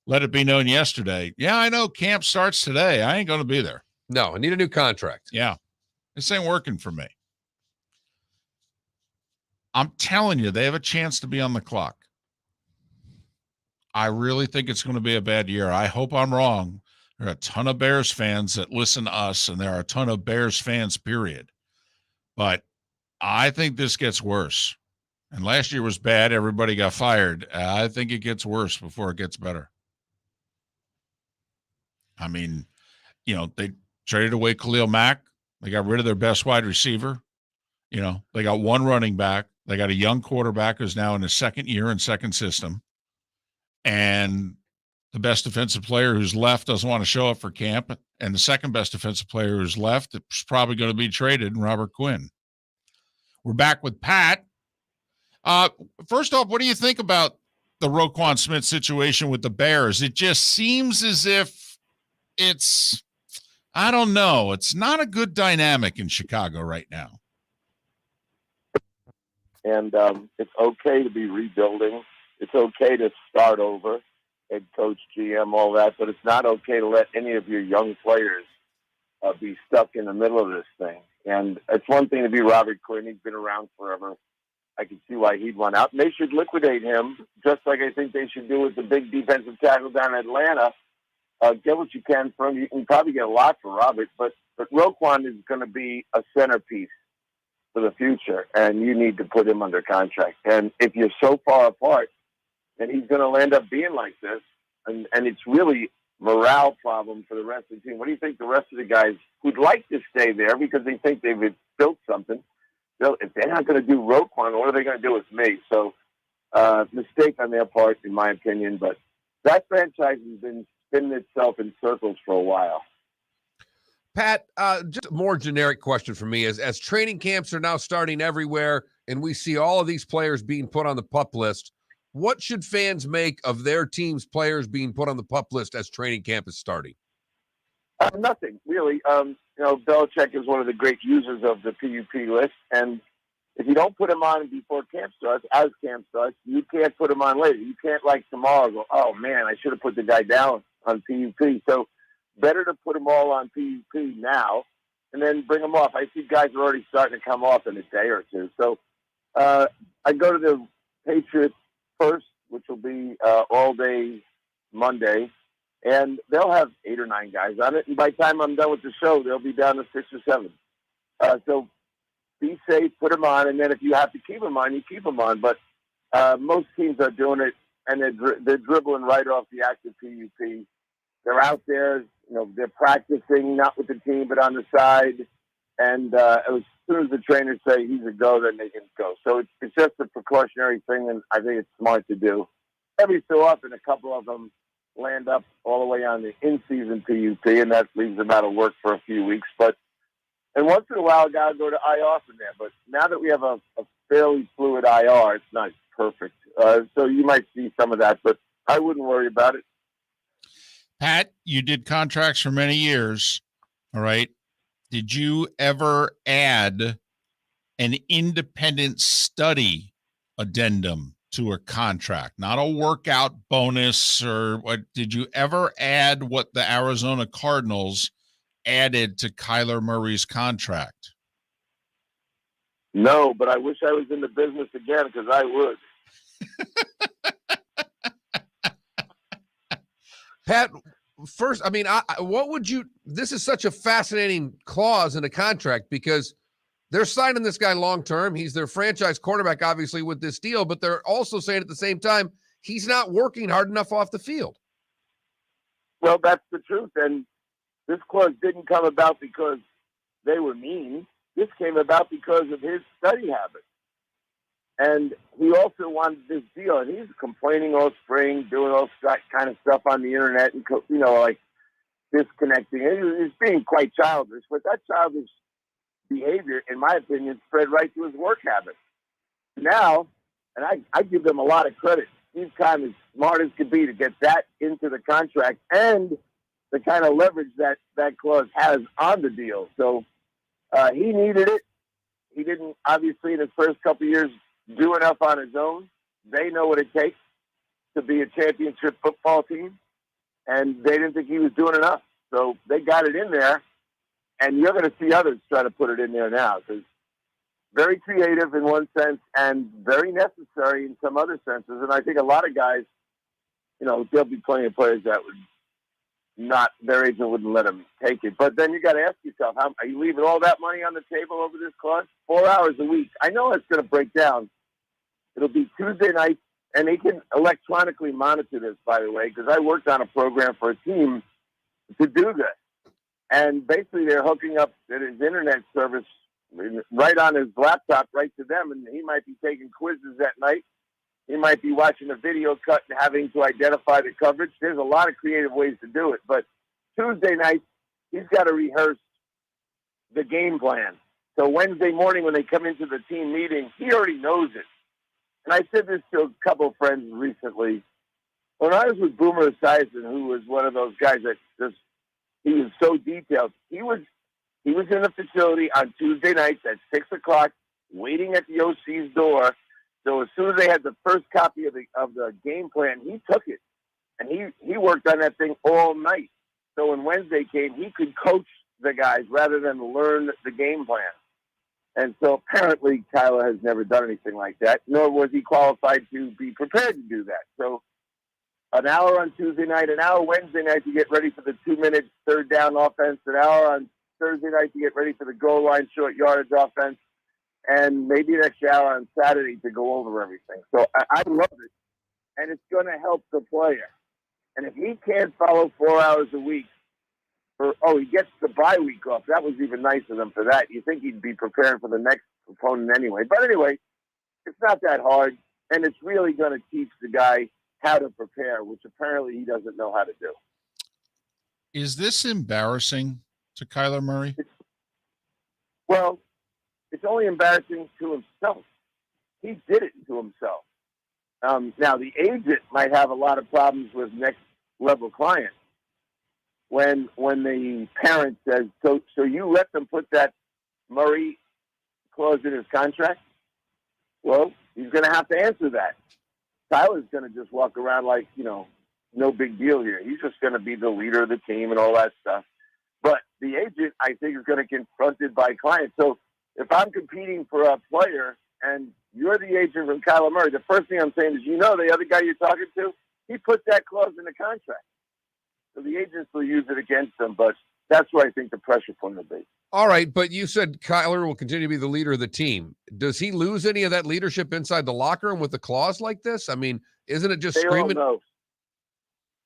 Let it be known yesterday. Yeah, I know camp starts today. I ain't going to be there. No, I need a new contract. Yeah, this ain't working for me. I'm telling you, they have a chance to be on the clock. I really think it's going to be a bad year. I hope I'm wrong. There are a ton of Bears fans that listen to us, and there are a ton of Bears fans, period. But I think this gets worse. And last year was bad. Everybody got fired. I think it gets worse before it gets better. I mean, they traded away Khalil Mack. They got rid of their best wide receiver. They got one running back. They got a young quarterback who's now in his second year and second system. And the best defensive player who's left doesn't want to show up for camp. And the second best defensive player who's left is probably going to be traded, Robert Quinn. We're back with Pat. First off, what do you think about the Roquan Smith situation with the Bears? It just seems as if I don't know. It's not a good dynamic in Chicago right now. And it's okay to be rebuilding. It's okay to start over, head coach, GM, all that, but it's not okay to let any of your young players be stuck in the middle of this thing. And it's one thing to be Robert Quinn. He's been around forever. I can see why he'd want out. And they should liquidate him, just like I think they should do with the big defensive tackle down in Atlanta. Get what you can from him. You can probably get a lot for Robert, but Roquan is going to be a centerpiece for the future, and you need to put him under contract. And if you're so far apart, then he's going to end up being like this, and it's really morale problem for the rest of the team. What do you think the rest of the guys who'd like to stay there because they think they've built something, if they're not going to do Roquan, what are they going to do with me? So mistake on their part, in my opinion, but that franchise has been spinning itself in circles for a while. Pat, just a more generic question for me is, as training camps are now starting everywhere and we see all of these players being put on the PUP list, what should fans make of their team's players being put on the PUP list as training camp is starting? Nothing, really. Belichick is one of the great users of the PUP list, and if you don't put him on before camp starts, as camp starts, you can't put him on later. You can't, like, tomorrow go, oh, man, I should have put the guy down on PUP. So better to put them all on PUP now and then bring them off. I see guys are already starting to come off in a day or two. So I go to the Patriots first, which will be all day Monday, and they'll have 8 or 9 guys on it. And by the time I'm done with the show, they'll be down to 6 or 7. So be safe, put them on, and then if you have to keep them on, you keep them on. But most teams are doing it, and they're dribbling right off the active PUP. They're out there, they're practicing, not with the team, but on the side. And as soon as the trainers say he's a go, then they can go. So it's just a precautionary thing, and I think it's smart to do. Every so often, a couple of them land up all the way on the in-season PUP, and that leaves them out of work for a few weeks. And once in a while, a guy will go to IR from there. But now that we have a fairly fluid IR, it's not perfect. So you might see some of that, but I wouldn't worry about it. Pat, you did contracts for many years. All right. Did you ever add an independent study addendum to a contract? Not a workout bonus or what? Did you ever add what the Arizona Cardinals added to Kyler Murray's contract? No, but I wish I was in the business again because I would. Pat, first, I mean, what would you – this is such a fascinating clause in a contract because they're signing this guy long-term. He's their franchise quarterback, obviously, with this deal, but they're also saying at the same time he's not working hard enough off the field. Well, that's the truth. And this clause didn't come about because they were mean. This came about because of his study habits. And he also wanted this deal. And he's complaining all spring, doing all that kind of stuff on the internet and, like disconnecting. He's being quite childish. But that childish behavior, in my opinion, spread right to his work habits. Now, and I give them a lot of credit. Steve Keim is smart as could be to get that into the contract and the kind of leverage that clause has on the deal. So he needed it. He didn't, obviously, in his first couple of years, do enough on his own. They know what it takes to be a championship football team, and they didn't think he was doing enough. So they got it in there, and you're going to see others try to put it in there now because very creative in one sense and very necessary in some other senses. And I think a lot of guys, there'll be plenty of players that would not, their agent wouldn't let them take it. But then you got to ask yourself, how are you leaving all that money on the table over this clause? 4 hours a week. I know it's going to break down. It'll be Tuesday night, and they can electronically monitor this, by the way, because I worked on a program for a team to do this. And basically they're hooking up his internet service right on his laptop, right to them, and he might be taking quizzes at night. He might be watching a video cut and having to identify the coverage. There's a lot of creative ways to do it. But Tuesday night, he's got to rehearse the game plan. So Wednesday morning when they come into the team meeting, he already knows it. And I said this to a couple of friends recently. When I was with Boomer Esiason, who was one of those guys that he was so detailed. He was in the facility on Tuesday nights at 6 o'clock, waiting at the OC's door. So as soon as they had the first copy of the game plan, he took it, and he worked on that thing all night. So when Wednesday came, he could coach the guys rather than learn the game plan. And so apparently Kyler has never done anything like that, nor was he qualified to be prepared to do that. So an hour on Tuesday night, an hour Wednesday night to get ready for the 2-minute third down offense, an hour on Thursday night to get ready for the goal line short yardage offense, and maybe an extra hour on Saturday to go over everything. So I love it, and it's going to help the player. And if he can't follow 4 hours a week, he gets the bye week off. That was even nice of them for that. You think he'd be preparing for the next opponent anyway. But anyway, it's not that hard, and it's really going to teach the guy how to prepare, which apparently he doesn't know how to do. Is this embarrassing to Kyler Murray? Well, it's only embarrassing to himself. He did it to himself. Now, the agent might have a lot of problems with next-level clients. When the parent says, so you let them put that Murray clause in his contract? Well, he's going to have to answer that. Tyler's going to just walk around like, no big deal here. He's just going to be the leader of the team and all that stuff. But the agent, I think, is going to get confronted by clients. So if I'm competing for a player and you're the agent from Kyler Murray, the first thing I'm saying is, the other guy you're talking to, he put that clause in the contract. So the agents will use it against them, but that's where I think the pressure point will be. All right, but you said Kyler will continue to be the leader of the team. Does he lose any of that leadership inside the locker room with a clause like this? I mean, isn't it just screaming? All know.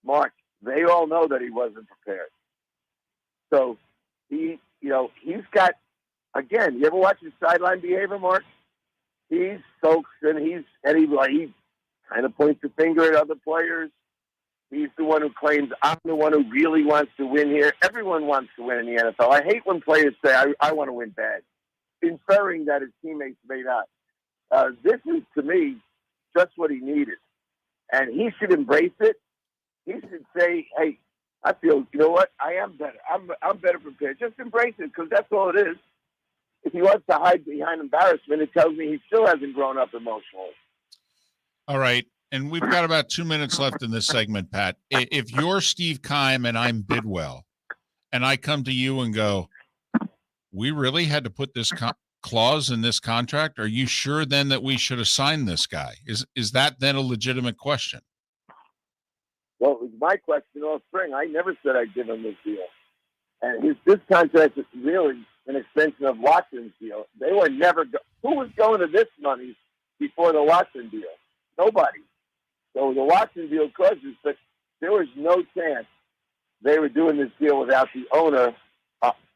Mark, they all know that he wasn't prepared. So he's got, again, you ever watch his sideline behavior, Mark? He soaks and he kind of points the finger at other players. He's the one who claims, I'm the one who really wants to win here. Everyone wants to win in the NFL. I hate when players say, I want to win bad, inferring that his teammates may not. This is, to me, just what he needed. And he should embrace it. He should say, hey, I feel, you know what? I am better. I'm better prepared. Just embrace it, because that's all it is. If he wants to hide behind embarrassment, it tells me he still hasn't grown up emotionally. All right. And we've got about 2 minutes left in this segment, Pat. If you're Steve Keim and I'm Bidwell, and I come to you and go, we really had to put this clause in this contract, are you sure then that we should have signed this guy? Is that then a legitimate question? Well, it was my question all spring. I never said I'd give him this deal. And this contract is really an extension of Watson's deal. They were never who was going to this money before the Watson deal? Nobody. So the Watson deal closes, but there was no chance they were doing this deal without the owner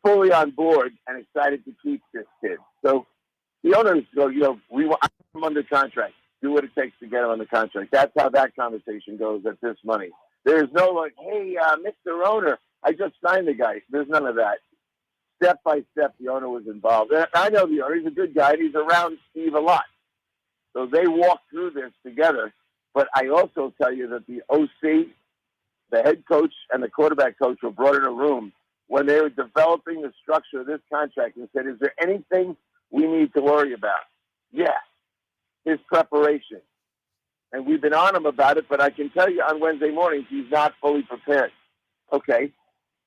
fully on board and excited to keep this kid. So the owners go, we want him under contract. Do what it takes to get him under contract. That's how that conversation goes at this money. There's no like, hey, Mr. Owner, I just signed the guy. There's none of that. Step by step, the owner was involved. And I know the owner. He's a good guy. He's around Steve a lot. So they walked through this together. But I also tell you that the OC, the head coach, and the quarterback coach were brought in a room when they were developing the structure of this contract and said, is there anything we need to worry about? Yeah, his preparation. And we've been on him about it, but I can tell you on Wednesday mornings, he's not fully prepared. Okay,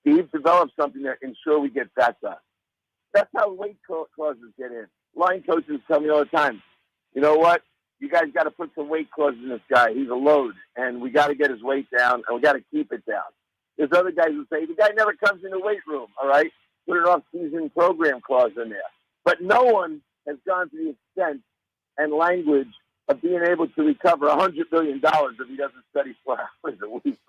Steve developed something to ensure we get that done. That's how weight clauses get in. Line coaches tell me all the time, you know what? You guys got to put some weight clauses in this guy. He's a load, and we got to get his weight down, and we got to keep it down. There's other guys who say, the guy never comes in the weight room, all right? Put an off-season program clause in there. But no one has gone to the extent and language of being able to recover $100 million if he doesn't study 4 hours a week.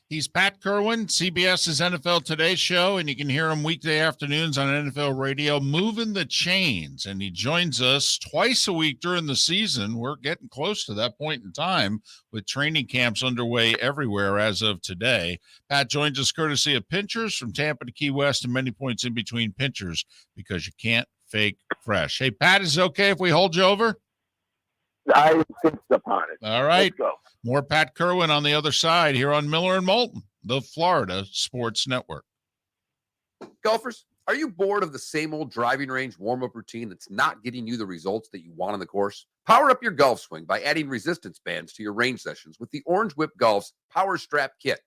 He's Pat Kirwan, CBS's NFL Today show, and you can hear him weekday afternoons on NFL radio, moving the chains. And he joins us twice a week during the season. We're getting close to that point in time with training camps underway everywhere as of today. Pat joins us courtesy of Pinchers from Tampa to Key West and many points in between Pinchers because you can't fake fresh. Hey, Pat, is it okay if we hold you over? I insist upon it. All right. Let's go. More Pat Kirwan on the other side here on Miller and Moulton, the Florida Sports Network. Golfers, are you bored of the same old driving range warm-up routine that's not getting you the results that you want on the course? Power up your golf swing by adding resistance bands to your range sessions with the Orange Whip Golf's Power Strap Kit.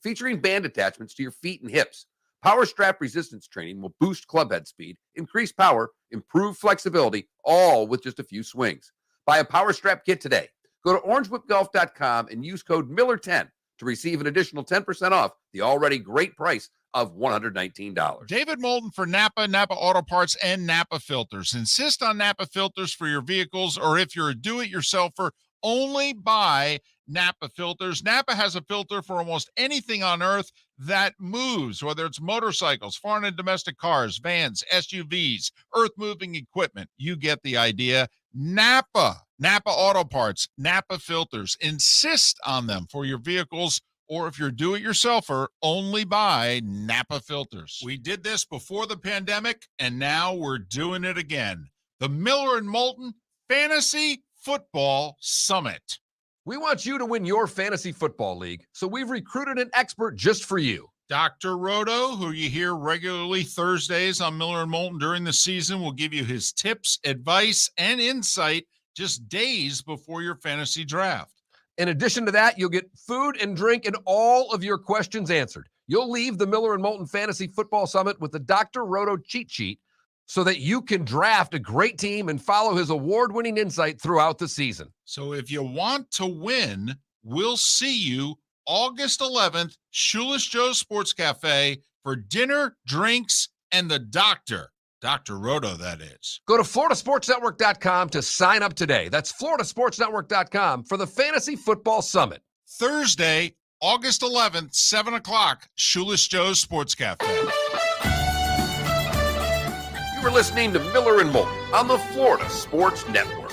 Featuring band attachments to your feet and hips, Power Strap resistance training will boost clubhead speed, increase power, improve flexibility, all with just a few swings. Buy a Power Strap Kit today. Go to orangewhipgolf.com and use code Miller10 to receive an additional 10% off the already great price of $119. David Moulton for Napa, Napa Auto Parts, and Napa Filters. Insist on Napa filters for your vehicles, or if you're a do-it-yourselfer, only buy Napa filters. Napa has a filter for almost anything on earth that moves, whether it's motorcycles, foreign and domestic cars, vans, SUVs, earth-moving equipment. You get the idea. Napa Auto Parts, Napa filters. Insist on them for your vehicles, or if you're do-it-yourselfer, only buy Napa filters. We did this before the pandemic, and now we're doing it again. The Miller and Moulton Fantasy Football Summit. We want you to win your fantasy football league, so we've recruited an expert just for you. Dr. Roto, who you hear regularly Thursdays on Miller and Moulton during the season, will give you his tips, advice, and insight just days before your fantasy draft. In addition to that, you'll get food and drink and all of your questions answered. You'll leave the Miller and Moulton Fantasy Football Summit with the Dr. Roto cheat sheet so that you can draft a great team and follow his award-winning insight throughout the season. So if you want to win, we'll see you August 11th, Shoeless Joe's Sports Cafe for dinner, drinks, and the doctor. Dr. Roto, that is. Go to floridasportsnetwork.com to sign up today. That's floridasportsnetwork.com for the Fantasy Football Summit. Thursday, August 11th, 7 o'clock, Shoeless Joe's Sports Cafe. You were listening to Miller and Moulton on the Florida Sports Network.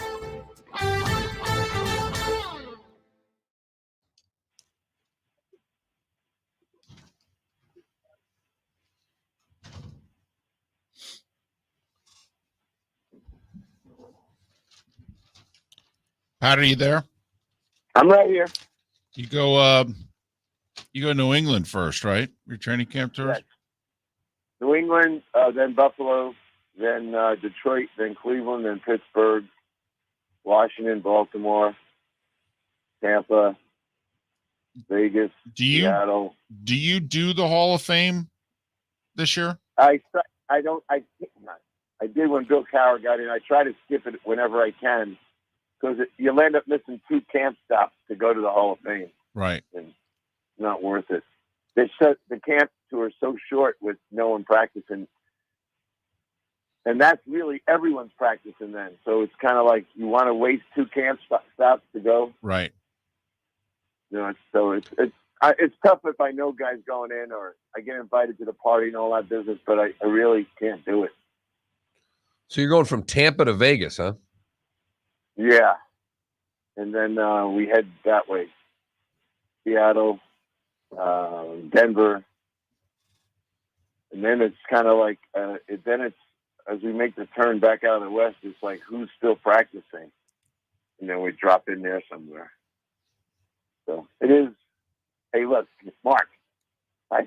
Pat, are you there? I'm right here. You go New England first, right? Your training camp tours? Yes. New England, then Buffalo, then Detroit, then Cleveland, then Pittsburgh, Washington, Baltimore, Tampa, Vegas, Seattle. Do you do the Hall of Fame this year? I did when Bill Cowher got in. I try to skip it whenever I can because you'll end up missing 2 camp stops to go to the Hall of Fame. Right. And it's not worth it. The camp tour is so short with no one practicing. And that's really everyone's practicing then. So it's kind of like you want to waste 2 camp stops to go. Right. You know, so it's It's tough if I know guys going in or I get invited to the party and all that business, but I really can't do it. So you're going from Tampa to Vegas, huh? Yeah. And then we head that way. Seattle, Denver. And then it's kind of like, as we make the turn back out of the West, it's like, who's still practicing? And then we drop in there somewhere. So it is. Hey, look, Mark, I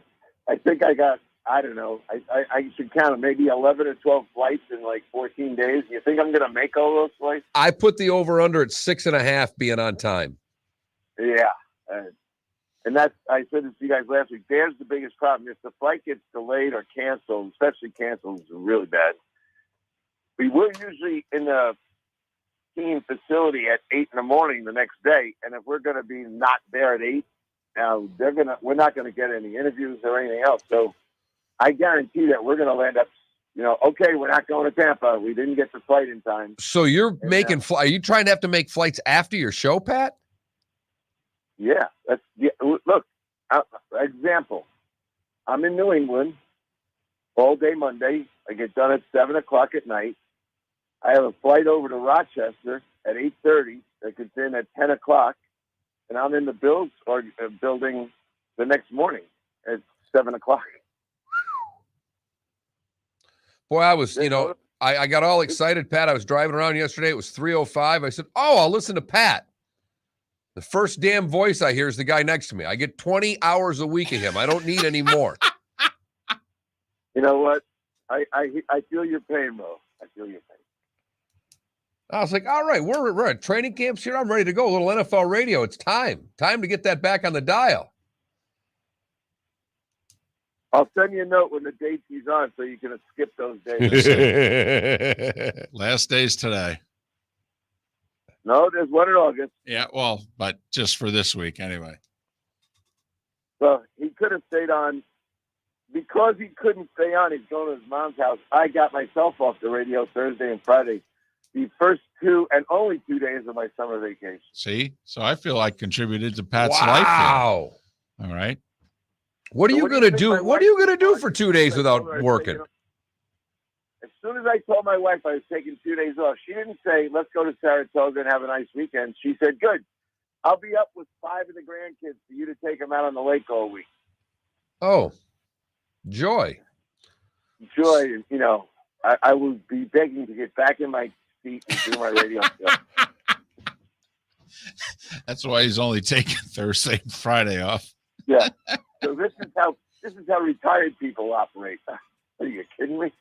think I got, I don't know, I should count maybe 11 or 12 flights in like 14 days. You think I'm going to make all those flights? I put the over-under at 6.5 being on time. Yeah. And that's, I said this to you guys last week, there's the biggest problem. If the flight gets delayed or canceled, especially canceled, is really bad. We're usually in the team facility at 8 in the morning the next day. And if we're going to be not there at 8, now we're not going to get any interviews or anything else. So I guarantee that we're going to land up, okay, we're not going to Tampa. We didn't get the flight in time. So you're making are you trying to have to make flights after your show, Pat? Yeah. Look, example. I'm in New England all day Monday. I get done at 7 o'clock at night. I have a flight over to Rochester at 8:30 that gets in at 10 o'clock. And I'm in the building the next morning at 7 o'clock. Boy, I was, I got all excited, Pat. I was driving around yesterday. It was 3:05. I said, I'll listen to Pat. The first damn voice I hear is the guy next to me. I get 20 hours a week of him. I don't need any more. You know what? I feel your pain, Mo. I feel your pain. I was like, all right, we're at training camps here. I'm ready to go. A little NFL radio. It's time. Time to get that back on the dial. I'll send you a note when the date he's on so you can skip those days. Last days today. No, there's one in August. Yeah, well, but just for this week anyway. Well, he could have stayed on. Because he couldn't stay on, he's going to his mom's house. I got myself off the radio Thursday and Friday. The first 2 and only 2 days of my summer vacation. See? So I feel I contributed to Pat's life Wow. here. All right. What are you going to do? What are you going to do for 2 days without working? As soon as I told my wife I was taking 2 days off, she didn't say, let's go to Saratoga and have a nice weekend. She said, good. I'll be up with 5 of the grandkids for you to take them out on the lake all week. Oh, joy. Joy, I will be begging to get back in my seat and do my radio show. That's why he's only taking Thursday and Friday off. Yeah. So this is how retired people operate. Are you kidding me?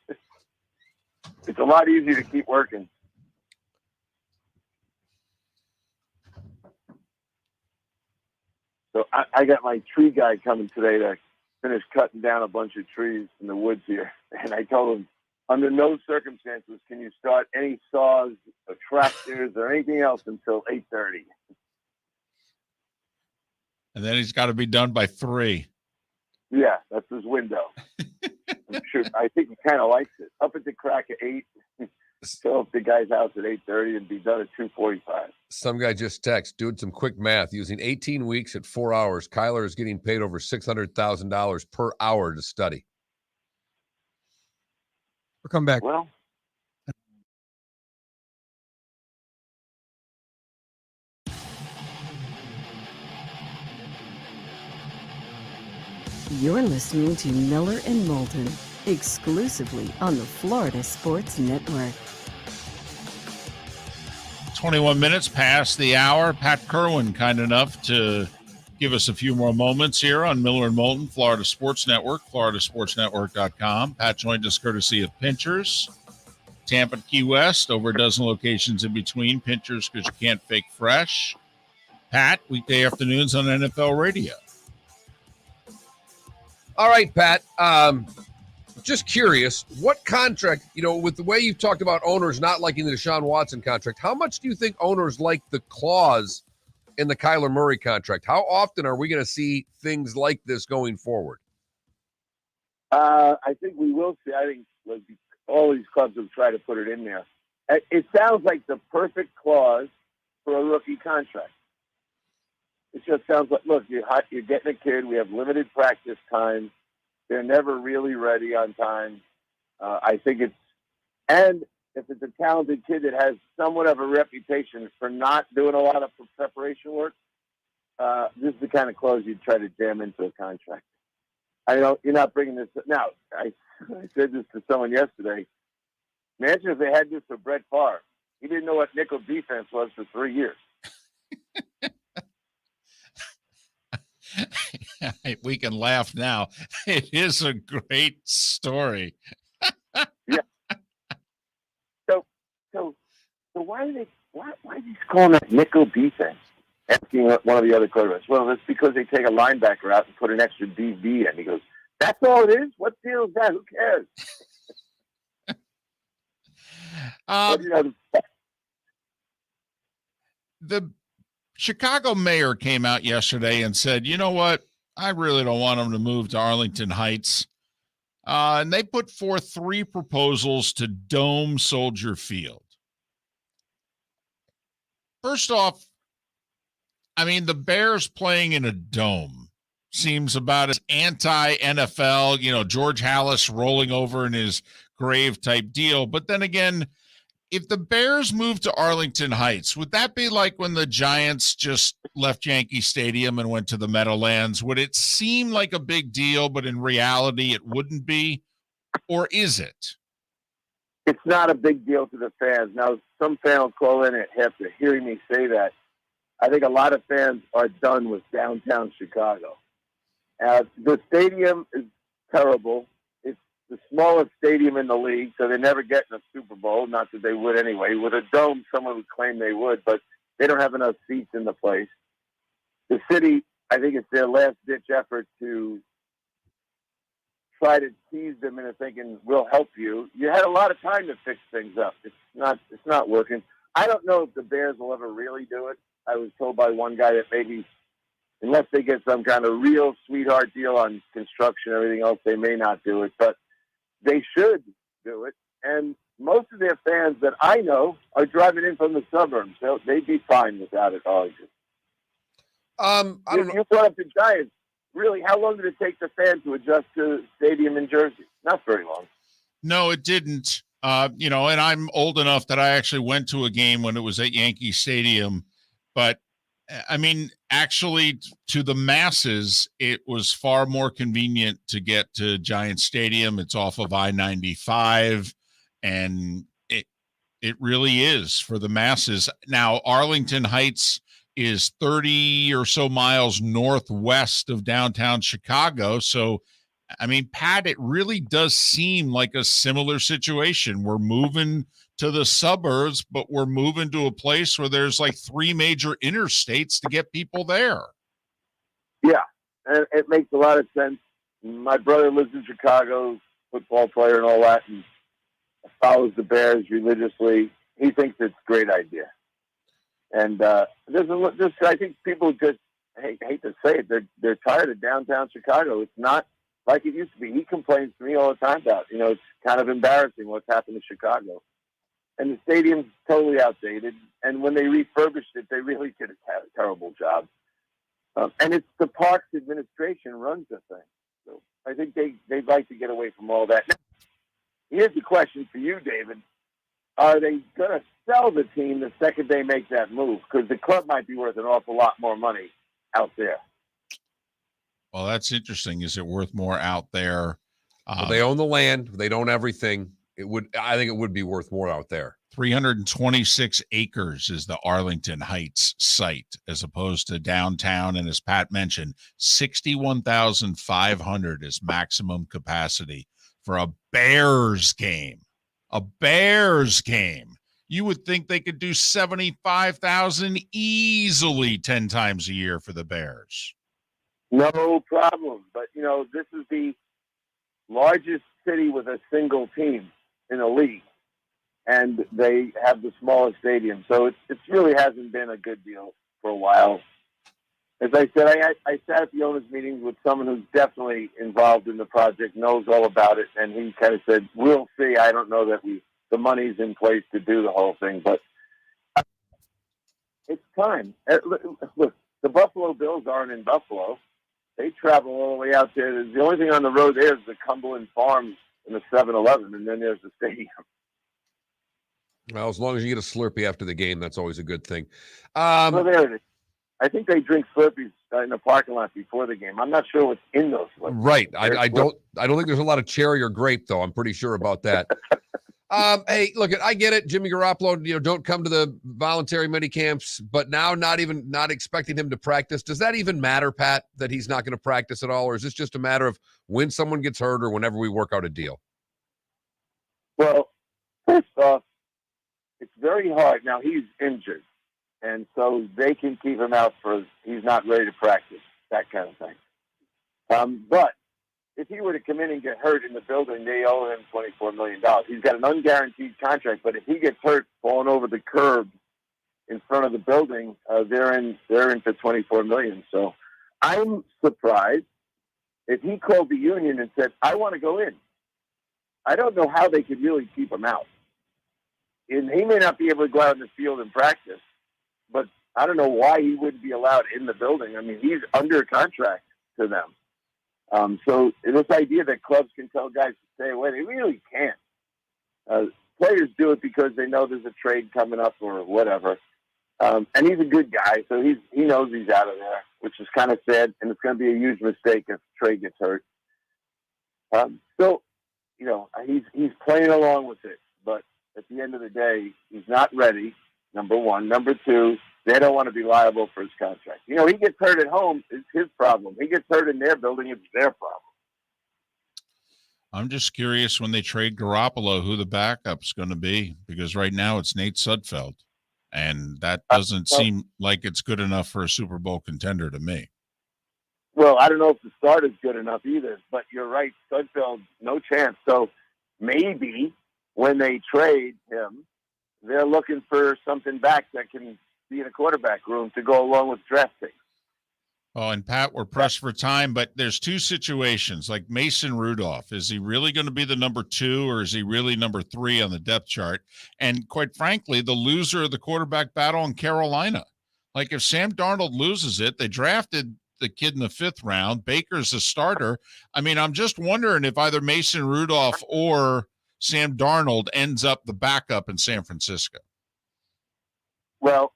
It's a lot easier to keep working. So I got my tree guy coming today to finish cutting down a bunch of trees in the woods here. And I told him, under no circumstances can you start any saws or tractors or anything else until 8:30. And then he's got to be done by 3. Yeah, that's his window. I'm sure. I think he kind of likes it. Up at the crack at 8. Show up the guy's house at 8:30 and be done at 2:45. Some guy just texted, doing some quick math. Using 18 weeks at 4 hours, Kyler is getting paid over $600,000 per hour to study. We'll come back. Well, You're listening to Miller and Moulton, exclusively on the Florida Sports Network. 21 minutes past the hour. Pat Kirwan, kind enough to give us a few more moments here on Miller and Moulton, Florida Sports Network, floridasportsnetwork.com. Pat joined us courtesy of Pinchers, Tampa and Key West, over a dozen locations in between. Pinchers, because you can't fake fresh. Pat, weekday afternoons on NFL radio. All right, Pat. Just curious, what contract, with the way you've talked about owners not liking the Deshaun Watson contract, how much do you think owners like the clause in the Kyler Murray contract? How often are we going to see things like this going forward? I think we will see. I think all these clubs will try to put it in there. It sounds like the perfect clause for a rookie contract. As just sounds like, look, you're getting a kid. We have limited practice time. They're never really ready on time. I think and if it's a talented kid that has somewhat of a reputation for not doing a lot of preparation work, this is the kind of clothes you'd try to jam into a contract. I know you're not bringing this. Now, I said this to someone yesterday. Imagine if they had this for Brett Favre. He didn't know what nickel defense was for 3 years. We can laugh now. It is a great story. Yeah. So why is he calling that nickel defense? Asking one of the other quarterbacks. Well, that's because they take a linebacker out and put an extra DB in. He goes, "That's all it is. What deal is that? Who cares?" The Chicago mayor came out yesterday and said, you know what? I really don't want them to move to Arlington Heights. And they put forth 3 proposals to dome Soldier Field. First off, I mean, the Bears playing in a dome seems about as anti-NFL, George Halas rolling over in his grave type deal. But then again, if the Bears moved to Arlington Heights, would that be like when the Giants just left Yankee Stadium and went to the Meadowlands? Would it seem like a big deal, but in reality it wouldn't be? Or is it? It's not a big deal to the fans. Now, some fan will call in after hearing me say that. I think a lot of fans are done with downtown Chicago. The stadium is terrible. It's the smallest stadium in the league, so they're never getting a Super Bowl. Not that they would anyway. With a dome, someone would claim they would, but they don't have enough seats in the place. The city, I think it's their last-ditch effort to try to tease them into thinking, we'll help you. You had a lot of time to fix things up. It's not working. I don't know if the Bears will ever really do it. I was told by one guy that maybe, unless they get some kind of real sweetheart deal on construction and everything else, they may not do it. But they should do it. And most of their fans that I know are driving in from the suburbs. They'd be fine without it, Arlington. I don't know. You brought up the Giants. Really, how long did it take the fan to adjust to the stadium in Jersey? Not very long. No, it didn't. And I'm old enough that I actually went to a game when it was at Yankee Stadium. But, I mean, actually, to the masses, it was far more convenient to get to Giant Stadium. It's off of I-95, and it really is for the masses. Now, Arlington Heights is 30 or so miles northwest of downtown Chicago. So, I mean, Pat, it really does seem like a similar situation. We're moving to the suburbs, but we're moving to a place where there's like 3 major interstates to get people there. Yeah, and it makes a lot of sense. My brother lives in Chicago, football player and all that, and follows the Bears religiously. He thinks it's a great idea. And I think people just hate to say it. They're tired of downtown Chicago. It's not like it used to be. He complains to me all the time about, it's kind of embarrassing what's happened to Chicago. And the stadium's totally outdated. And when they refurbished it, they really did a terrible job. And it's the Parks administration runs the thing. So I think they'd like to get away from all that. Now, here's the question for you, David. Are they going to sell the team the second they make that move? Because the club might be worth an awful lot more money out there. Well, that's interesting. Is it worth more out there? Well, they own the land. They own everything. I think it would be worth more out there. 326 acres is the Arlington Heights site, as opposed to downtown. And as Pat mentioned, 61,500 is maximum capacity for a Bears game. A Bears game. You would think they could do 75,000 easily 10 times a year for the Bears. No problem. But, this is the largest city with a single team in the league. And they have the smallest stadium. So it really hasn't been a good deal for a while. As I said, I sat at the owners' meetings with someone who's definitely involved in the project, knows all about it, and he kind of said, we'll see. I don't know that the money's in place to do the whole thing, but it's time. Look, the Buffalo Bills Bills aren't in Buffalo. They travel all the way out there. The only thing on the road there is the Cumberland Farms and the 7-Eleven, and then there's the stadium. Well, as long as you get a Slurpee after the game, that's always a good thing. Well, there it is. I think they drink Slurpees in the parking lot before the game. I'm not sure what's in those Slurpees. Right. I don't think there's a lot of cherry or grape, though. I'm pretty sure about that. Hey, look, I get it. Jimmy Garoppolo, don't come to the voluntary mini camps, but now not expecting him to practice. Does that even matter, Pat, that he's not going to practice at all? Or is this just a matter of when someone gets hurt or whenever we work out a deal? Well, first off, it's very hard. Now, he's injured, and so they can keep him out he's not ready to practice, that kind of thing. But if he were to come in and get hurt in the building, they owe him $24 million. He's got an unguaranteed contract, but if he gets hurt falling over the curb in front of the building, they're in for $24 million. So I'm surprised if he called the union and said, I want to go in. I don't know how they could really keep him out. And he may not be able to go out in the field and practice, but I don't know why he wouldn't be allowed in the building. I mean, he's under contract to them. So this idea that clubs can tell guys to stay away, they really can't. Players do it because they know there's a trade coming up or whatever. And he's a good guy, so he knows he's out of there, which is kind of sad, and it's going to be a huge mistake if Trey gets hurt. He's playing along with it, but at the end of the day, he's not ready, number one. Number two, they don't want to be liable for his contract. He gets hurt at home, it's his problem. He gets hurt in their building, it's their problem. I'm just curious when they trade Garoppolo, who the backup's going to be, because right now it's Nate Sudfeld, and that doesn't seem like it's good enough for a Super Bowl contender to me. Well, I don't know if the start is good enough either, but you're right, Sudfeld, no chance. So maybe when they trade him, they're looking for something back that can be in a quarterback room to go along with draft picks. Oh, and Pat, we're pressed for time, but there's two situations. Like Mason Rudolph, is he really going to be the number 2 or is he really number 3 on the depth chart? And quite frankly, the loser of the quarterback battle in Carolina. Like if Sam Darnold loses it, they drafted the kid in the 5th round. Baker's a starter. I mean, I'm just wondering if either Mason Rudolph or Sam Darnold ends up the backup in San Francisco. Well,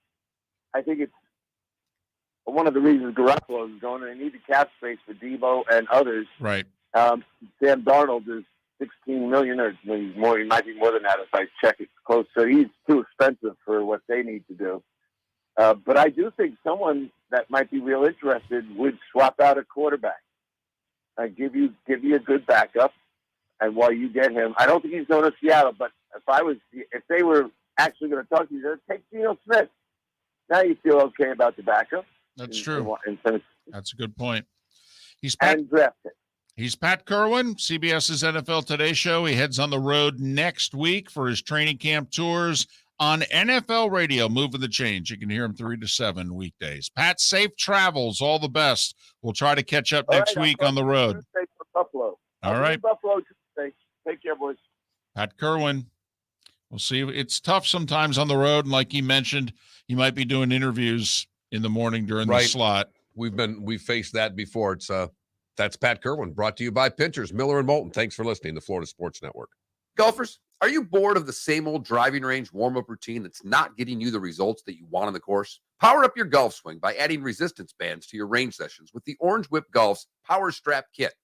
I think it's one of the reasons Garoppolo is going, and they need the cap space for Debo and others. Right. Sam Darnold is $16 million, or more. He might be more than that if I check it close. So he's too expensive for what they need to do. But I do think someone that might be real interested would swap out a quarterback. Give you a good backup, and while you get him, I don't think he's going to Seattle. But if they were actually going to talk to you, take Geno Smith. Now you feel okay about the backup. That's true. That's a good point. He's Pat Kirwan, CBS's NFL Today show. He heads on the road next week for his training camp tours on NFL radio, moving the change. You can hear him 3 to 7 weekdays. Pat, safe travels. All the best. We'll try to catch up next week on the road. Buffalo. All right. Buffalo Tuesday. Take care, boys. Pat Kirwan. We'll see. It's tough sometimes on the road. And like he mentioned, he might be doing interviews in the morning during the slot. We've faced that before. It's that's Pat Kirwan, brought to you by Pinchers, Miller and Moulton. Thanks for listening to Florida Sports Network. Golfers, are you bored of the same old driving range warm-up routine that's not getting you the results that you want on the course? Power up your golf swing by adding resistance bands to your range sessions with the Orange Whip Golf's Power Strap Kit.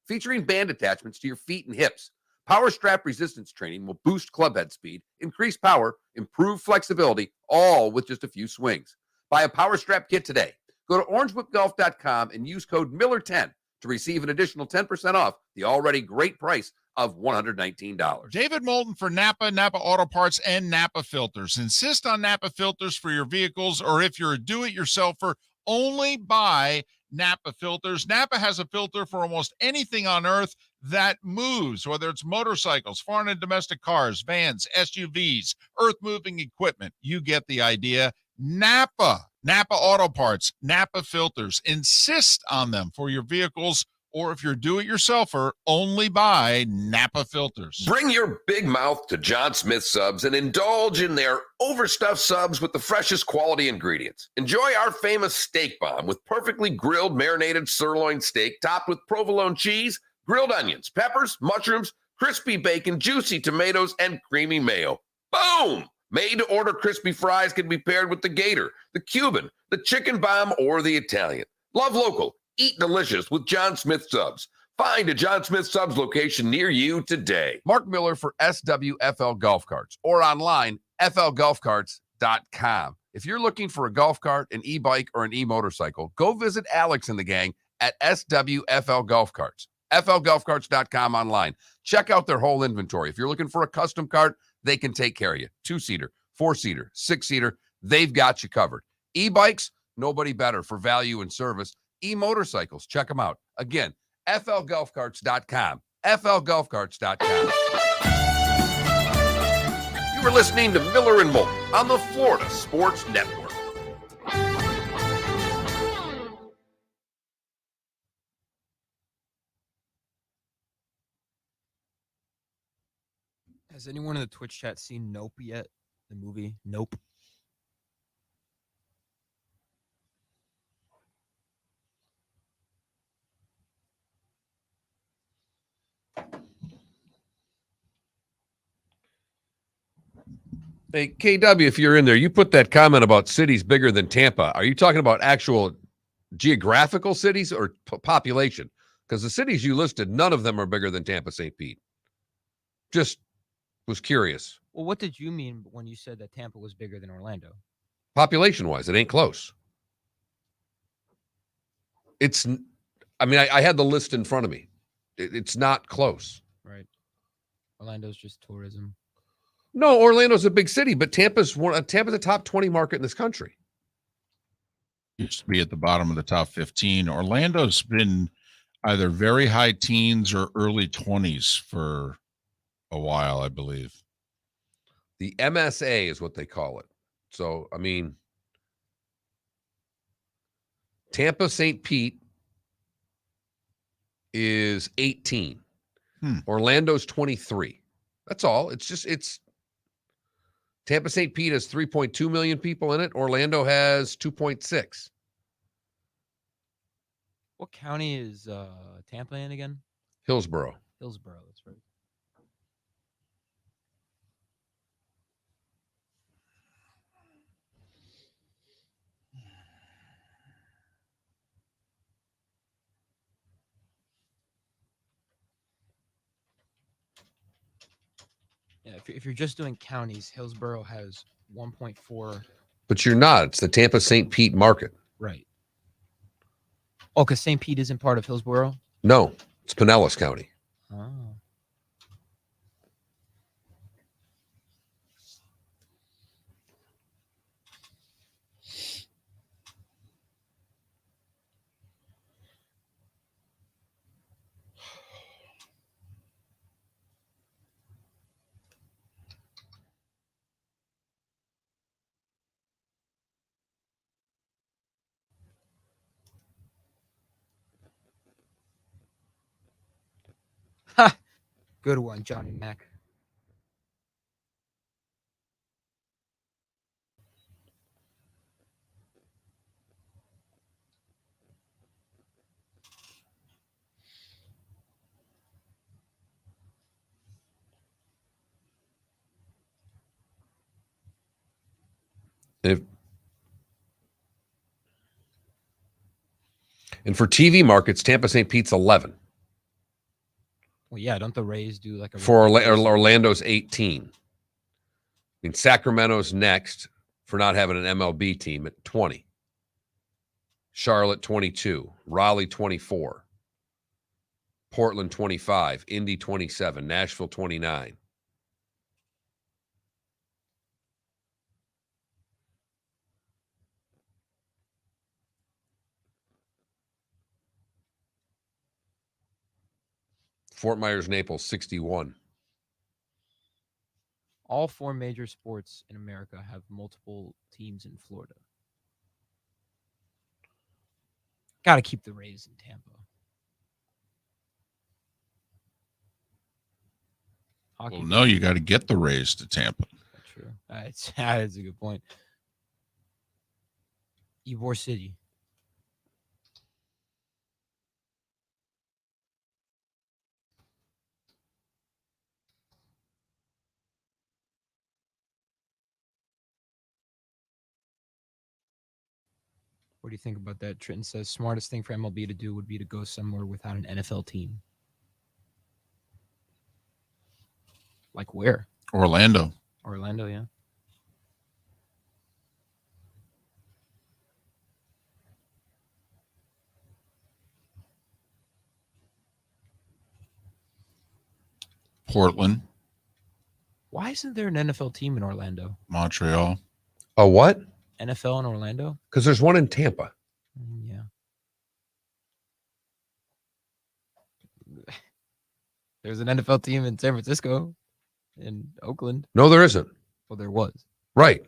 Featuring band attachments to your feet and hips, Power Strap resistance training will boost club head speed, increase power, improve flexibility, all with just a few swings. Buy a Power Strap Kit today. Go to orangewhipgolf.com and use code Miller10 to receive an additional 10% off the already great price of $119. David Moulton for Napa Auto Parts, and Napa Filters. Insist on Napa Filters for your vehicles, or if you're a do-it-yourselfer, only buy Napa Filters. Napa has a filter for almost anything on earth that moves, whether it's motorcycles, foreign and domestic cars, vans, SUVs, earth-moving equipment. You get the idea. Napa Auto Parts, Napa Filters. Insist on them for your vehicles Or if you're a do-it-yourselfer, only buy Napa filters. Bring your big mouth to John Smith Subs and indulge in their overstuffed subs with the freshest quality ingredients. Enjoy our famous steak bomb with perfectly grilled marinated sirloin steak topped with provolone cheese, grilled onions, peppers, mushrooms, crispy bacon, juicy tomatoes, and creamy mayo. Boom! Made-to-order crispy fries can be paired with the Gator, the Cuban, the chicken bomb, or the Italian. Love local. Eat delicious with John Smith Subs. Find a John Smith Subs location near you today. Mark Miller for SWFL Golf Carts or online, flgolfcarts.com. If you're looking for a golf cart, an e-bike, or an e-motorcycle, go visit Alex and the gang at SWFL Golf Carts. flgolfcarts.com online. Check out their whole inventory. If you're looking for a custom cart, they can take care of you. 2-seater, 4-seater, 6-seater, they've got you covered. E-bikes, nobody better for value and service. E-motorcycles, check them out. Again, flgolfcarts.com. flgolfcarts.com. You were listening to Miller and Moulton on the Florida Sports Network. Has anyone in the Twitch chat seen Nope yet? The movie Nope. Hey, KW, if you're in there, you put that comment about cities bigger than Tampa. Are you talking about actual geographical cities or population? Because the cities you listed, none of them are bigger than Tampa, St. Pete. Just was curious. Well, what did you mean when you said that Tampa was bigger than Orlando? Population-wise, it ain't close. I had the list in front of me. It's not close. Right. Orlando's just tourism. No, Orlando's a big city, but Tampa's a top 20 market in this country. Used to be at the bottom of the top 15. Orlando's been either very high teens or early 20s for a while, I believe. The MSA is what they call it. So, Tampa St. Pete is 18. Orlando's 23. That's all. It's Tampa St. Pete has 3.2 million people in it. Orlando has 2.6. What county is Tampa in again? Hillsborough. Hillsborough, that's right. Yeah, if you're just doing counties, Hillsborough has 1.4. But you're not. It's the Tampa St. Pete market. Right. Oh, because St. Pete isn't part of Hillsborough? No, it's Pinellas County. Oh. Ha! Good one, Johnny Mac. And for TV markets, Tampa St. Pete's 11. Well, yeah, don't the Rays do like a... For Orlando's 18. Sacramento's next for not having an MLB team at 20. Charlotte 22. Raleigh 24. Portland 25. Indy 27. Nashville 29. Fort Myers, Naples, 61. All 4 major sports in America have multiple teams in Florida. Got to keep the Rays in Tampa. Hockey Well, no, you got to get the Rays to Tampa. True. That's a good point. Ybor City. What do you think about that? Trenton says smartest thing for MLB to do would be to go somewhere without an NFL team. Like where? Orlando. Orlando, yeah. Portland. Why isn't there an NFL team in Orlando? Montreal. A what? NFL in Orlando? Because there's one in Tampa. Yeah. There's an NFL team in San Francisco, in Oakland. No, there isn't. Well, there was. Right.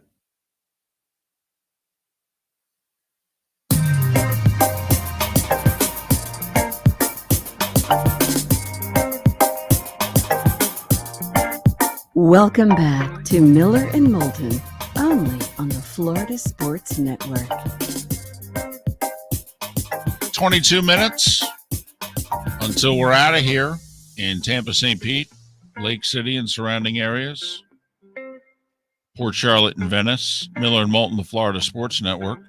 Welcome back to Miller and Moulton, only on the Florida Sports Network. 22 minutes until we're out of here in Tampa, St. Pete, Lake City and surrounding areas, Port Charlotte and Venice, Miller and Moulton, the Florida Sports Network.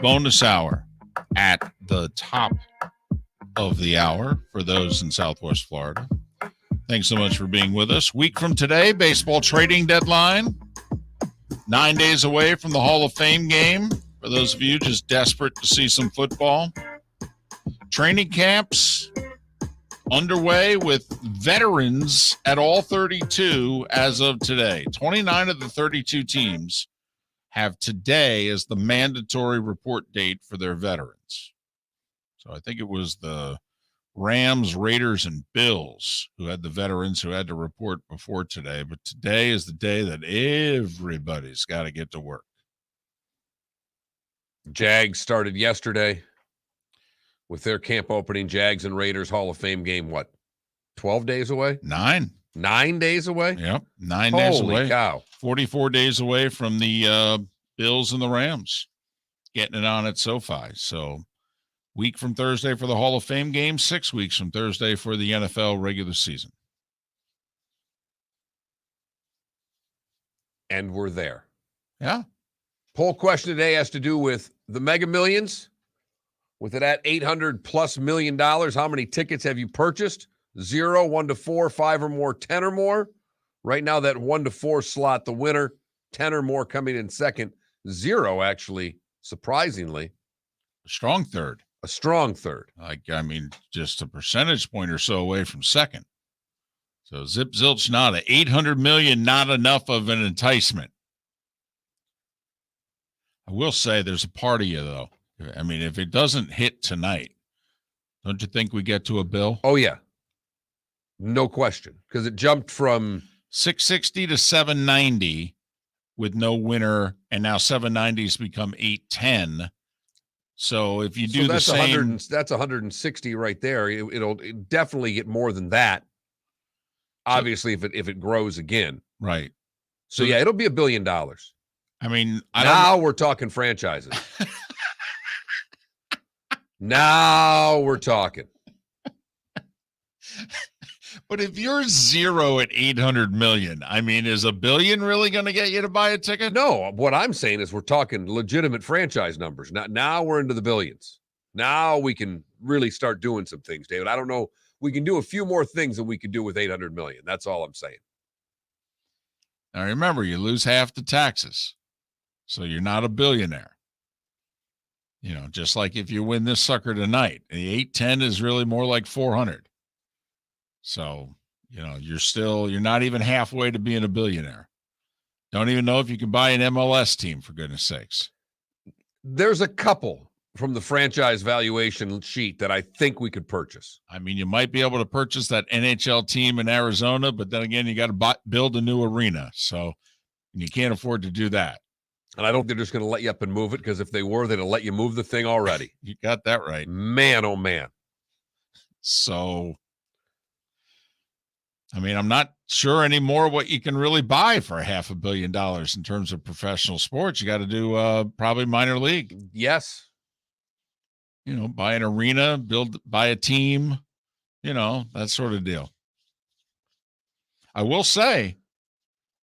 Bonus hour at the top of the hour for those in Southwest Florida. Thanks so much for being with us. Week from today, baseball trading deadline. 9 days away from the Hall of Fame game. For those of you just desperate to see some football. Training camps underway with veterans at all 32 as of today. 29 of the 32 teams have today as the mandatory report date for their veterans. So I think it was the Rams, Raiders, and Bills who had the veterans who had to report before today. But today is the day that everybody's got to get to work. Jags started yesterday with their camp opening. Jags and Raiders Hall of Fame game, what, 12 days away? 9 days away? Yep, 9 days Holy away. cow. 44 days away from the Bills and the Rams getting it on at SoFi. So week from Thursday for the Hall of Fame game, 6 weeks from Thursday for the NFL regular season. And we're there. Yeah. Poll question today has to do with the Mega Millions. With it at $800+ million, how many tickets have you purchased? 0, 1 to 4, 5 or more, 10 or more. Right now, that 1 to 4 slot, the winner, 10 or more coming in second. 0, actually, surprisingly. A strong third. A strong third. I mean, just a percentage point or so away from second. So zip zilch nada. 800 million, not enough of an enticement. I will say there's a part of you, though. I mean, if it doesn't hit tonight, don't you think we get to a bill? Oh, yeah. No question. Because it jumped from 660 to 790 with no winner, and now 790's become 810. So if you do that's the same, that's 160 right there. It'll definitely get more than that. Obviously, if it grows again, right? So yeah, it'll be $1 billion. I mean, now we're talking franchises. Now we're talking. But if you're 0 at 800 million, I mean, is $1 billion really going to get you to buy a ticket? No, what I'm saying is we're talking legitimate franchise numbers. Now we're into the billions. Now we can really start doing some things, David. I don't know. We can do a few more things than we could do with 800 million. That's all I'm saying. Now remember, you lose half the taxes. So you're not a billionaire. You know, just like if you win this sucker tonight, the 810 is really more like 400. So, you know, you're not even halfway to being a billionaire. Don't even know if you can buy an MLS team, for goodness sakes. There's a couple from the franchise valuation sheet that I think we could purchase. I mean, you might be able to purchase that NHL team in Arizona, but then again, you got to build a new arena. So you can't afford to do that. And I don't think they're just going to let you up and move it, because if they were, they'd have let you move the thing already. You got that right. Man, oh man. So I mean, I'm not sure anymore what you can really buy for $500 million in terms of professional sports. You got to do probably minor league. Yes. Buy an arena, buy a team, that sort of deal. I will say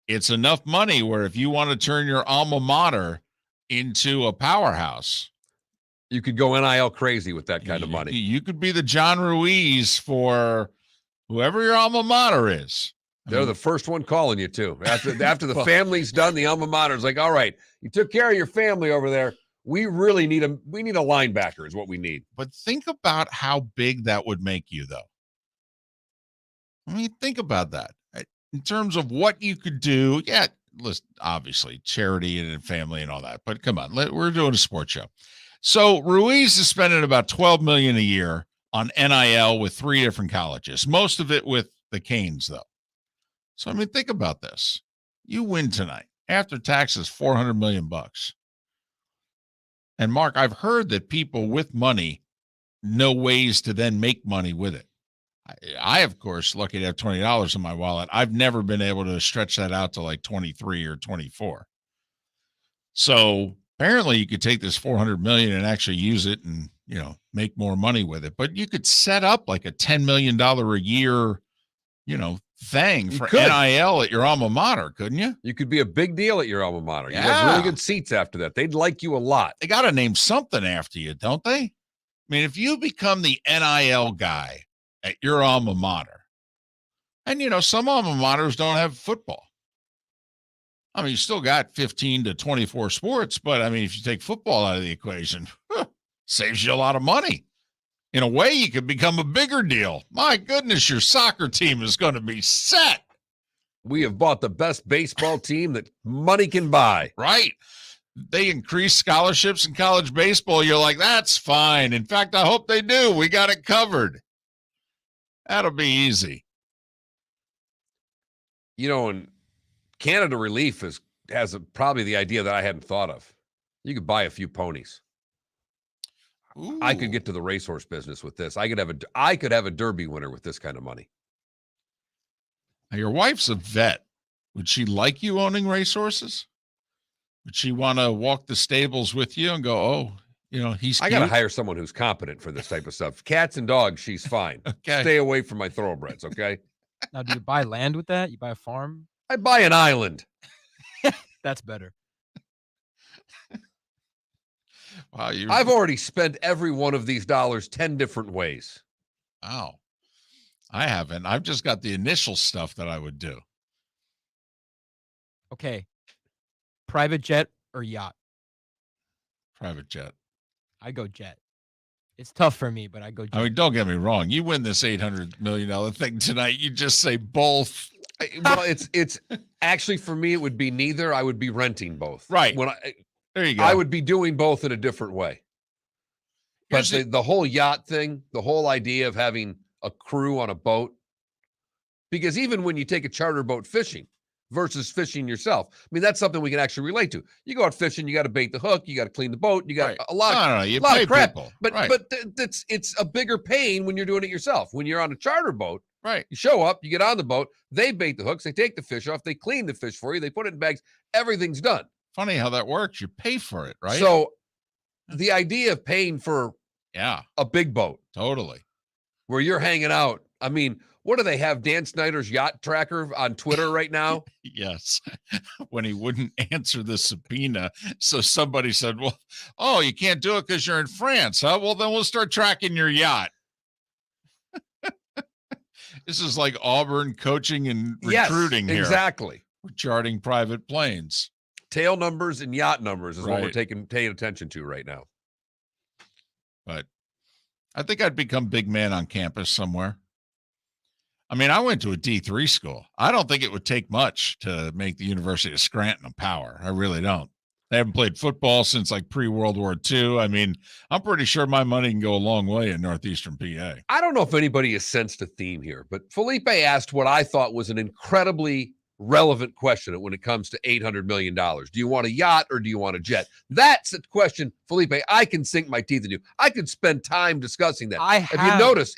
it's enough money where if you want to turn your alma mater into a powerhouse, you could go NIL crazy with that kind of money. You could be the John Ruiz for whoever your alma mater is. They're the first one calling you too. After the family's done, the alma mater is like, all right, you took care of your family over there. We really need a linebacker is what we need. But think about how big that would make you, though. I mean, think about that. In terms of what you could do, yeah, listen, obviously charity and family and all that, but come on, we're doing a sports show. So Ruiz is spending about $12 million a year on NIL with 3 different colleges, most of it with the Canes, though. So, I mean, think about this. You win tonight. After taxes, $400 million. And Mark, I've heard that people with money know ways to then make money with it. I of course, lucky to have $20 in my wallet. I've never been able to stretch that out to like 23 or 24. So apparently you could take this $400 million and actually use it and, make more money with it. But you could set up like a $10 million a year, thing for NIL at your alma mater, couldn't you? You could be a big deal at your alma mater. Yeah. You have really good seats after that. They'd like you a lot. They got to name something after you, don't they? I mean, if you become the NIL guy at your alma mater, and some alma maters don't have football. I mean, you still got 15 to 24 sports, but I mean, if you take football out of the equation, saves you a lot of money. In a way, you could become a bigger deal. My goodness, your soccer team is going to be set. We have bought the best baseball team that money can buy. Right. They increase scholarships in college baseball. You're like, that's fine. In fact, I hope they do. We got it covered. That'll be easy. And Canada Relief has probably the idea that I hadn't thought of. You could buy a few ponies. Ooh. I could get to the racehorse business with this. I could have a Derby winner with this kind of money. Now, your wife's a vet. Would she like you owning racehorses? Would she want to walk the stables with you and go, oh, he's I got to hire someone who's competent for this type of stuff. Cats and dogs, she's fine. Okay. Stay away from my thoroughbreds, okay? Now, do you buy land with that? You buy a farm? I buy an island. That's better. Wow, I've already spent every one of these dollars 10 different ways. Wow. I haven't. I've just got the initial stuff that I would do. Okay. Private jet or yacht? Private jet. I go jet. It's tough for me, but I go jet. I mean, don't get me wrong. You win this $800 million thing tonight. You just say both. Well, it's actually for me, it would be neither. I would be renting both. Right. There you go. I would be doing both in a different way. But the whole yacht thing, the whole idea of having a crew on a boat, because even when you take a charter boat fishing versus fishing yourself, I mean, that's something we can actually relate to. You go out fishing, you got to bait the hook, you got to clean the boat, you got a lot of crap. People. But it's a bigger pain when you're doing it yourself. When you're on a charter boat, right? You show up, you get on the boat, they bait the hooks, they take the fish off, they clean the fish for you, they put it in bags, everything's done. Funny how that works. You pay for it, right? So the idea of paying for a big boat, totally, where you're hanging out. I mean, what do they have Dan Snyder's yacht tracker on Twitter right now? Yes. When he wouldn't answer the subpoena. So somebody said, well, oh, you can't do it because you're in France, huh? Well, then we'll start tracking your yacht. This is like Auburn coaching and recruiting here. Exactly. We're charting private planes. Tail numbers and yacht numbers is what we're paying attention to right now. But I think I'd become big man on campus somewhere. I mean, I went to a D3 school. I don't think it would take much to make the University of Scranton a power. I really don't. They haven't played football since like pre-World War II. I mean, I'm pretty sure my money can go a long way in northeastern PA. I don't know if anybody has sensed a theme here, but Felipe asked what I thought was an incredibly relevant question when it comes to $800 million. Do you want a yacht or do you want a jet? That's a question, Felipe, I can sink my teeth into. I could spend time discussing that.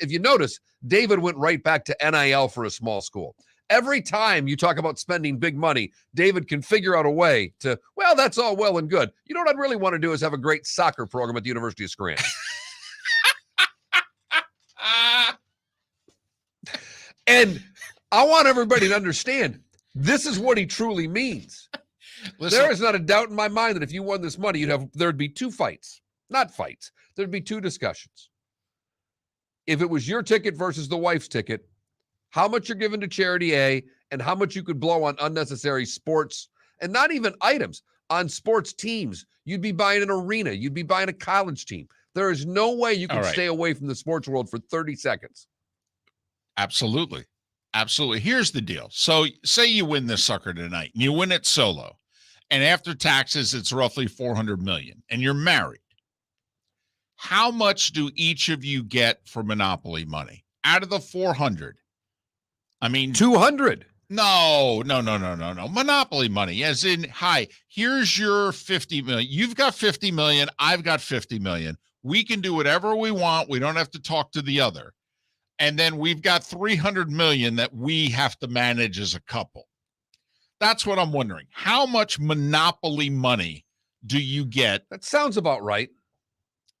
If you notice, David went right back to NIL for a small school. Every time you talk about spending big money, David can figure out a way to, well, that's all well and good. You know what I'd really want to do is have a great soccer program at the University of Scranton. And I want everybody to understand, this is what he truly means. Listen, there is not a doubt in my mind that if you won this money, there'd be two fights. Not fights. There'd be two discussions. If it was your ticket versus the wife's ticket, how much you're giving to charity A and how much you could blow on unnecessary sports, and not even items, on sports teams. You'd be buying an arena. You'd be buying a college team. There is no way you can stay away from the sports world for 30 seconds. Absolutely. Absolutely. Here's the deal. So say you win this sucker tonight and you win it solo, and after taxes, it's roughly 400 million, and you're married. How much do each of you get for Monopoly money out of the 400? I mean, 200. No. Monopoly money, as in, hi, here's your 50 million. You've got 50 million. I've got 50 million. We can do whatever we want. We don't have to talk to the other. And then we've got 300 million that we have to manage as a couple. That's what I'm wondering. How much Monopoly money do you get? That sounds about right.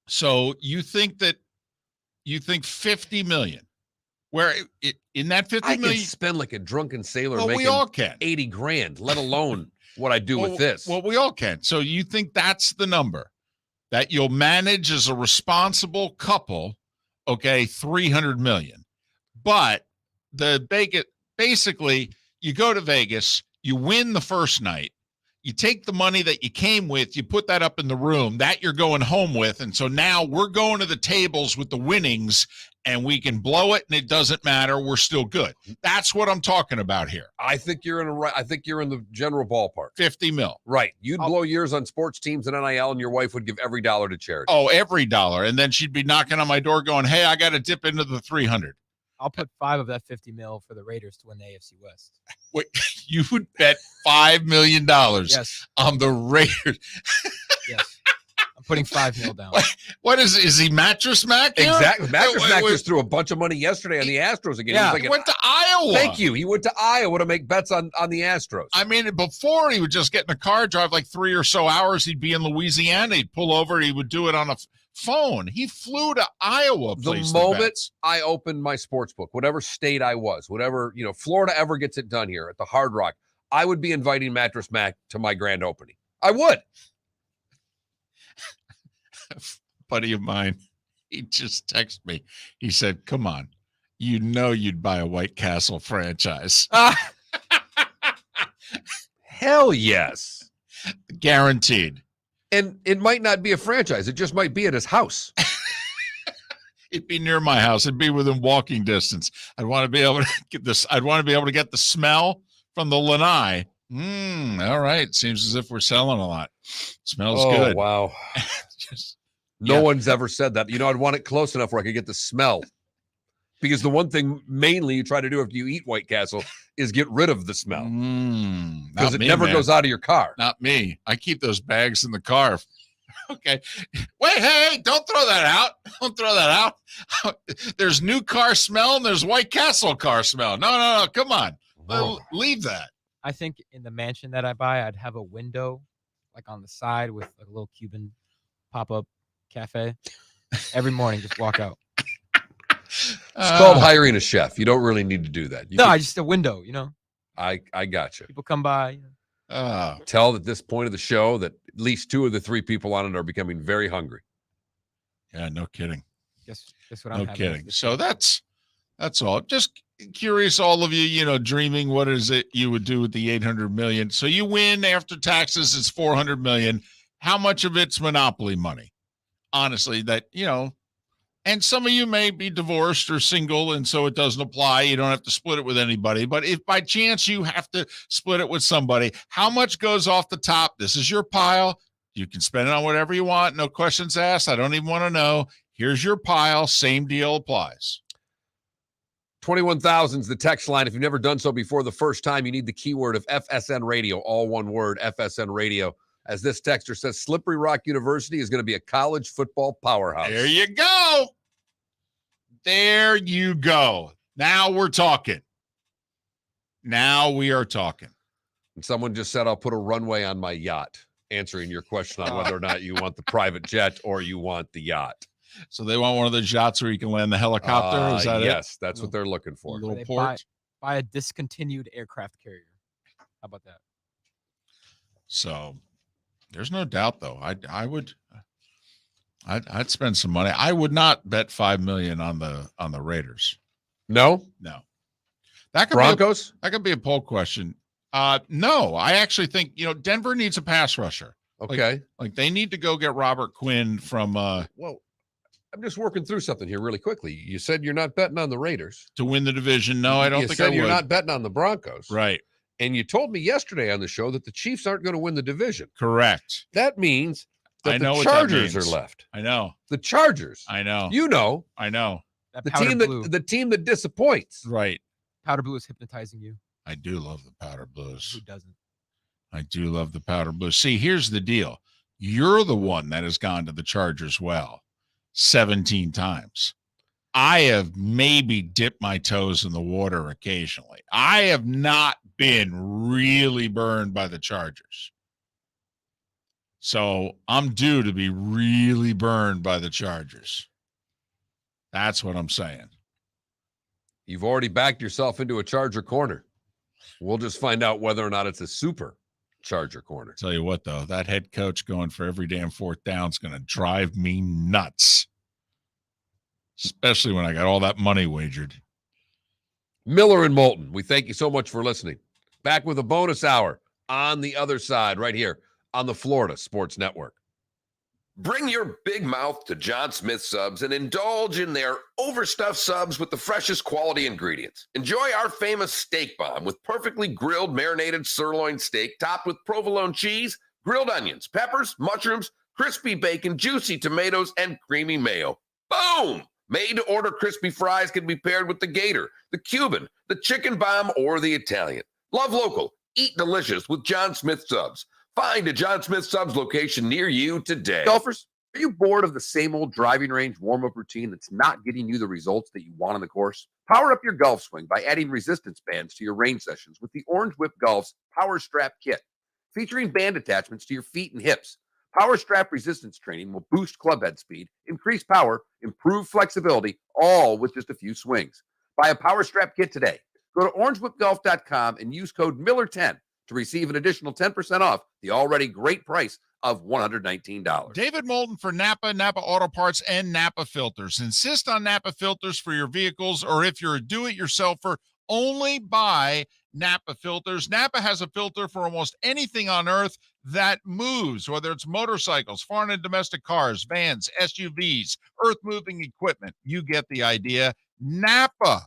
So you think 50 million, where in that 50 million, I can spend like a drunken sailor well, making we all can. 80 grand, let alone what I do with this. Well, we all can. So you think that's the number that you'll manage as a responsible couple? Okay, 300 million. But basically, you go to Vegas, you win the first night, you take the money that you came with, you put that up in the room that you're going home with, and so now we're going to the tables with the winnings, and we can blow it, and it doesn't matter. We're still good. That's what I'm talking about here. I think you're in the general ballpark. 50 mil. Right. You'd blow yours on sports teams and NIL, and your wife would give every dollar to charity. Oh, every dollar. And then she'd be knocking on my door going, hey, I got to dip into the 300. I'll put 5 of that 50 mil for the Raiders to win the AFC West. Wait, you would bet $5 million on the Raiders? Yes. I'm putting 5 mil down. What is he, Mattress Mac here? Exactly. Mattress Mac just threw a bunch of money yesterday on the Astros again. Yeah, he went to Iowa. Thank you. He went to Iowa to make bets on the Astros. I mean, before he would just get in a car, drive like 3 or so hours. He'd be in Louisiana. He'd pull over. He would do it on a phone. He flew to Iowa. The moment I opened my sports book, whatever state I was, whatever, Florida ever gets it done here at the Hard Rock, I would be inviting Mattress Mac to my grand opening. I would. Buddy of mine, he just texted me. He said, come on, you'd buy a White Castle franchise. Hell yes. Guaranteed. And it might not be a franchise. It just might be at his house. It'd be near my house. It'd be within walking distance. I'd want to be able to get this. I'd want to be able to get the smell from the lanai. All right. Seems as if we're selling a lot. Smells good. Wow. No one's ever said that. I'd want it close enough where I could get the smell. Because the one thing mainly you try to do after you eat White Castle is get rid of the smell. Because it never goes out of your car. Not me. I keep those bags in the car. Okay. Wait, hey, don't throw that out. Don't throw that out. There's new car smell and there's White Castle car smell. No. Come on. Leave that. I think in the mansion that I buy, I'd have a window like on the side with a little Cuban pop-up cafe. Every morning, just walk out. It's called hiring a chef. You don't really need to do that. Just a window, I got you. People come by. Tell at this point of the show that at least 2 of the 3 people on it are becoming very hungry. Yeah, no kidding. Guess what I'm no kidding. So that's all. Just curious, all of you, dreaming what is it you would do with the 800 million. So you win after taxes, it's 400 million. How much of it's Monopoly money? Honestly, and some of you may be divorced or single, and so it doesn't apply. You don't have to split it with anybody. But if by chance you have to split it with somebody, how much goes off the top? This is your pile. You can spend it on whatever you want. No questions asked. I don't even want to know. Here's your pile. Same deal applies. 21,000 is the text line. If you've never done so before, the first time, you need the keyword of FSN Radio, all one word, FSN Radio. As this texter says, Slippery Rock University is going to be a college football powerhouse. There you go. There you go. Now we're talking. Now we are talking. And someone just said, I'll put a runway on my yacht, answering your question on whether or not you want the private jet or you want the yacht. So they want one of those yachts where you can land the helicopter? Is that yes, that's what they're looking for. Little They port? buy a discontinued aircraft carrier. How about that? So there's no doubt, though. I'd spend some money. I would not bet $5 million on the Raiders. No? No. That could Broncos? that could be a poll question. No, I actually think, Denver needs a pass rusher. Okay. Like they need to go get Robert Quinn from Well, I'm just working through something here really quickly. You said you're not betting on the Raiders. to win the division. No, I don't You think said I you're would. not betting on the Broncos. Right. And you told me yesterday on the show that the Chiefs aren't going to win the division. Correct. That means I that know the what that Chargers are means. left. I know. The Chargers. I know. You know, I know. That the powder team blue. that disappoints. Right. Powder blue is hypnotizing you. I do love the powder blues. Who doesn't? I do love the powder blues. See, here's the deal. You're the one that has gone to the Chargers 17 times. I have maybe dipped my toes in the water occasionally. I have not been really burned by the Chargers. So I'm due to be really burned by the Chargers. That's what I'm saying. You've already backed yourself into a Charger corner. We'll just find out whether or not it's a super Charger corner. Tell you what, though, that head coach going for every damn fourth down is going to drive me nuts. Especially when I got all that money wagered. Miller and Moulton, we thank you so much for listening. Back with a bonus hour on the other side, right here on the Florida Sports Network. Bring your big mouth to John Smith Subs and indulge in their overstuffed subs with the freshest quality ingredients. Enjoy our famous steak bomb with perfectly grilled marinated sirloin steak topped with provolone cheese, grilled onions, peppers, mushrooms, crispy bacon, juicy tomatoes, and creamy mayo. Boom! Made-to-order crispy fries can be paired with the Gator, the Cuban, the Chicken Bomb, or the Italian. Love local. Eat delicious with John Smith Subs. Find a John Smith Subs location near you today. Golfers, are you bored of the same old driving range warm-up routine that's not getting you the results that you want on the course? Power up your golf swing by adding resistance bands to your range sessions with the Orange Whip Golf's Power Strap Kit. Featuring band attachments to your feet and hips, Power Strap resistance training will boost club head speed, increase power, improve flexibility, all with just a few swings. Buy a Power Strap Kit today. Go to orangewhipgolf.com and use code Miller10 to receive an additional 10% off the already great price of $119. David Moulton for Napa, Napa Auto Parts, and Napa Filters. Insist on Napa Filters for your vehicles, or if you're a do-it-yourselfer, only buy Napa Filters. Napa has a filter for almost anything on earth that moves, whether it's motorcycles, foreign and domestic cars, vans, SUVs, earth-moving equipment. You get the idea. Napa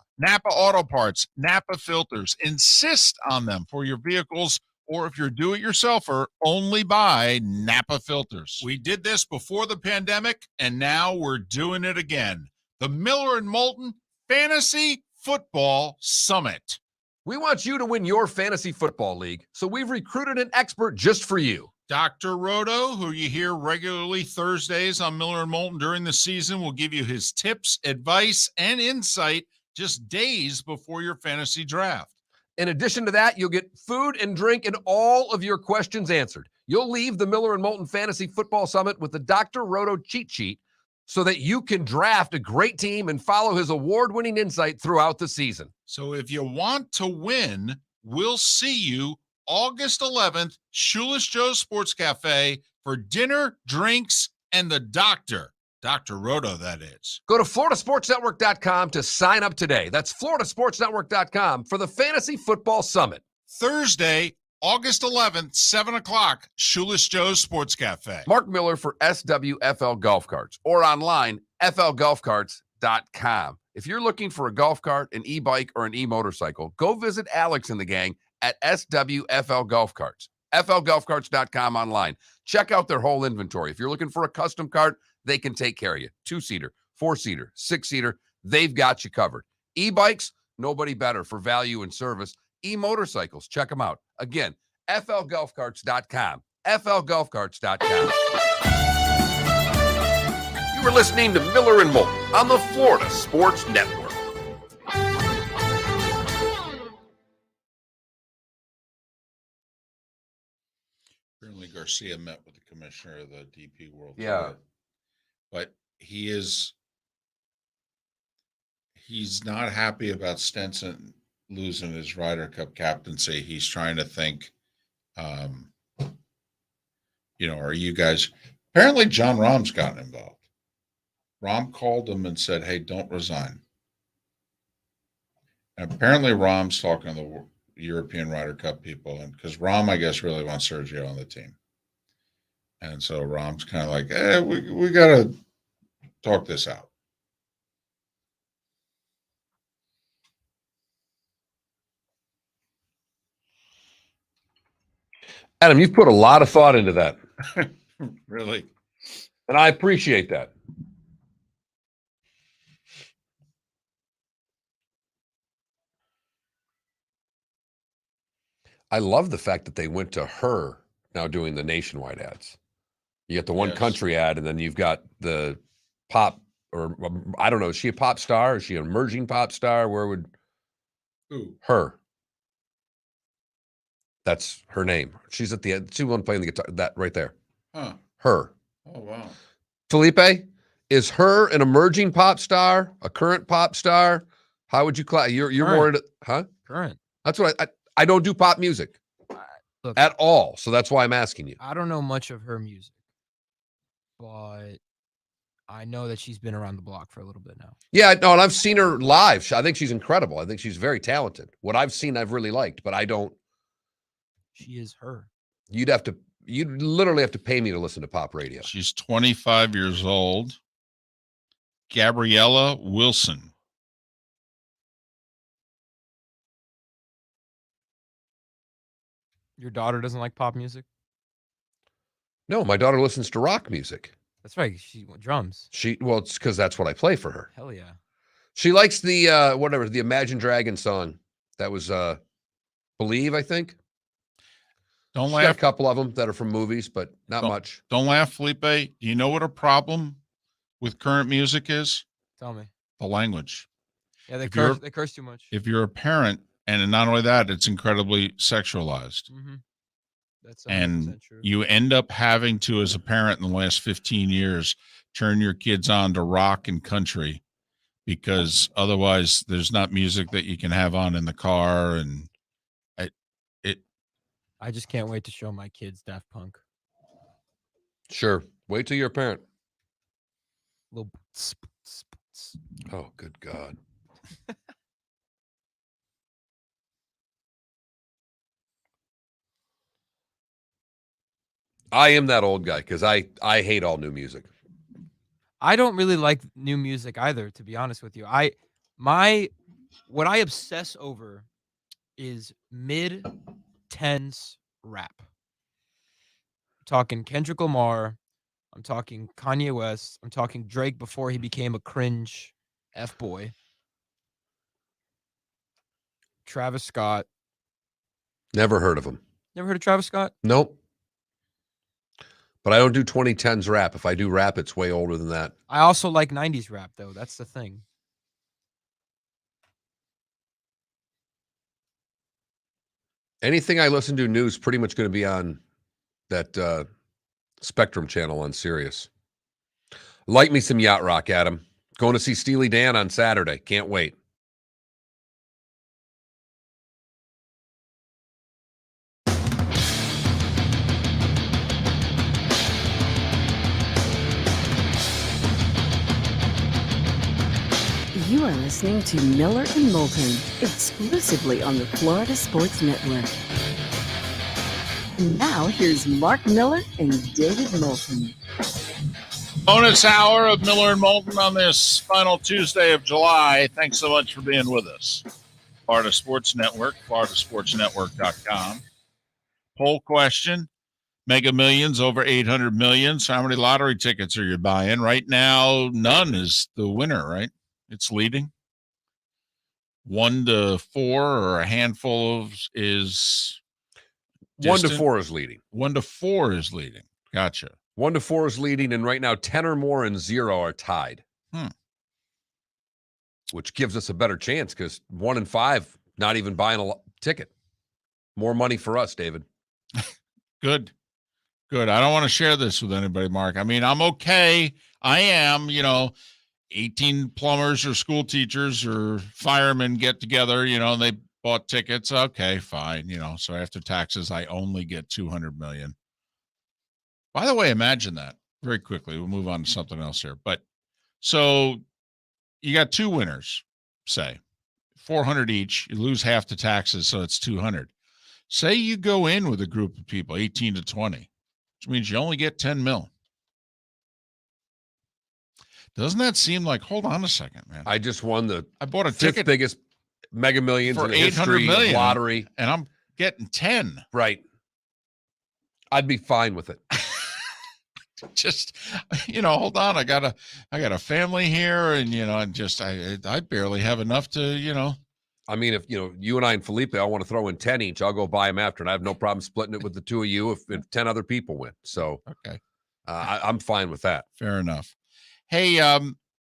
Auto Parts, Napa Filters. Insist on them for your vehicles, or if you're do-it-yourselfer, only buy Napa Filters. We did this before the pandemic, and now we're doing it again. The Miller and Moulton Fantasy Football Summit. We want you to win your fantasy football league, so we've recruited an expert just for you. Dr. Roto, who you hear regularly Thursdays on Miller and Moulton during the season, will give you his tips, advice, and insight just days before your fantasy draft. In addition to that, you'll get food and drink and all of your questions answered. You'll leave the Miller and Moulton Fantasy Football Summit with the Dr. Roto cheat sheet so that you can draft a great team and follow his award-winning insight throughout the season. So if you want to win, we'll see you August 11th, Shoeless Joe's Sports Cafe for dinner, drinks, and the doctor. Dr. Roto, that is. Go to floridasportsnetwork.com to sign up today. That's floridasportsnetwork.com for the Fantasy Football Summit. Thursday, August 11th, 7 o'clock, Shoeless Joe's Sports Cafe. Mark Miller for SWFL Golf Carts, or online, flgolfcarts.com. If you're looking for a golf cart, an e-bike, or an e-motorcycle, go visit Alex and the gang at SWFL Golf Carts. flgolfcarts.com online. Check out their whole inventory. If you're looking for a custom cart, they can take care of you. 2-seater, 4-seater, 6-seater, they've got you covered. E-bikes, Nobody better for value and service. E-motorcycles. Check them out. Again, flgolfcarts.com. flgolfcarts.com. You were listening to Miller and Moulton on the Florida Sports Network. Apparently Garcia met with the commissioner of the DP World Yeah. Tour, but he's not happy about Stenson losing his Ryder Cup captaincy. He's trying to think, are you guys, apparently John Rahm's gotten involved. Rahm called him and said, hey, don't resign. And apparently Rahm's talking to the European Ryder Cup people, and because Rahm, I guess, really wants Sergio on the team. And so Rahm's kind of like, we got to talk this out. Adam, you've put a lot of thought into that. Really? And I appreciate that. I love the fact that they went to her now doing the nationwide ads. You get the one country ad, and then you've got the pop, or I don't know, is she a pop star? Is she an emerging pop star? Where would her? That's her name. She's at the end. She one playing the guitar. That right there. Huh. Her. Oh, wow. Felipe, is her an emerging pop star? A current pop star? How would you class? You're more into, huh? Current. That's what I don't do pop music Look, at all. So that's why I'm asking you. I don't know much of her music, but I know that she's been around the block for a little bit now. Yeah, no, and I've seen her live. I think she's incredible. I think she's very talented. What I've seen, I've really liked, but I don't. She is her. You'd literally have to pay me to listen to pop radio. She's 25 years old. Gabriella Wilson. Your daughter doesn't like pop music? No, my daughter listens to rock music. That's right. She drums. It's because that's what I play for her. Hell yeah. She likes the the Imagine Dragons song. That was Believe, I think. Don't She's laugh. got a couple of them that are from movies, but not much. Don't laugh, Felipe. Do you know what a problem with current music is? Tell me. The language. Yeah, they curse too much. If you're a parent, and not only that, it's incredibly sexualized. Mm-hmm. That's 100% And true. you end up having to, as a parent in the last 15 years, turn your kids on to rock and country, because otherwise there's not music that you can have on in the car. And I just can't wait to show my kids Daft Punk. Sure. Wait till you're a parent. Little. Oh, good God. I am that old guy because I hate all new music. I don't really like new music either, to be honest with you. What I obsess over is mid-tense rap. I'm talking Kendrick Lamar. I'm talking Kanye West. I'm talking Drake before he became a cringe F-boy. Travis Scott. Never heard of him. Never heard of Travis Scott? Nope. But I don't do 2010s rap. If I do rap, it's way older than that. I also like 90s rap, though. That's the thing. Anything I listen to new is pretty much going to be on that Spectrum channel on Sirius. Like me some yacht rock, Adam. Going to see Steely Dan on Saturday. Can't wait. You are listening to Miller and Moulton, exclusively on the Florida Sports Network. And now here's Mark Miller and David Moulton. Bonus hour of Miller and Moulton on this final Tuesday of July. Thanks so much for being with us. Florida Sports Network, floridasportsnetwork.com. Poll question: Mega Millions over 800 million. So how many lottery tickets are you buying? Right now, none is the winner, right? It's leading. 1 to 4 or a handful of is 1 to distant? 4 is leading. 1 to 4 is leading. Gotcha. 1 to 4 is leading, and right now 10 or more and 0 are tied. Which gives us a better chance because 1 and 5 not even buying a ticket. More money for us, David. Good. I don't want to share this with anybody, Mark. I mean, I'm okay. I am, 18 plumbers or school teachers or firemen get together, and they bought tickets. Okay, fine. So after taxes, I only get 200 million. By the way, imagine that very quickly. We'll move on to something else here. But so you got 2 winners, say 400 each. You lose half the taxes, so it's 200. Say you go in with a group of people, 18 to 20, which means you only get 10 mil. Doesn't that seem like, hold on a second, man. I just won the I bought a 5th ticket biggest Mega Millions for in the 800 history million of lottery. and I'm getting 10. Right. I'd be fine with it. Just, hold on. I got a family here and, I barely have enough to, I mean, if, you and I and Felipe all want to throw in 10 each, I'll go buy them after, and I have no problem splitting it with the 2 of you if 10 other people win. So okay. I'm fine with that. Fair enough. Hey,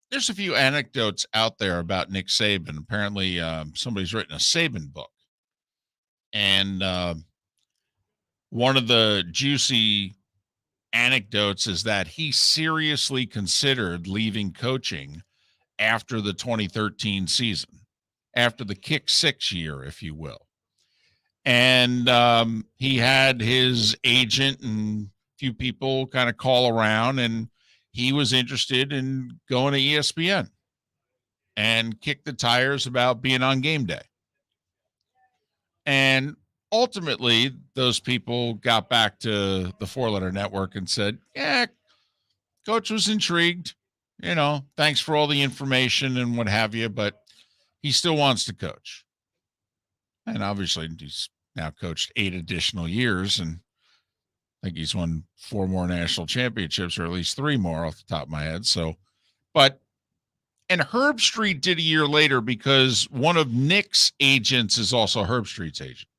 there's a few anecdotes out there about Nick Saban. Apparently, somebody's written a Saban book. And one of the juicy anecdotes is that he seriously considered leaving coaching after the 2013 season, after the kick 6 year, if you will. And he had his agent and a few people kind of call around, and he was interested in going to ESPN and kick the tires about being on game day. And ultimately, those people got back to the 4-letter network and said, yeah, coach was intrigued, thanks for all the information and what have you, but he still wants to coach. And obviously he's now coached 8 additional years, and I think he's won 4 more national championships, or at least 3 more off the top of my head. So, and Herb Street did a year later because one of Nick's agents is also Herb Street's agent.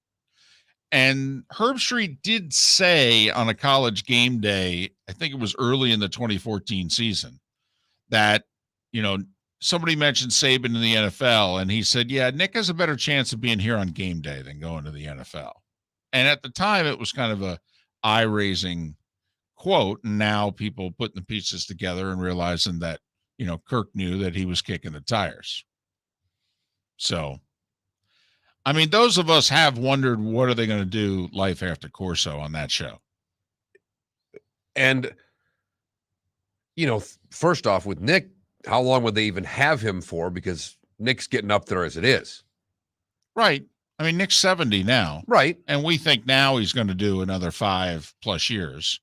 And Herb Street did say on a College Game Day, I think it was early in the 2014 season, that, somebody mentioned Saban in the NFL, and he said, yeah, Nick has a better chance of being here on game day than going to the NFL. And at the time, it was kind of a eye-raising quote, and now people putting the pieces together and realizing that, Kirk knew that he was kicking the tires. So, I mean, those of us have wondered, what are they going to do life after Corso on that show? And, first off, with Nick, how long would they even have him for? Because Nick's getting up there as it is. Right. I mean, Nick's 70 now. Right. And we think now he's going to do another 5+ years.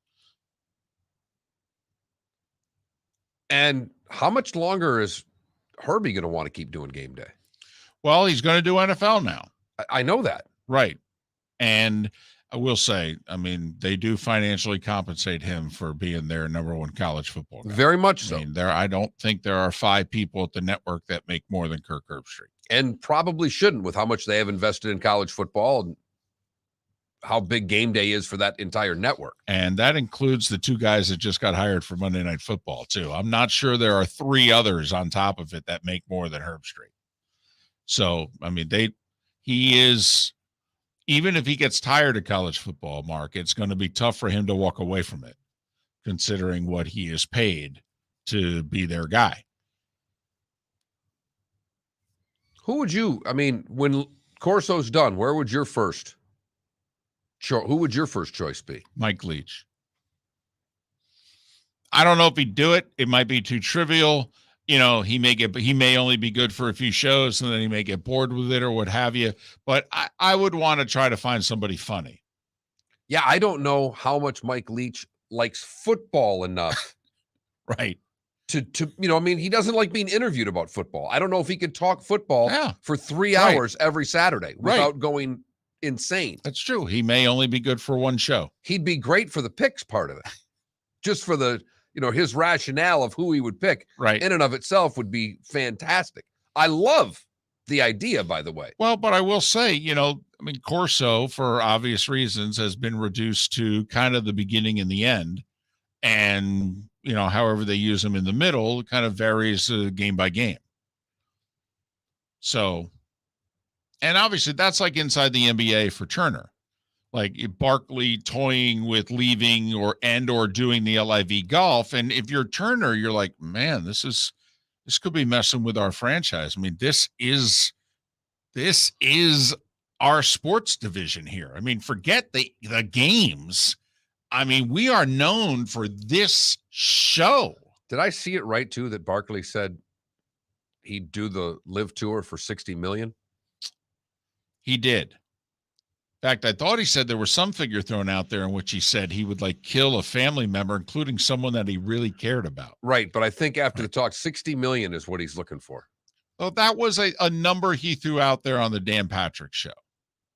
And how much longer is Herbie going to want to keep doing game day? Well, he's going to do NFL now. I know that. Right. And I will say, I mean, they do financially compensate him for being their number 1 college football guy. Very much so. I mean, I don't think there are 5 people at the network that make more than Kirk Herbstreit. And probably shouldn't, with how much they have invested in college football and how big game day is for that entire network. And that includes the 2 guys that just got hired for Monday Night Football, too. I'm not sure there are 3 others on top of it that make more than Herbstreit. So, I mean, he is, even if he gets tired of college football, Mark, it's going to be tough for him to walk away from it, considering what he is paid to be their guy. Who would you, I mean, when Corso's done, who would your first choice be? Mike Leach. I don't know if he'd do it. It might be too trivial. He may only be good for a few shows, and then he may get bored with it or what have you. But I would want to try to find somebody funny. Yeah, I don't know how much Mike Leach likes football enough. Right. To I mean, he doesn't like being interviewed about football. I don't know if he could talk football for 3 hours every Saturday without going insane. That's true. He may only be good for 1 show. He'd be great for the picks part of it. Just for the, his rationale of who he would pick in and of itself would be fantastic. I love the idea, by the way. Well, but I will say, I mean, Corso, for obvious reasons, has been reduced to kind of the beginning and the end. And, however they use them in the middle kind of varies game by game. So, and obviously that's like inside the NBA for Turner. Like Barkley toying with leaving or doing the LIV golf. And if you're Turner, you're like, man, this could be messing with our franchise. I mean, this is our sports division here. I mean, forget the games. I mean, we are known for this show. Did I see it right too that Barkley said he'd do the live tour for $60 million? He did. In fact, I thought he said there was some figure thrown out there in which he said he would like kill a family member, including someone that he really cared about. Right. But I think after the talk, 60 million is what he's looking for. Well, that was a number he threw out there on the Dan Patrick show.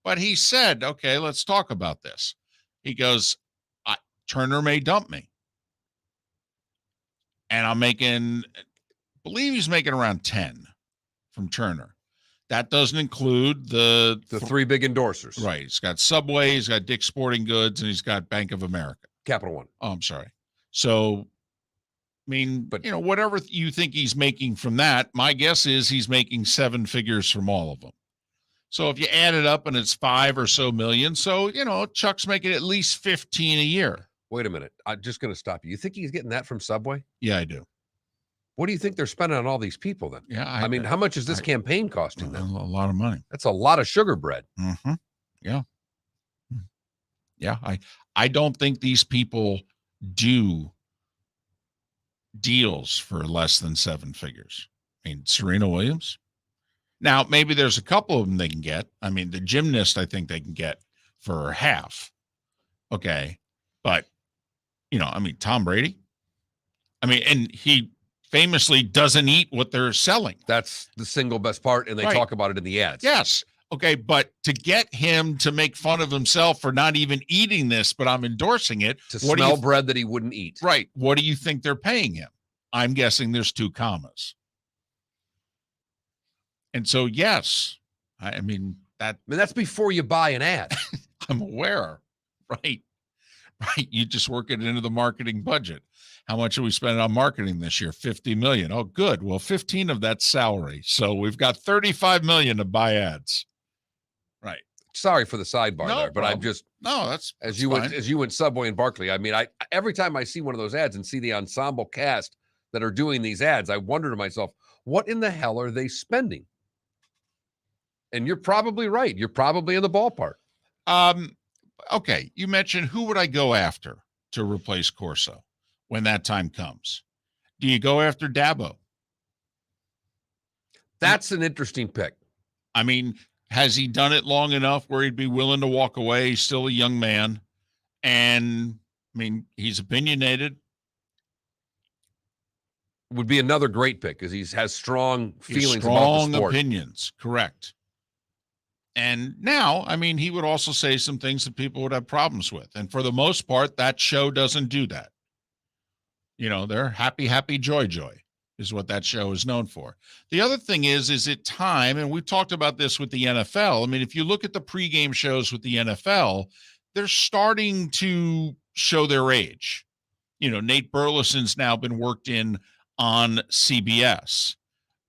But he said, okay, let's talk about this. He goes, Turner may dump me. And I believe he's making around 10 from Turner. That doesn't include the three big endorsers. Right. He's got Subway, he's got Dick's Sporting Goods, and he's got Bank of America. Capital One. Oh, I'm sorry. So, I mean, but whatever you think he's making from that, my guess is he's making 7 figures from all of them. So if you add it up and it's 5 or so million, so, Chuck's making at least 15 a year. Wait a minute. I'm just going to stop you. You think he's getting that from Subway? Yeah, I do. What do you think they're spending on all these people then? Yeah. I mean, how much is this campaign costing them? A lot of money. That's a lot of sugar bread. Mm-hmm. Yeah. Yeah. I don't think these people do deals for less than 7 figures. I mean, Serena Williams. Now, maybe there's a couple of them they can get. I mean, the gymnast, I think they can get for half. Okay. But, Tom Brady. I mean, and he famously doesn't eat what they're selling. That's the single best part, and they talk about it in the ads. Yes. Okay, but to get him to make fun of himself for not even eating this, but I'm endorsing it. To smell bread that he wouldn't eat. Right. What do you think they're paying him? I'm guessing there's 2 commas. And so, yes, I mean, that's before you buy an ad. I'm aware. Right. You just work it into the marketing budget. How much are we spending on marketing this year? 50 million. Oh, good. Well, 15 of that's salary. So we've got 35 million to buy ads. Right. Sorry for the sidebar there, but I'm just that's as you went Subway and Barkley. I mean, every time I see one of those ads and see the ensemble cast that are doing these ads, I wonder to myself, what in the hell are they spending? And you're probably right. You're probably in the ballpark. Okay. You mentioned who would I go after to replace Corso when that time comes? Do you go after Dabo? That's an interesting pick. I mean, has he done it long enough where he'd be willing to walk away? He's still a young man. And, I mean, he's opinionated. Would be another great pick because he has strong feelings about the sport. Opinions. Correct. And now, I mean, he would also say some things that people would have problems with. And for the most part, that show doesn't do that. They're happy, happy, joy, joy is what that show is known for. The other thing is it time, and we've talked about this with the NFL. I mean, if you look at the pregame shows with the NFL, they're starting to show their age. Nate Burleson's now been worked in on CBS.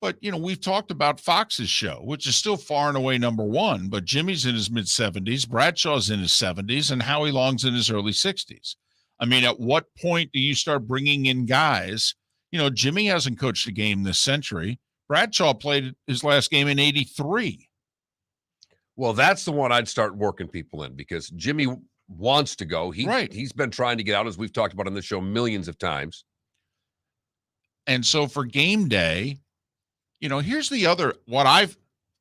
But, we've talked about Fox's show, which is still far and away number 1, but Jimmy's in his mid-70s, Bradshaw's in his 70s, and Howie Long's in his early 60s. I mean, at what point do you start bringing in guys? Jimmy hasn't coached a game this century. Bradshaw played his last game in 83. Well, that's the one I'd start working people in because Jimmy wants to go. He's been trying to get out, as we've talked about on this show millions of times. And so for game day, here's the other, what I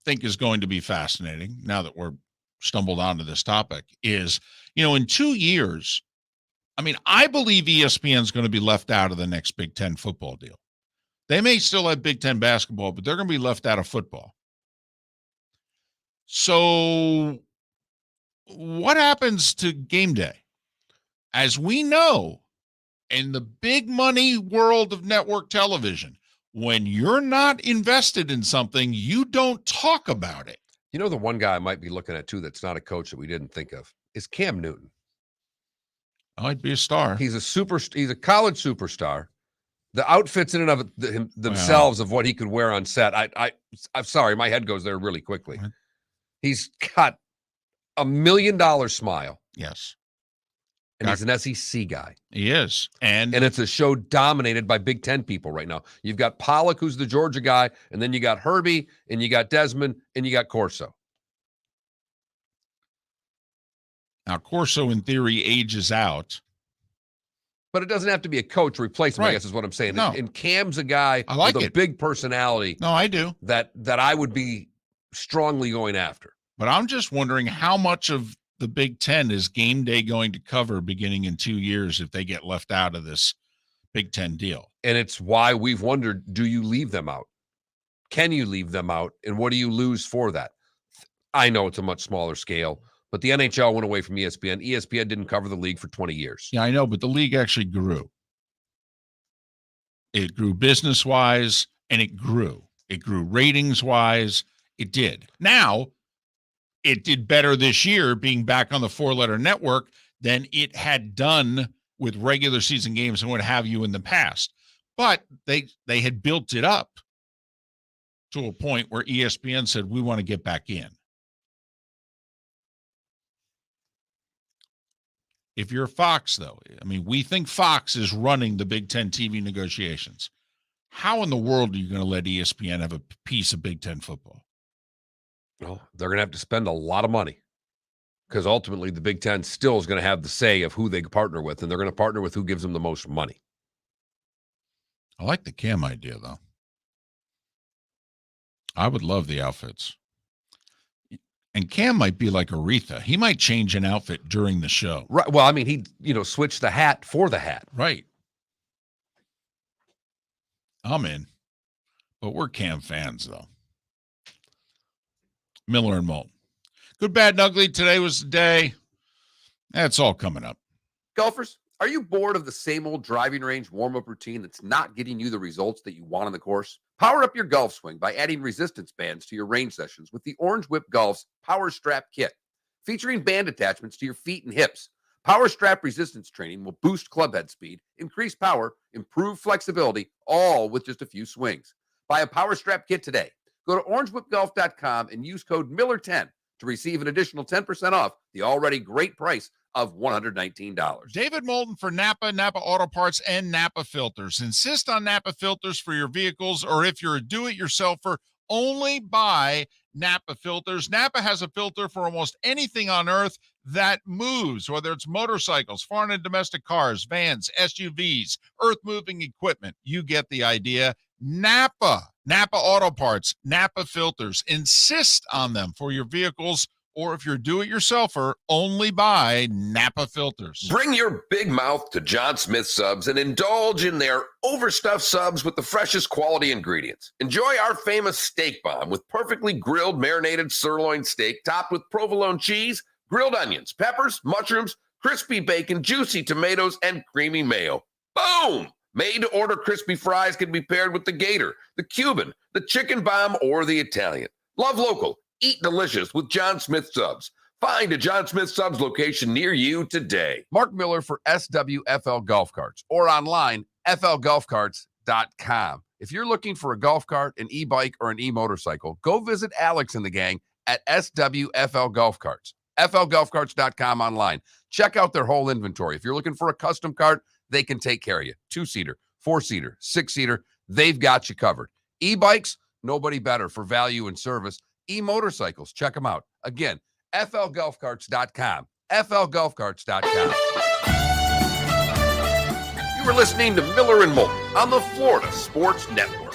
think is going to be fascinating now that we're stumbled onto this topic is, in 2 years, I mean, I believe ESPN is going to be left out of the next Big Ten football deal. They may still have Big Ten basketball, but they're going to be left out of football. So what happens to game day? As we know, in the big money world of network television, when you're not invested in something, you don't talk about it. You know, the one guy I might be looking at too that's not a coach that we didn't think of is Cam Newton. I'd be a star. He's a college superstar. The outfits in and of themselves of what he could wear on set. I'm sorry, my head goes there really quickly. He's got $1 million smile. Yes. And he's an SEC guy. He is. And it's a show dominated by Big Ten people right now. You've got Pollock, who's the Georgia guy, and then you got Herbie, and you got Desmond, and you got Corso. Now, Corso, in theory, ages out. But it doesn't have to be a coach replacement, I guess is what I'm saying. No. And Cam's a guy with a big personality. No, I do. That I would be strongly going after. But I'm just wondering how much of the Big Ten is game day going to cover beginning in 2 years if they get left out of this Big Ten deal. And it's why we've wondered, do you leave them out? Can you leave them out? And what do you lose for that? I know it's a much smaller scale, but the NHL went away from ESPN. ESPN didn't cover the league for 20 years. Yeah, I know, but the league actually grew. It grew business-wise, and it grew. It grew ratings-wise. It did. Now, it did better this year being back on the four-letter network than it had done with regular season games and what have you in the past. But they had built it up to a point where ESPN said, we want to get back in. If you're Fox, though, I mean, we think Fox is running the Big Ten TV negotiations. How in the world are you going to let ESPN have a piece of Big Ten football? Well, they're going to have to spend a lot of money because ultimately the Big Ten still is going to have the say of who they partner with, and they're going to partner with who gives them the most money. I like the Cam idea, though. I would love the outfits. And Cam might be like Aretha. He might change an outfit during the show. Right. Well, I mean, he switched the hat for the hat. Right. I'm in. But we're Cam fans, though. Miller and Moulton. Good, bad, and ugly. Today was the day. That's all coming up. Golfers, are you bored of the same old driving range warm-up routine that's not getting you the results that you want on the course? Power up your golf swing by adding resistance bands to your range sessions with the Orange Whip Golf's Power Strap Kit. Featuring band attachments to your feet and hips, Power Strap resistance training will boost club head speed, increase power, improve flexibility, all with just a few swings. Buy a Power Strap Kit today. Go to orangewhipgolf.com and use code Miller10 to receive an additional 10% off the already great price of $119. David Moulton for Napa, Napa Auto Parts, and Napa Filters. Insist on Napa filters for your vehicles, or if you're a do-it-yourselfer, only buy Napa filters. Napa has a filter for almost anything on earth that moves, whether it's motorcycles, foreign and domestic cars, vans, SUVs, earth-moving equipment. You get the idea. Napa Auto Parts, Napa filters. Insist on them for your vehicles, or if you're do-it-yourselfer, only buy Napa filters. Bring your big mouth to John Smith Subs and indulge in their overstuffed subs with the freshest quality ingredients. Enjoy our famous steak bomb with perfectly grilled marinated sirloin steak topped with provolone cheese, grilled onions, peppers, mushrooms, crispy bacon, juicy tomatoes, and creamy mayo. Boom! Made-to-order crispy fries can be paired with the Gator, the Cuban, the chicken bomb, or the Italian. Love local. Eat delicious with John Smith Subs. Find a John Smith Subs location near you today. Mark Miller for SWFL Golf Carts, or online, flgolfcarts.com. If you're looking for a golf cart, an e-bike, or an e-motorcycle, go visit Alex and the gang at SWFL Golf Carts. flgolfcarts.com online. Check out their whole inventory. If you're looking for a custom cart, they can take care of you. 2-seater, 4-seater, 6-seater, they've got you covered. E-bikes, nobody better for value and service. E-motorcycles, check them out. Again, flgolfcarts.com. flgolfcarts.com. You were listening to Miller and Moulton on the Florida Sports Network.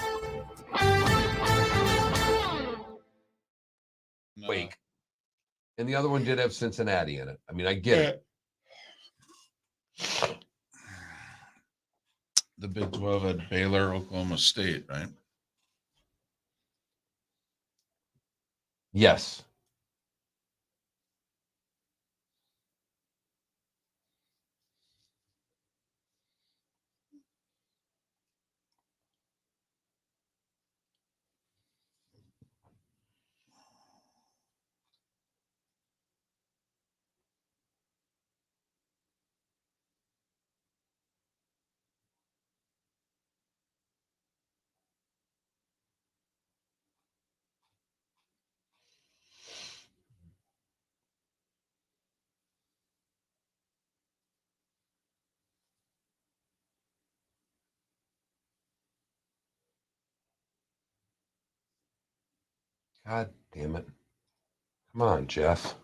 Wake. And the other one did have Cincinnati in it. I mean, I get it. The Big 12 had Baylor, Oklahoma State, right? Yes. God damn it. Come on, Jeff.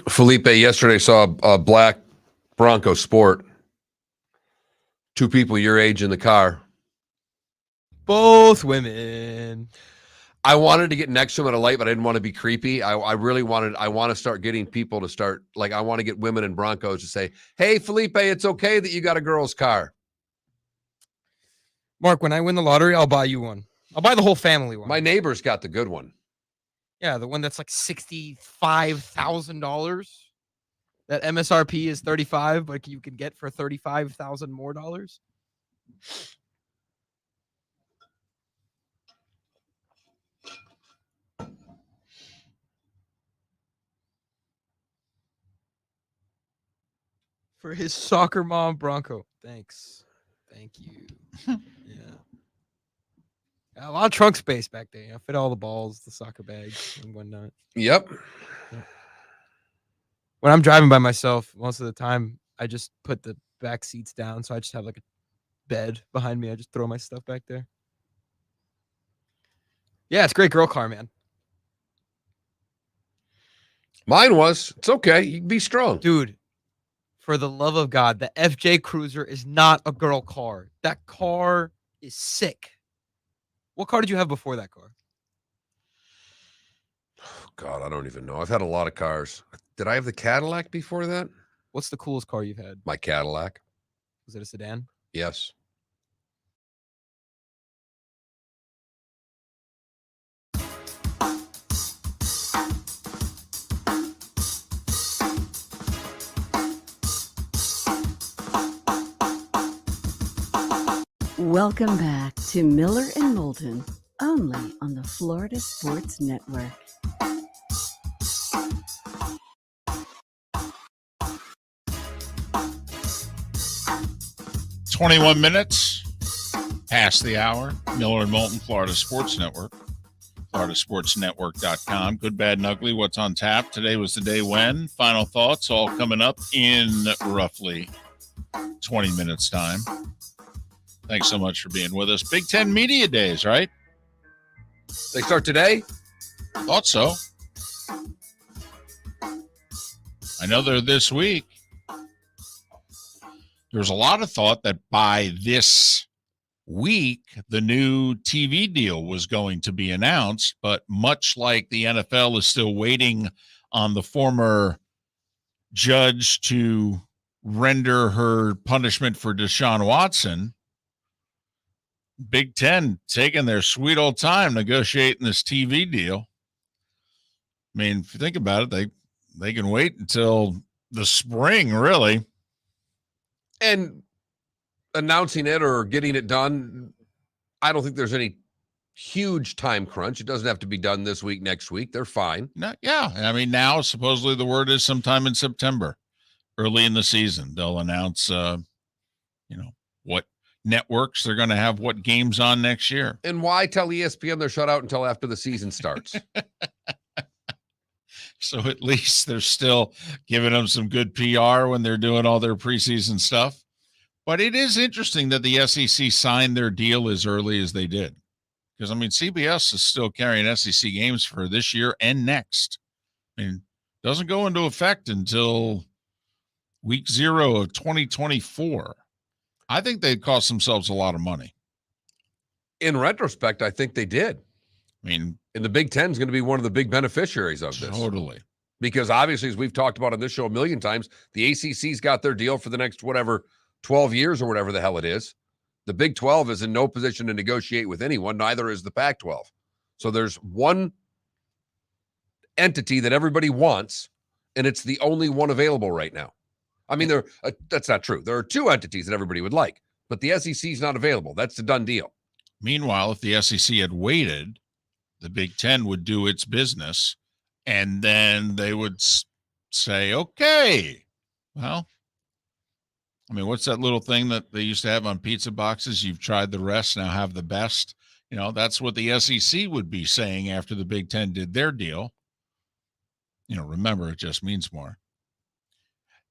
Felipe yesterday saw a black Bronco Sport. Two people your age in the car. Both women. I wanted to get next to him at a light, but I didn't want to be creepy. I want to start getting people to start, like, I want to get women in Broncos to say, hey, Felipe, it's okay that you got a girl's car. Mark, when I win the lottery, I'll buy you one. I'll buy the whole family one. My neighbor's got the good one. Yeah, the one that's like $65,000. That MSRP is 35, but you can get for 35,000 more dollars. For his soccer mom Bronco. Thanks. Thank you. Yeah. A lot of trunk space back there. You know, fit all the balls, the soccer bags, and whatnot. Yep. When I'm driving by myself, most of the time, I just put the back seats down. So I just have like a bed behind me. I just throw my stuff back there. Yeah, it's a great girl car, man. Mine was. It's okay. You can be strong. Dude, for the love of God, the FJ Cruiser is not a girl car. That car is sick. What car did you have before that car? God, I don't even know. I've had a lot of cars. Did I have the Cadillac before that? What's the coolest car you've had? My Cadillac. Was it a sedan? Yes. Welcome back to Miller and Moulton, only on the Florida Sports Network. "21 minutes past the hour." Miller and Moulton, Florida Sports Network, floridasportsnetwork.com. Good, bad, and ugly. What's on tap? Today was the day when. Final thoughts all coming up in roughly 20 minutes time. Thanks so much for being with us. Big Ten Media Days, right? They start today? Thought so. I know they're this week. There's a lot of thought that by this week, the new TV deal was going to be announced, but much like the NFL is still waiting on the former judge to render her punishment for Deshaun Watson, Big Ten taking their sweet old time negotiating this TV deal. I mean, if you think about it, they can wait until the spring, really. And announcing it or getting it done, I don't think there's any huge time crunch. It doesn't have to be done this week, next week. They're fine. No, yeah. I mean, now supposedly the word is sometime in September, early in the season, they'll announce, what networks they're going to have what games on next year. And why tell ESPN they're shut out until after the season starts? So at least they're still giving them some good PR when they're doing all their preseason stuff. But it is interesting that the SEC signed their deal as early as they did. Because, I mean, CBS is still carrying SEC games for this year and next. I mean, it doesn't go into effect until week 0 of 2024. I think they cost themselves a lot of money. In retrospect, I think they did. I mean, and the Big Ten is going to be one of the big beneficiaries of this. Totally. Because obviously, as we've talked about on this show a million times, the ACC's got their deal for the next 12 years or whatever the hell it is. The Big 12 is in no position to negotiate with anyone. Neither is the Pac-12. So there's one entity that everybody wants, and it's the only one available right now. I mean, that's not true. There are two entities that everybody would like, but the SEC is not available. That's a done deal. Meanwhile, if the SEC had waited, the Big Ten would do its business, and then they would say, okay, well, I mean, what's that little thing that they used to have on pizza boxes? You've tried the rest, now have the best. That's what the SEC would be saying after the Big Ten did their deal. Remember, it just means more.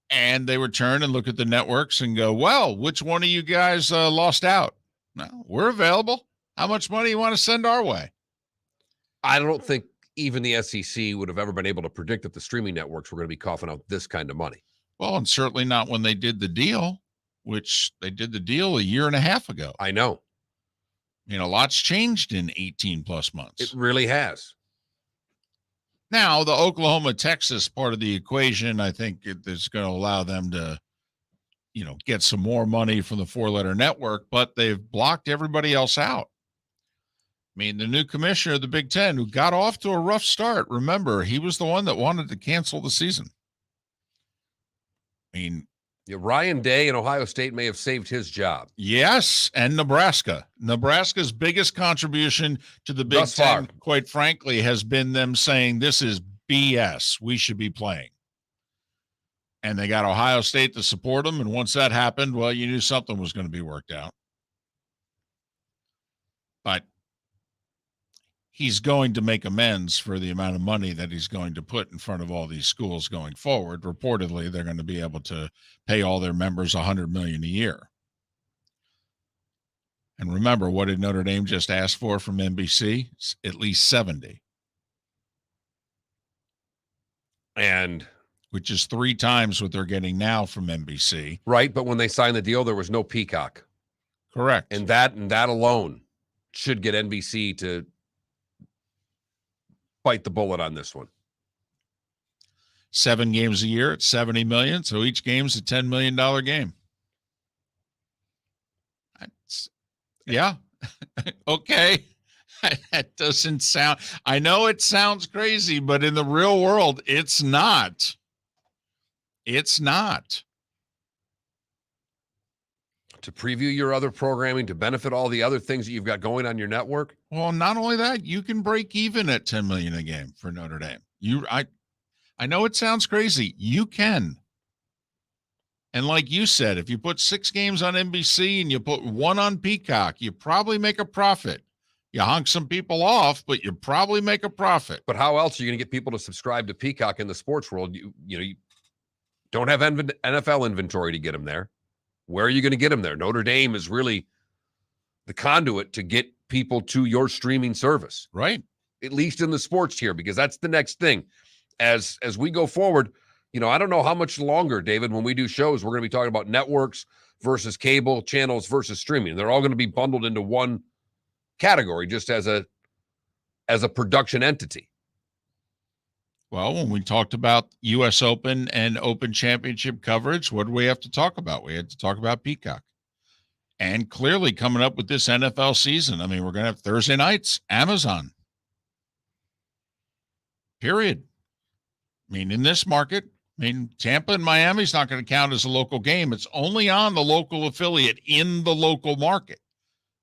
And they would turn and look at the networks and go, well, which one of you guys lost out? No, we're available. How much money you want to send our way? I don't think even the SEC would have ever been able to predict that the streaming networks were going to be coughing out this kind of money. Well, and certainly not when they did the deal, which they did the deal a year and a half ago. I know. A lot's changed in 18 plus months. It really has. Now, the Oklahoma-Texas part of the equation, I think is going to allow them to, get some more money from the four-letter network, but they've blocked everybody else out. I mean, the new commissioner of the Big Ten, who got off to a rough start, remember, he was the one that wanted to cancel the season. I mean, Ryan Day in Ohio State may have saved his job. Yes, and Nebraska. Nebraska's biggest contribution to the Big Ten, quite frankly, has been them saying this is BS. We should be playing. And they got Ohio State to support them, and once that happened, well, you knew something was going to be worked out. But he's going to make amends for the amount of money that he's going to put in front of all these schools going forward. Reportedly, they're going to be able to pay all their members $100 million a year. And remember, what did Notre Dame just ask for from NBC? At least 70. And which is 3 times what they're getting now from NBC. Right, but when they signed the deal, there was no Peacock. Correct. And that alone should get NBC to bite the bullet on this one. 7 games a year at $70 million, so each game's a $10 million game. Yeah. Okay. That doesn't sound, I know it sounds crazy, but in the real world, it's not. It's not. To preview your other programming, to benefit all the other things that you've got going on your network. Well, not only that, you can break even at $10 million a game for Notre Dame. I know it sounds crazy. You can. And like you said, if you put 6 games on NBC and you put 1 on Peacock, you probably make a profit. You honk some people off, but you probably make a profit. But how else are you going to get people to subscribe to Peacock in the sports world? You don't have NFL inventory to get them there. Where are you going to get them there? Notre Dame is really the conduit to get people to your streaming service. Right. At least in the sports tier, because that's the next thing. As we go forward, I don't know how much longer, David, when we do shows, we're going to be talking about networks versus cable channels versus streaming. They're all going to be bundled into one category just as a production entity. Well, when we talked about U.S. Open and Open Championship coverage, what do we have to talk about? We had to talk about Peacock. And clearly coming up with this NFL season, I mean, we're going to have Thursday nights, Amazon. Period. I mean, in this market, I mean, Tampa and Miami is not going to count as a local game. It's only on the local affiliate in the local market.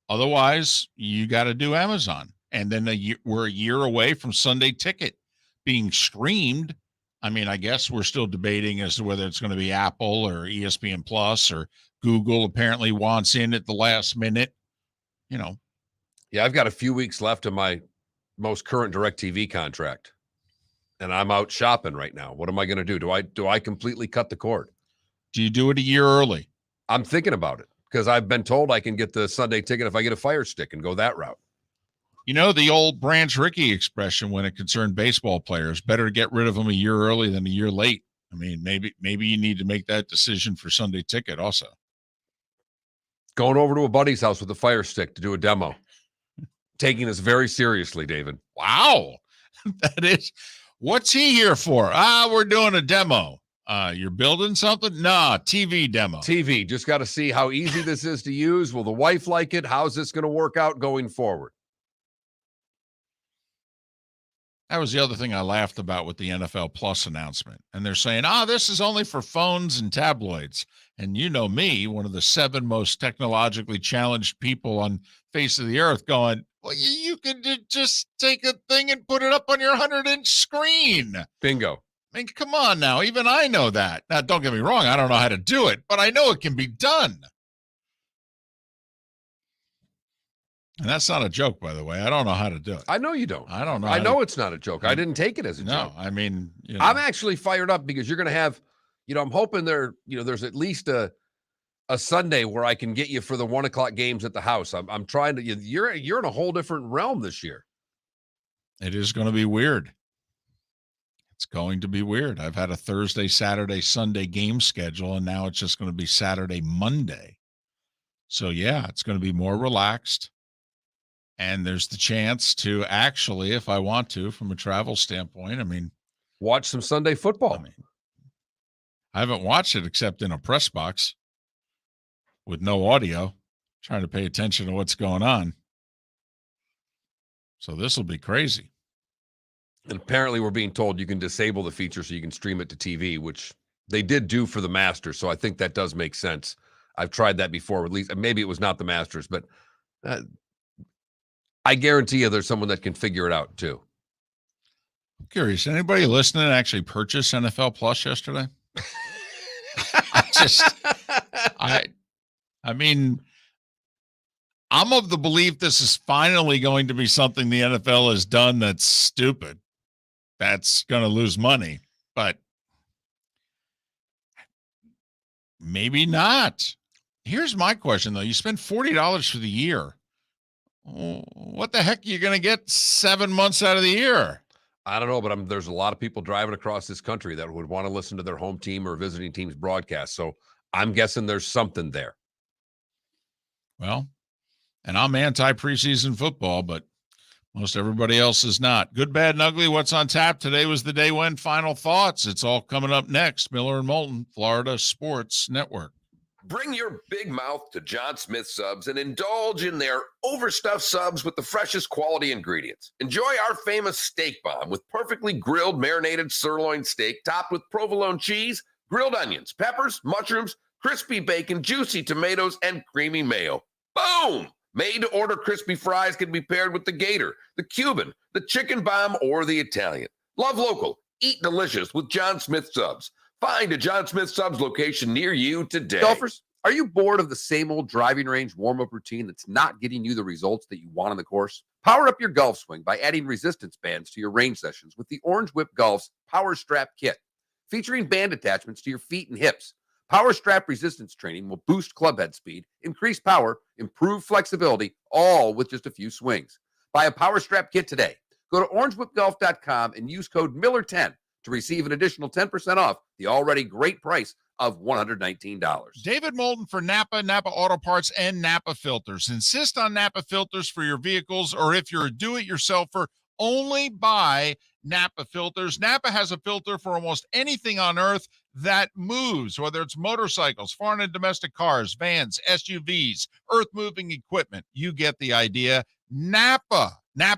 Otherwise, you got to do Amazon. And then we're a year away from Sunday Ticket being streamed. I mean, I guess we're still debating as to whether it's going to be Apple or ESPN Plus, or Google apparently wants in at the last minute. You know. Yeah, I've got a few weeks left of my most current DirecTV contract, and I'm out shopping right now. What am I going to do? Do I completely cut the cord? Do you do it a year early? I'm thinking about it because I've been told I can get the Sunday Ticket if I get a Fire Stick and go that route. You know, the old Branch Rickey expression when it concerned baseball players, better to get rid of them a year early than a year late. I mean, maybe you need to make that decision for Sunday Ticket also. Going over to a buddy's house with a Fire Stick to do a demo. Taking this very seriously, David. Wow. That is, what's he here for? We're doing a demo. You're building something? Nah, TV demo. TV. Just got to see how easy this is to use. Will the wife like it? How's this going to work out going forward? That was the other thing I laughed about with the NFL Plus announcement. And they're saying, this is only for phones and tabloids. And you know me, one of the 7 most technologically challenged people on face of the earth, going, well, you could just take a thing and put it up on your 100-inch screen. Bingo. I mean, come on now. Even I know that. Now, don't get me wrong. I don't know how to do it, but I know it can be done. And that's not a joke, by the way. I don't know how to do it. I know you don't. I don't know. I know it's not a joke. I didn't take it as a joke. No, I mean, I'm actually fired up because you're going to have, I'm hoping there's at least a Sunday where I can get you for the 1:00 games at the house. I'm trying to, you're in a whole different realm this year. It is going to be weird. It's going to be weird. I've had a Thursday, Saturday, Sunday game schedule, and now it's just going to be Saturday, Monday. So yeah, it's going to be more relaxed. And there's the chance to actually, if I want to, from a travel standpoint, I mean, watch some Sunday football. I mean, I haven't watched it except in a press box with no audio, trying to pay attention to what's going on. So this will be crazy. And apparently we're being told you can disable the feature so you can stream it to TV, which they did do for the Masters. So I think that does make sense. I've tried that before, at least maybe it was not the Masters, but I guarantee you there's someone that can figure it out too. I'm curious, anybody listening actually purchased NFL Plus yesterday? I mean, I'm of the belief this is finally going to be something the NFL has done that's stupid. That's going to lose money, but maybe not. Here's my question, though. You spend $40 for the year. What the heck are you going to get 7 months out of the year? I don't know, but there's a lot of people driving across this country that would want to listen to their home team or visiting team's broadcast. So I'm guessing there's something there. Well, and I'm anti-preseason football, but most everybody else is not. Good, bad, and ugly. What's on tap? Today was the day when. Final thoughts. It's all coming up next. Miller and Moulton, Florida Sports Network. Bring your big mouth to John Smith Subs and indulge in their overstuffed subs with the freshest quality ingredients. Enjoy our famous steak bomb with perfectly grilled marinated sirloin steak topped with provolone cheese, grilled onions, peppers, mushrooms, crispy bacon, juicy tomatoes, and creamy mayo. Boom! Made-to-order crispy fries can be paired with the Gator, the Cuban, the chicken bomb, or the Italian. Love local. Eat delicious with John Smith Subs. Find a John Smith Subs location near you today. Golfers, are you bored of the same old driving range warm-up routine that's not getting you the results that you want on the course? Power up your golf swing by adding resistance bands to your range sessions with the Orange Whip Golf's Power Strap Kit. Featuring band attachments to your feet and hips, Power Strap resistance training will boost club head speed, increase power, improve flexibility, all with just a few swings. Buy a Power Strap Kit today. Go to orangewhipgolf.com and use code Miller10 to receive an additional 10% off the already great price of $119. David Moulton for Napa, Napa Auto Parts, and Napa Filters. Insist on Napa filters for your vehicles, or if you're a do-it-yourselfer, only buy Napa filters. Napa has a filter for almost anything on earth that moves, whether it's motorcycles, foreign and domestic cars, vans, SUVs, earth-moving equipment. You get the idea. Napa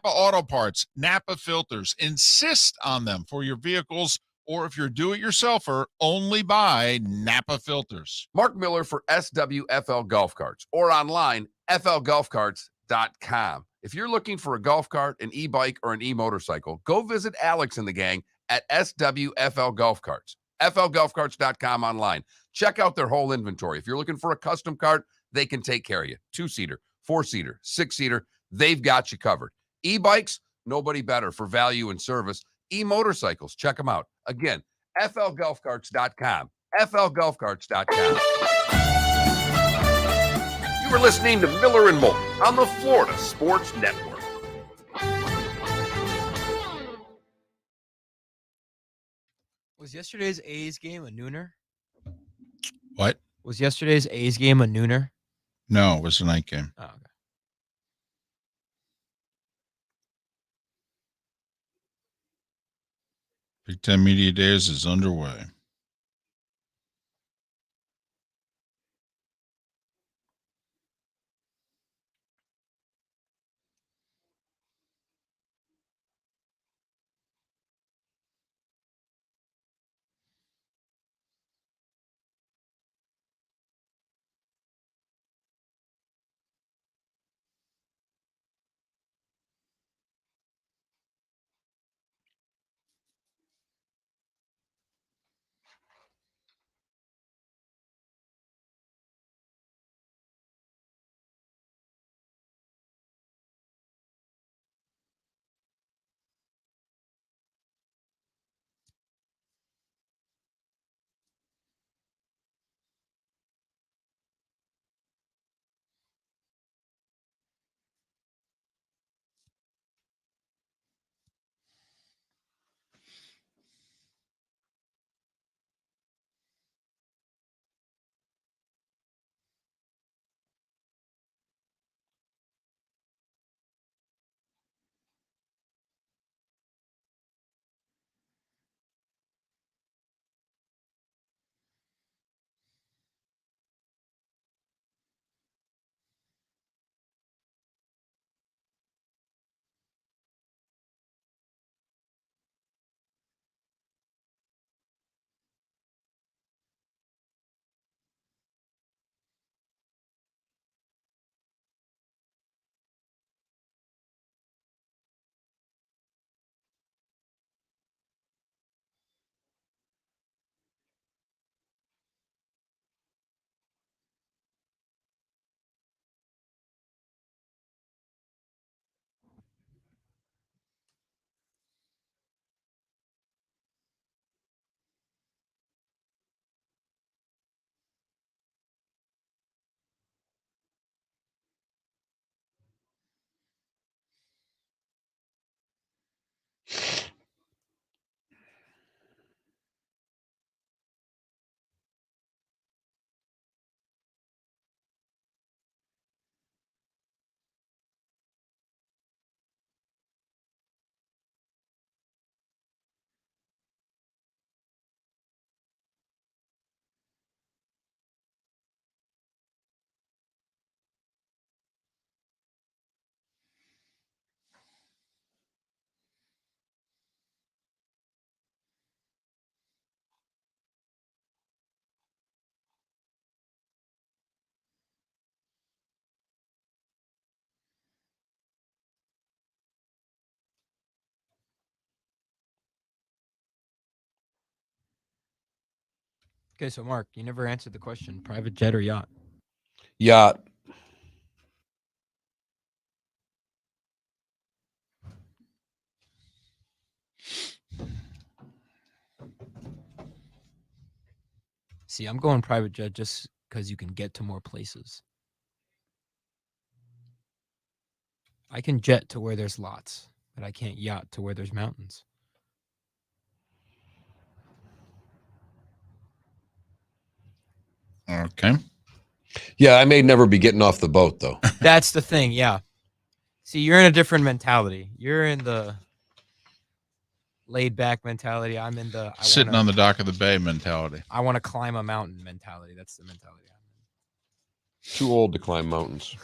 Auto Parts, Napa filters. Insist on them for your vehicles, or if you're do-it-yourselfer, only buy Napa filters. Mark Miller for SWFL Golf Carts, or online, flgolfcarts.com. If you're looking for a golf cart, an e-bike, or an e-motorcycle, go visit Alex and the gang at SWFL Golf Carts. flgolfcarts.com online. Check out their whole inventory. If you're looking for a custom cart, they can take care of you. 2-seater, 4-seater, 6-seater, they've got you covered. E-bikes, nobody better for value and service. E-motorcycles, check them out. Again, flgolfcarts.com. flgolfcarts.com. You were listening to Miller and Moulton on the Florida Sports Network. Was yesterday's A's game a nooner? What? Was yesterday's A's game a nooner? No, it was a night game. Oh, okay. Big Ten Media Days is underway. Okay, so Mark, you never answered the question: private jet or yacht? Yacht. See, I'm going private jet just because you can get to more places. I can jet to where there's lots, but I can't yacht to where there's mountains. Okay. Yeah, I may never be getting off the boat though. That's the thing. Yeah. See, you're in a different mentality. You're in the laid back mentality. I'm in the Sitting on the dock of the bay mentality. I want to climb a mountain mentality. That's the mentality I'm in. Too old to climb mountains.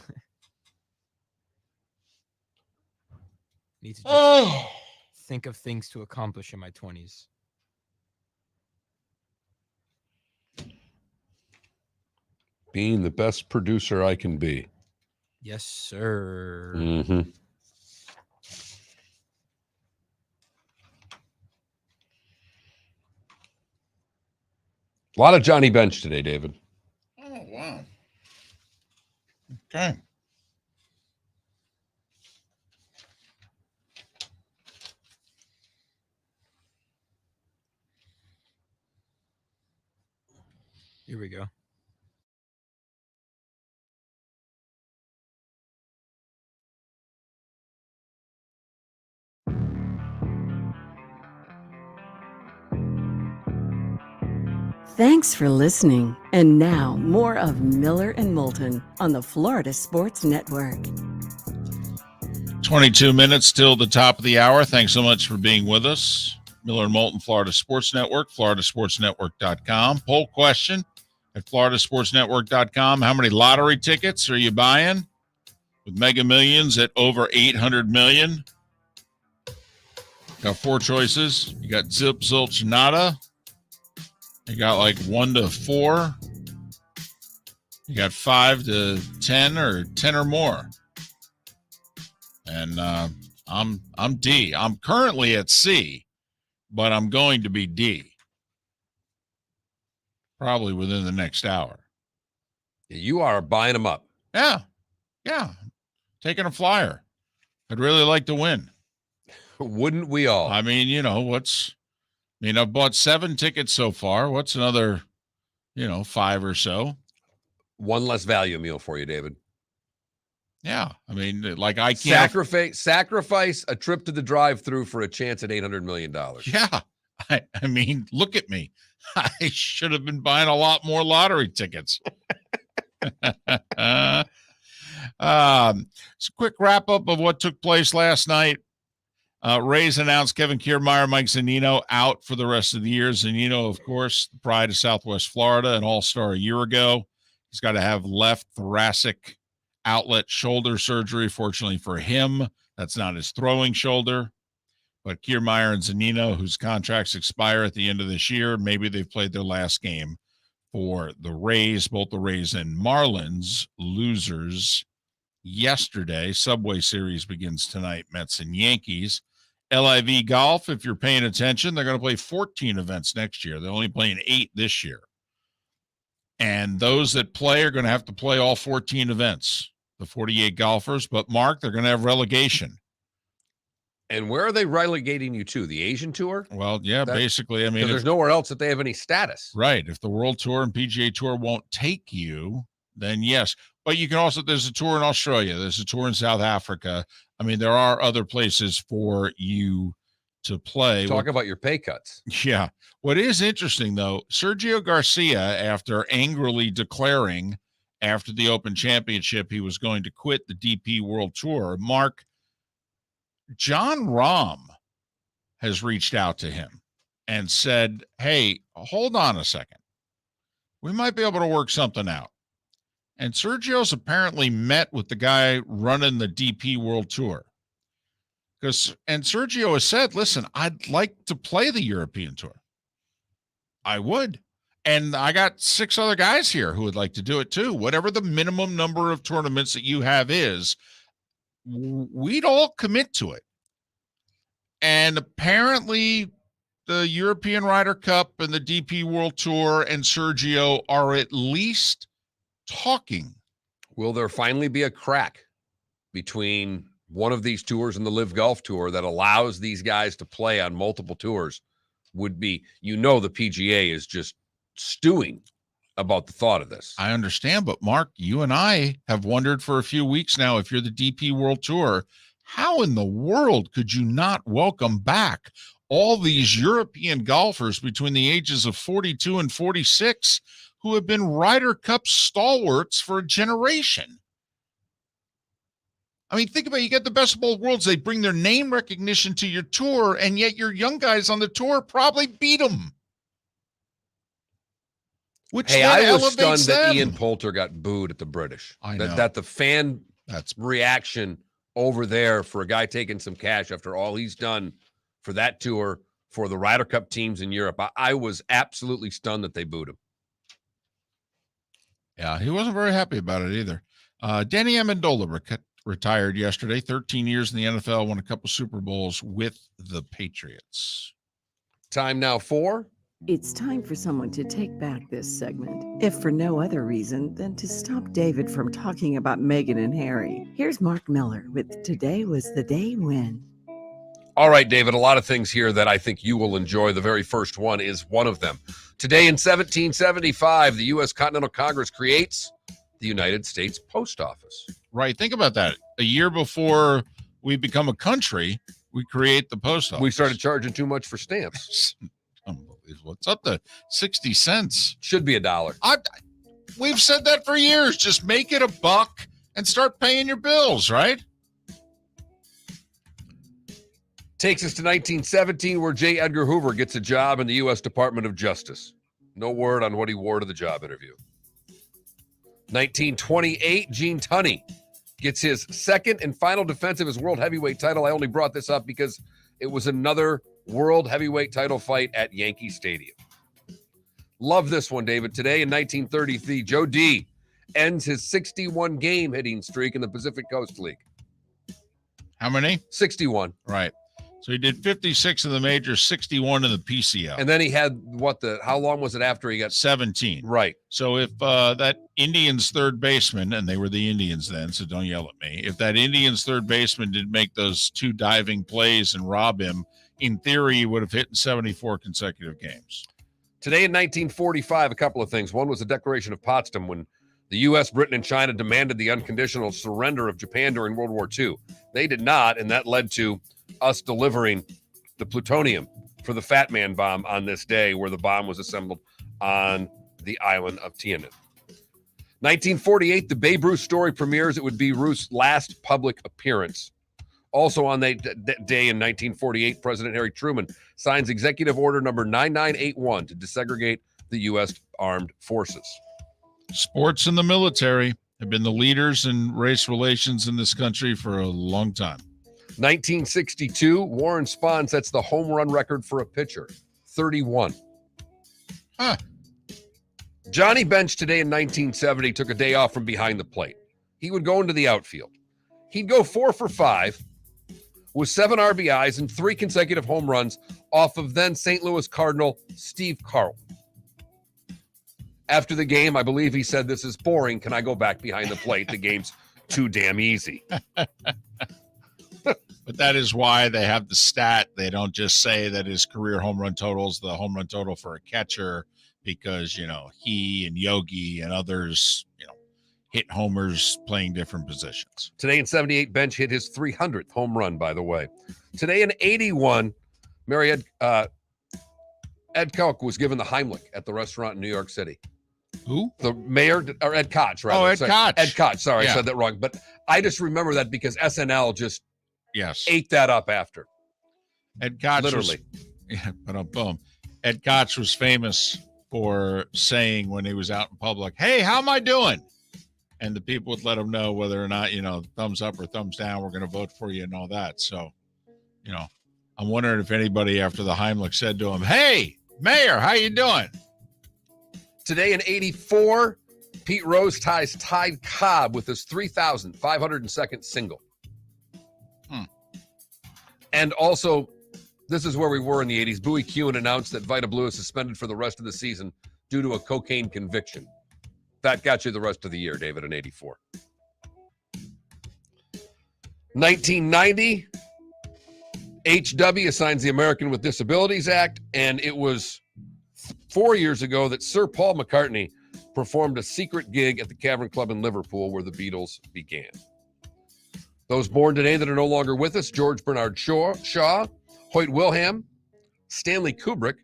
Need to just think of things to accomplish in my 20s. Being the best producer I can be. Yes, sir. Mm-hmm. A lot of Johnny Bench today, David. Oh, wow. Okay. Here we go. Thanks for listening. And now, more of Miller and Moulton on the Florida Sports Network. 22 minutes till the top of the hour. Thanks so much for being with us. Miller and Moulton, Florida Sports Network, floridasportsnetwork.com. Poll question at floridasportsnetwork.com. How many lottery tickets are you buying? With Mega Millions at over 800 million. Got 4 choices. You got Zip, Zilch, Nada. You got like 1 to 4. You got 5 to 10 or 10 or more. And I'm D. I'm currently at C, but I'm going to be D. Probably within the next hour. You are buying them up. Yeah. Taking a flyer. I'd really like to win. Wouldn't we all? I mean, I've bought 7 tickets so far. What's another, 5 or so? One less value meal for you, David. Yeah. I mean, like I can't sacrifice a trip to the drive-thru for a chance at $800 million. Yeah. I mean, look at me. I should have been buying a lot more lottery tickets. It's a quick wrap up of what took place last night. Rays announced Kevin Kiermaier, Mike Zunino out for the rest of the year. Zunino, of course, the pride of Southwest Florida, an all-star a year ago. He's got to have left thoracic outlet shoulder surgery. Fortunately for him, that's not his throwing shoulder. But Kiermaier and Zunino, whose contracts expire at the end of this year, maybe they've played their last game for the Rays, both the Rays and Marlins, losers yesterday. Subway Series begins tonight, Mets and Yankees. LIV Golf, if you're paying attention, they're going to play 14 events next year. They're only playing 8 this year. And those that play are going to have to play all 14 events, the 48 golfers. But, Mark, they're going to have relegation. And where are they relegating you to? The Asian Tour? Well, yeah, basically. I mean, there's nowhere else that they have any status. Right. If the World Tour and PGA Tour won't take you, then yes. But you can also, there's a tour in Australia. There's a tour in South Africa. I mean, there are other places for you to play. Talk about your pay cuts. Yeah. What is interesting, though, Sergio Garcia, after angrily declaring after the Open Championship he was going to quit the DP World Tour, Mark, John Rahm has reached out to him and said, hey, hold on a second. We might be able to work something out. And Sergio's apparently met with the guy running the DP World Tour. And Sergio has said, listen, I'd like to play the European Tour. I would. And I got 6 other guys here who would like to do it too. Whatever the minimum number of tournaments that you have is, we'd all commit to it. And apparently the European Ryder Cup and the DP World Tour and Sergio are at least talking. Will there finally be a crack between one of these tours and the Live Golf Tour that allows these guys to play on multiple tours? Would be, the PGA is just stewing about the thought of this. I understand, but Mark, you and I have wondered for a few weeks now, if you're the DP World Tour, how in the world could you not welcome back all these European golfers between the ages of 42 and 46 who have been Ryder Cup stalwarts for a generation. I mean, think about it. You get the best of both worlds. They bring their name recognition to your tour, and yet your young guys on the tour probably beat them. Which Hey, then I was stunned elevates that them. Ian Poulter got booed at the British. I know. That the fan That's reaction over there for a guy taking some cash after all he's done for that tour, for the Ryder Cup teams in Europe. I was absolutely stunned that they booed him. Yeah, he wasn't very happy about it either. Danny Amendola retired yesterday, 13 years in the NFL, won a couple Super Bowls with the Patriots. Time now for It's time for someone to take back this segment, if for no other reason than to stop David from talking about Meghan and Harry. Here's Mark Miller with Today Was the Day When. All right, David, a lot of things here that I think you will enjoy. The very first one is one of them. Today in 1775, the U.S. Continental Congress creates the United States Post Office. Right. Think about that. A year before we become a country, we create the post office. We started charging too much for stamps. Unbelievable. It's up to 60 cents. Should be $1. We've said that for years. Just make it $1 and start paying your bills, right? Takes us to 1917, where J. Edgar Hoover gets a job in the U.S. Department of Justice. No word on what he wore to the job interview. 1928, Gene Tunney gets his second and final defense of his world heavyweight title. I only brought this up because it was another world heavyweight title fight at Yankee Stadium. Love this one, David. Today in 1933, Joe D. ends his 61-game hitting streak in the Pacific Coast League. How many? 61. Right. So he did 56 in the majors, 61 in the PCL. And then he had how long was it after he got 17. Right. So if that Indians third baseman, and they were the Indians then, so don't yell at me, if that Indians third baseman did make those 2 diving plays and rob him, in theory, he would have hit in 74 consecutive games. Today in 1945, a couple of things. One was the Declaration of Potsdam, when the U.S., Britain, and China demanded the unconditional surrender of Japan during World War II. They did not, and that led to us delivering the plutonium for the Fat Man bomb on this day, where the bomb was assembled on the island of Tiananmen. 1948, the Babe Ruth story premieres. It would be Ruth's last public appearance. Also on that day in 1948, President Harry Truman signs Executive Order number 9981 to desegregate the U.S. Armed Forces. Sports and the military have been the leaders in race relations in this country for a long time. 1962, Warren Spahn sets the home run record for a pitcher, 31. Huh. Johnny Bench today in 1970 took a day off from behind the plate. He would go into the outfield. He'd go 4 for 5 with 7 RBIs and 3 consecutive home runs off of then St. Louis Cardinal Steve Carlton. After the game, I believe he said, "This is boring. Can I go back behind the plate? The game's too damn easy." But that is why they have the stat. They don't just say that his career home run total is the home run total for a catcher, because, he and Yogi and others, hit homers playing different positions. Today in 78, Bench hit his 300th home run, by the way. Today in 81, Ed Koch was given the Heimlich at the restaurant in New York City. Who? The mayor, or Ed Koch, rather. Oh, Ed Koch. Ed Koch. Sorry, Yeah. I said that wrong. But I just remember that because SNL just Yes. ate that up after. Ed Koch Literally. boom. Ed Koch was famous for saying when he was out in public, "Hey, how am I doing?" And the people would let him know whether or not, thumbs up or thumbs down, we're going to vote for you and all that. So, I'm wondering if anybody after the Heimlich said to him, "Hey, Mayor, how you doing?" Today in 84, Pete Rose ties Tide Cobb with his 3,502nd single. And also, this is where we were in the 80s. Bowie Kuhn announced that Vita Blue is suspended for the rest of the season due to a cocaine conviction. That got you the rest of the year, David, in 84. 1990, HW signs the American with Disabilities Act, and it was 4 years ago that Sir Paul McCartney performed a secret gig at the Cavern Club in Liverpool, where the Beatles began. Those born today that are no longer with us: George Bernard Shaw, Hoyt Wilhelm, Stanley Kubrick,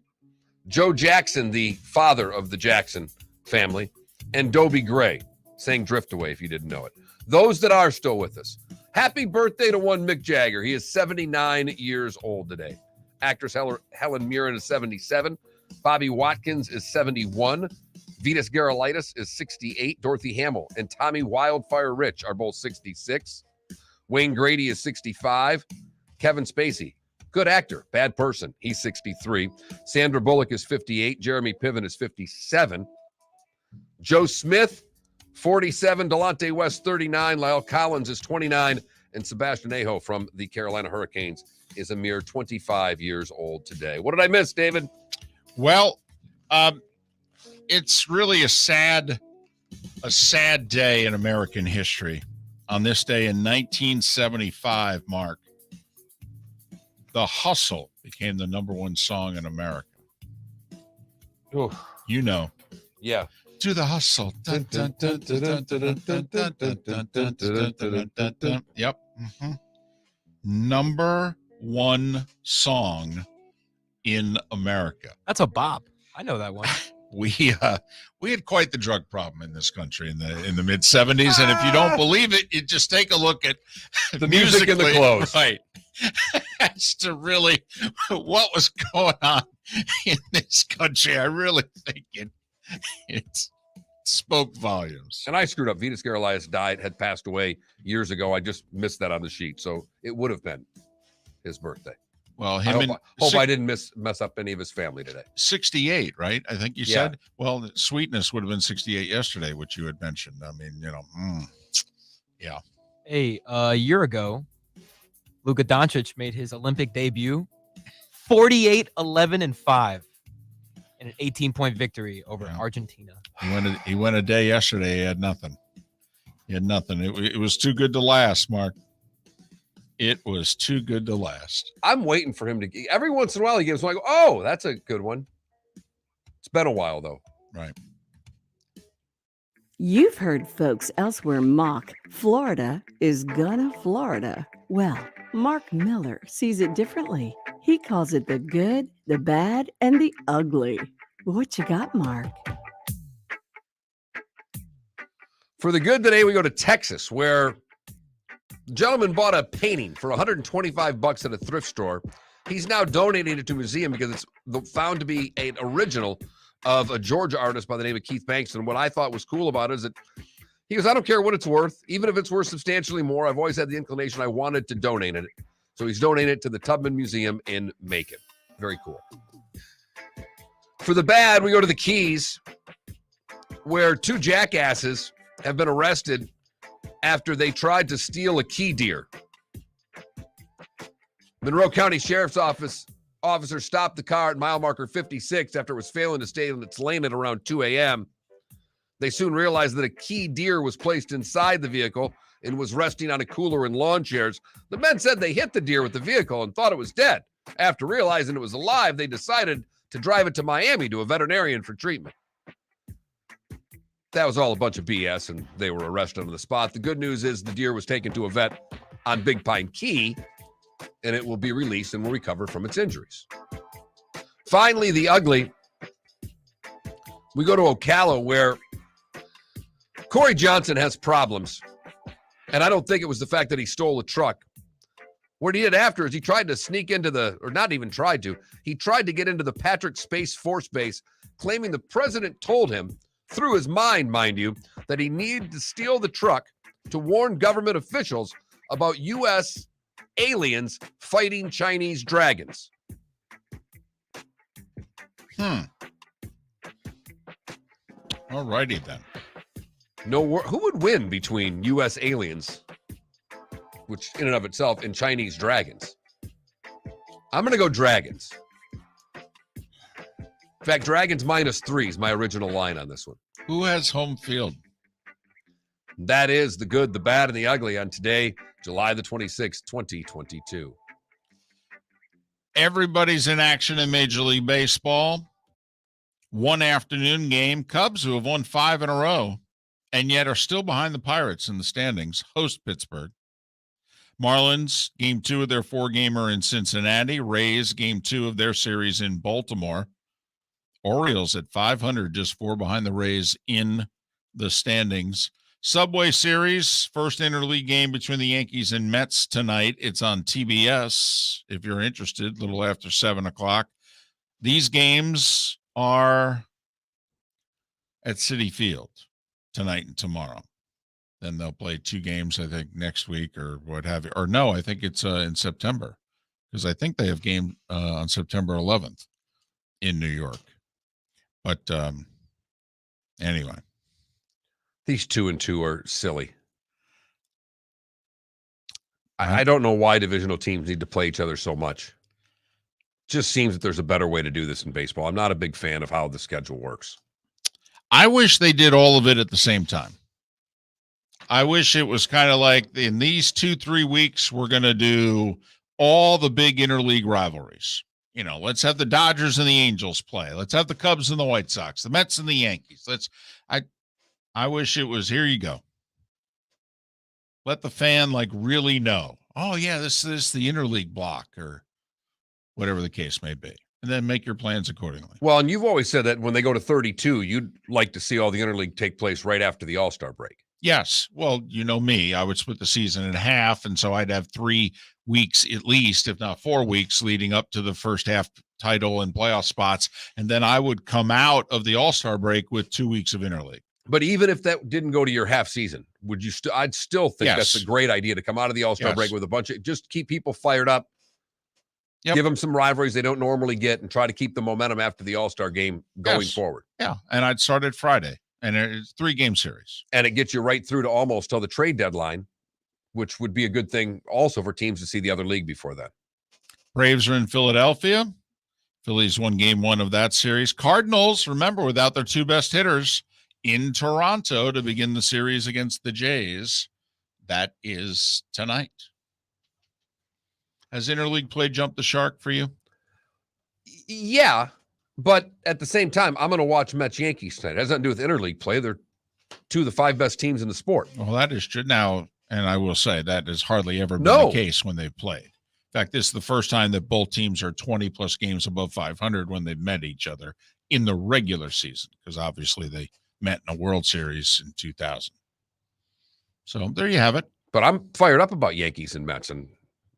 Joe Jackson, the father of the Jackson family, and Dobie Gray sang Drift Away, if you didn't know it. Those that are still with us. Happy birthday to one Mick Jagger. He is 79 years old today. Actress Helen Mirren is 77. Bobby Watkins is 71. Vitas Gerulaitis is 68. Dorothy Hamill and Tommy Wildfire Rich are both 66. Wayne Grady is 65. Kevin Spacey, good actor, bad person. He's 63. Sandra Bullock is 58. Jeremy Piven is 57. Joe Smith, 47. Delonte West, 39. Lyle Collins is 29. And Sebastian Aho from the Carolina Hurricanes is a mere 25 years old today. What did I miss, David? Well, it's really a sad day in American history. On this day in 1975, Mark, The Hustle became the number one song in America. Oof. You know. Yeah. To the hustle. Dun, dun, dun, dun, dun, dun, dun, dun, dun, dun, dun, dun, dun, dun. Yep. Mm-hmm. Number one song in America. That's a bop. I know that one. We had quite the drug problem in this country in the mid 70s, and if you don't believe it, you just take a look at the music and the clothes, right? As to really what was going on in this country, I really think it spoke volumes. And I screwed up. Vitas Gerulaitis had passed away years ago. I just missed that on the sheet, so it would have been his birthday. Well, I hope I didn't mess up any of his family today. 68, right? I think you said. Well, Sweetness would have been 68 yesterday, which you had mentioned. I mean, yeah. Hey, a year ago, Luka Doncic made his Olympic debut, 48, 11, and 5 in an 18-point victory over Argentina. He went a day yesterday. He had nothing. It was too good to last, Mark. It was too good to last. I'm waiting for him to. Every once in a while, he gives one. I go, oh, that's a good one. It's been a while, though. Right. You've heard folks elsewhere mock Florida is gonna Florida. Well, Mark Miller sees it differently. He calls it the good, the bad, and the ugly. What you got, Mark? For the good today, we go to Texas, where the gentleman bought a painting for $125 at a thrift store. He's now donating it to a museum because it's found to be an original of a Georgia artist by the name of Keith Bankston. What I thought was cool about it is that he goes, I don't care what it's worth, even if it's worth substantially more. I've always had the inclination I wanted to donate it. So he's donating it to the Tubman Museum in Macon. Very cool. For the bad, we go to the Keys, where two jackasses have been arrested after they tried to steal a key deer. Monroe County Sheriff's Office officer stopped the car at mile marker 56 after it was failing to stay in its lane at around 2 a.m. They soon realized that a key deer was placed inside the vehicle and was resting on a cooler and lawn chairs. The men said they hit the deer with the vehicle and thought it was dead. After realizing it was alive, they decided to drive it to Miami to a veterinarian for treatment. That was all a bunch of BS, and they were arrested on the spot. The good news is the deer was taken to a vet on Big Pine Key, and it will be released and will recover from its injuries. Finally, the ugly. We go to Ocala, where Corey Johnson has problems, and I don't think it was the fact that he stole a truck. What he did after is he tried to sneak into he tried to get into the Patrick Space Force Base, claiming the president told him, through his mind you, that he needed to steal the truck to warn government officials about U.S. aliens fighting Chinese dragons. All righty then. Who would win between U.S. aliens, which in and of itself, and Chinese dragons? I'm going to go dragons. In fact, dragons -3 is my original line on this one. Who has home field? That is the good, the bad, and the ugly on today, July the 26th, 2022. Everybody's in action in Major League Baseball. One afternoon game. Cubs, who have won 5 in a row and yet are still behind the Pirates in the standings, host Pittsburgh. Marlins, game 2 of their 4-gamer in Cincinnati. Rays, game 2 of their series in Baltimore. Orioles at 500, just 4 behind the Rays in the standings. Subway Series, first interleague game between the Yankees and Mets tonight. It's on TBS if you're interested, a little after 7 o'clock. These games are at Citi Field tonight and tomorrow. Then they'll play 2 games, I think, next week or what have you. Or no, I think it's in September, because I think they have game on September 11th in New York. But anyway. These 2-2 are silly. I don't know why divisional teams need to play each other so much. Just seems that there's a better way to do this in baseball. I'm not a big fan of how the schedule works. I wish they did all of it at the same time. I wish it was kind of like in these 2-3 weeks, we're going to do all the big interleague rivalries. You know, let's have the Dodgers and the Angels play. Let's have the Cubs and the White Sox, the Mets and the Yankees. I wish it was, here you go. Let the fan like really know. Oh yeah, this is the interleague block or whatever the case may be. And then make your plans accordingly. Well, and you've always said that when they go to 32, you'd like to see all the interleague take place right after the All-Star break. Yes. Well, you know me, I would split the season in half. And so I'd have 3 weeks at least, if not 4 weeks, leading up to the first half title and playoff spots. And then I would come out of the All-Star break with 2 weeks of interleague. But even if that didn't go to your half season, would you I'd still think that's a great idea to come out of the All-Star break with a bunch of, just keep people fired up. Yep. Give them some rivalries they don't normally get and try to keep the momentum after the All-Star game going forward. Yeah. And I'd start it Friday. And it's 3-game series. And it gets you right through to almost till the trade deadline, which would be a good thing also for teams to see the other league before that. Braves are in Philadelphia. Phillies won game 1 of that series. Cardinals, remember, without their 2 best hitters, in Toronto to begin the series against the Jays. That is tonight. Has interleague play jumped the shark for you? Yeah. But at the same time, I'm going to watch Mets-Yankees tonight. It has nothing to do with interleague play. They're 2 of the 5 best teams in the sport. Well, that is true. Now, and I will say that has hardly ever been the case when they've played. In fact, this is the first time that both teams are 20-plus games above 500 when they've met each other in the regular season, because obviously they met in a World Series in 2000. So there you have it. But I'm fired up about Yankees and Mets, and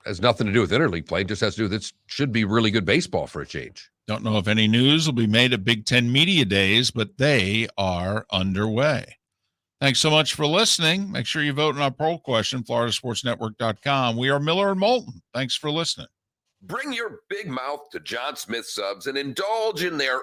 has nothing to do with interleague play. It just has to do with it should be really good baseball for a change. Don't know if any news will be made at Big Ten Media Days, but they are underway. Thanks so much for listening. Make sure you vote on our poll question, floridasportsnetwork.com. We are Miller and Moulton. Thanks for listening. Bring your big mouth to John Smith Subs and indulge in their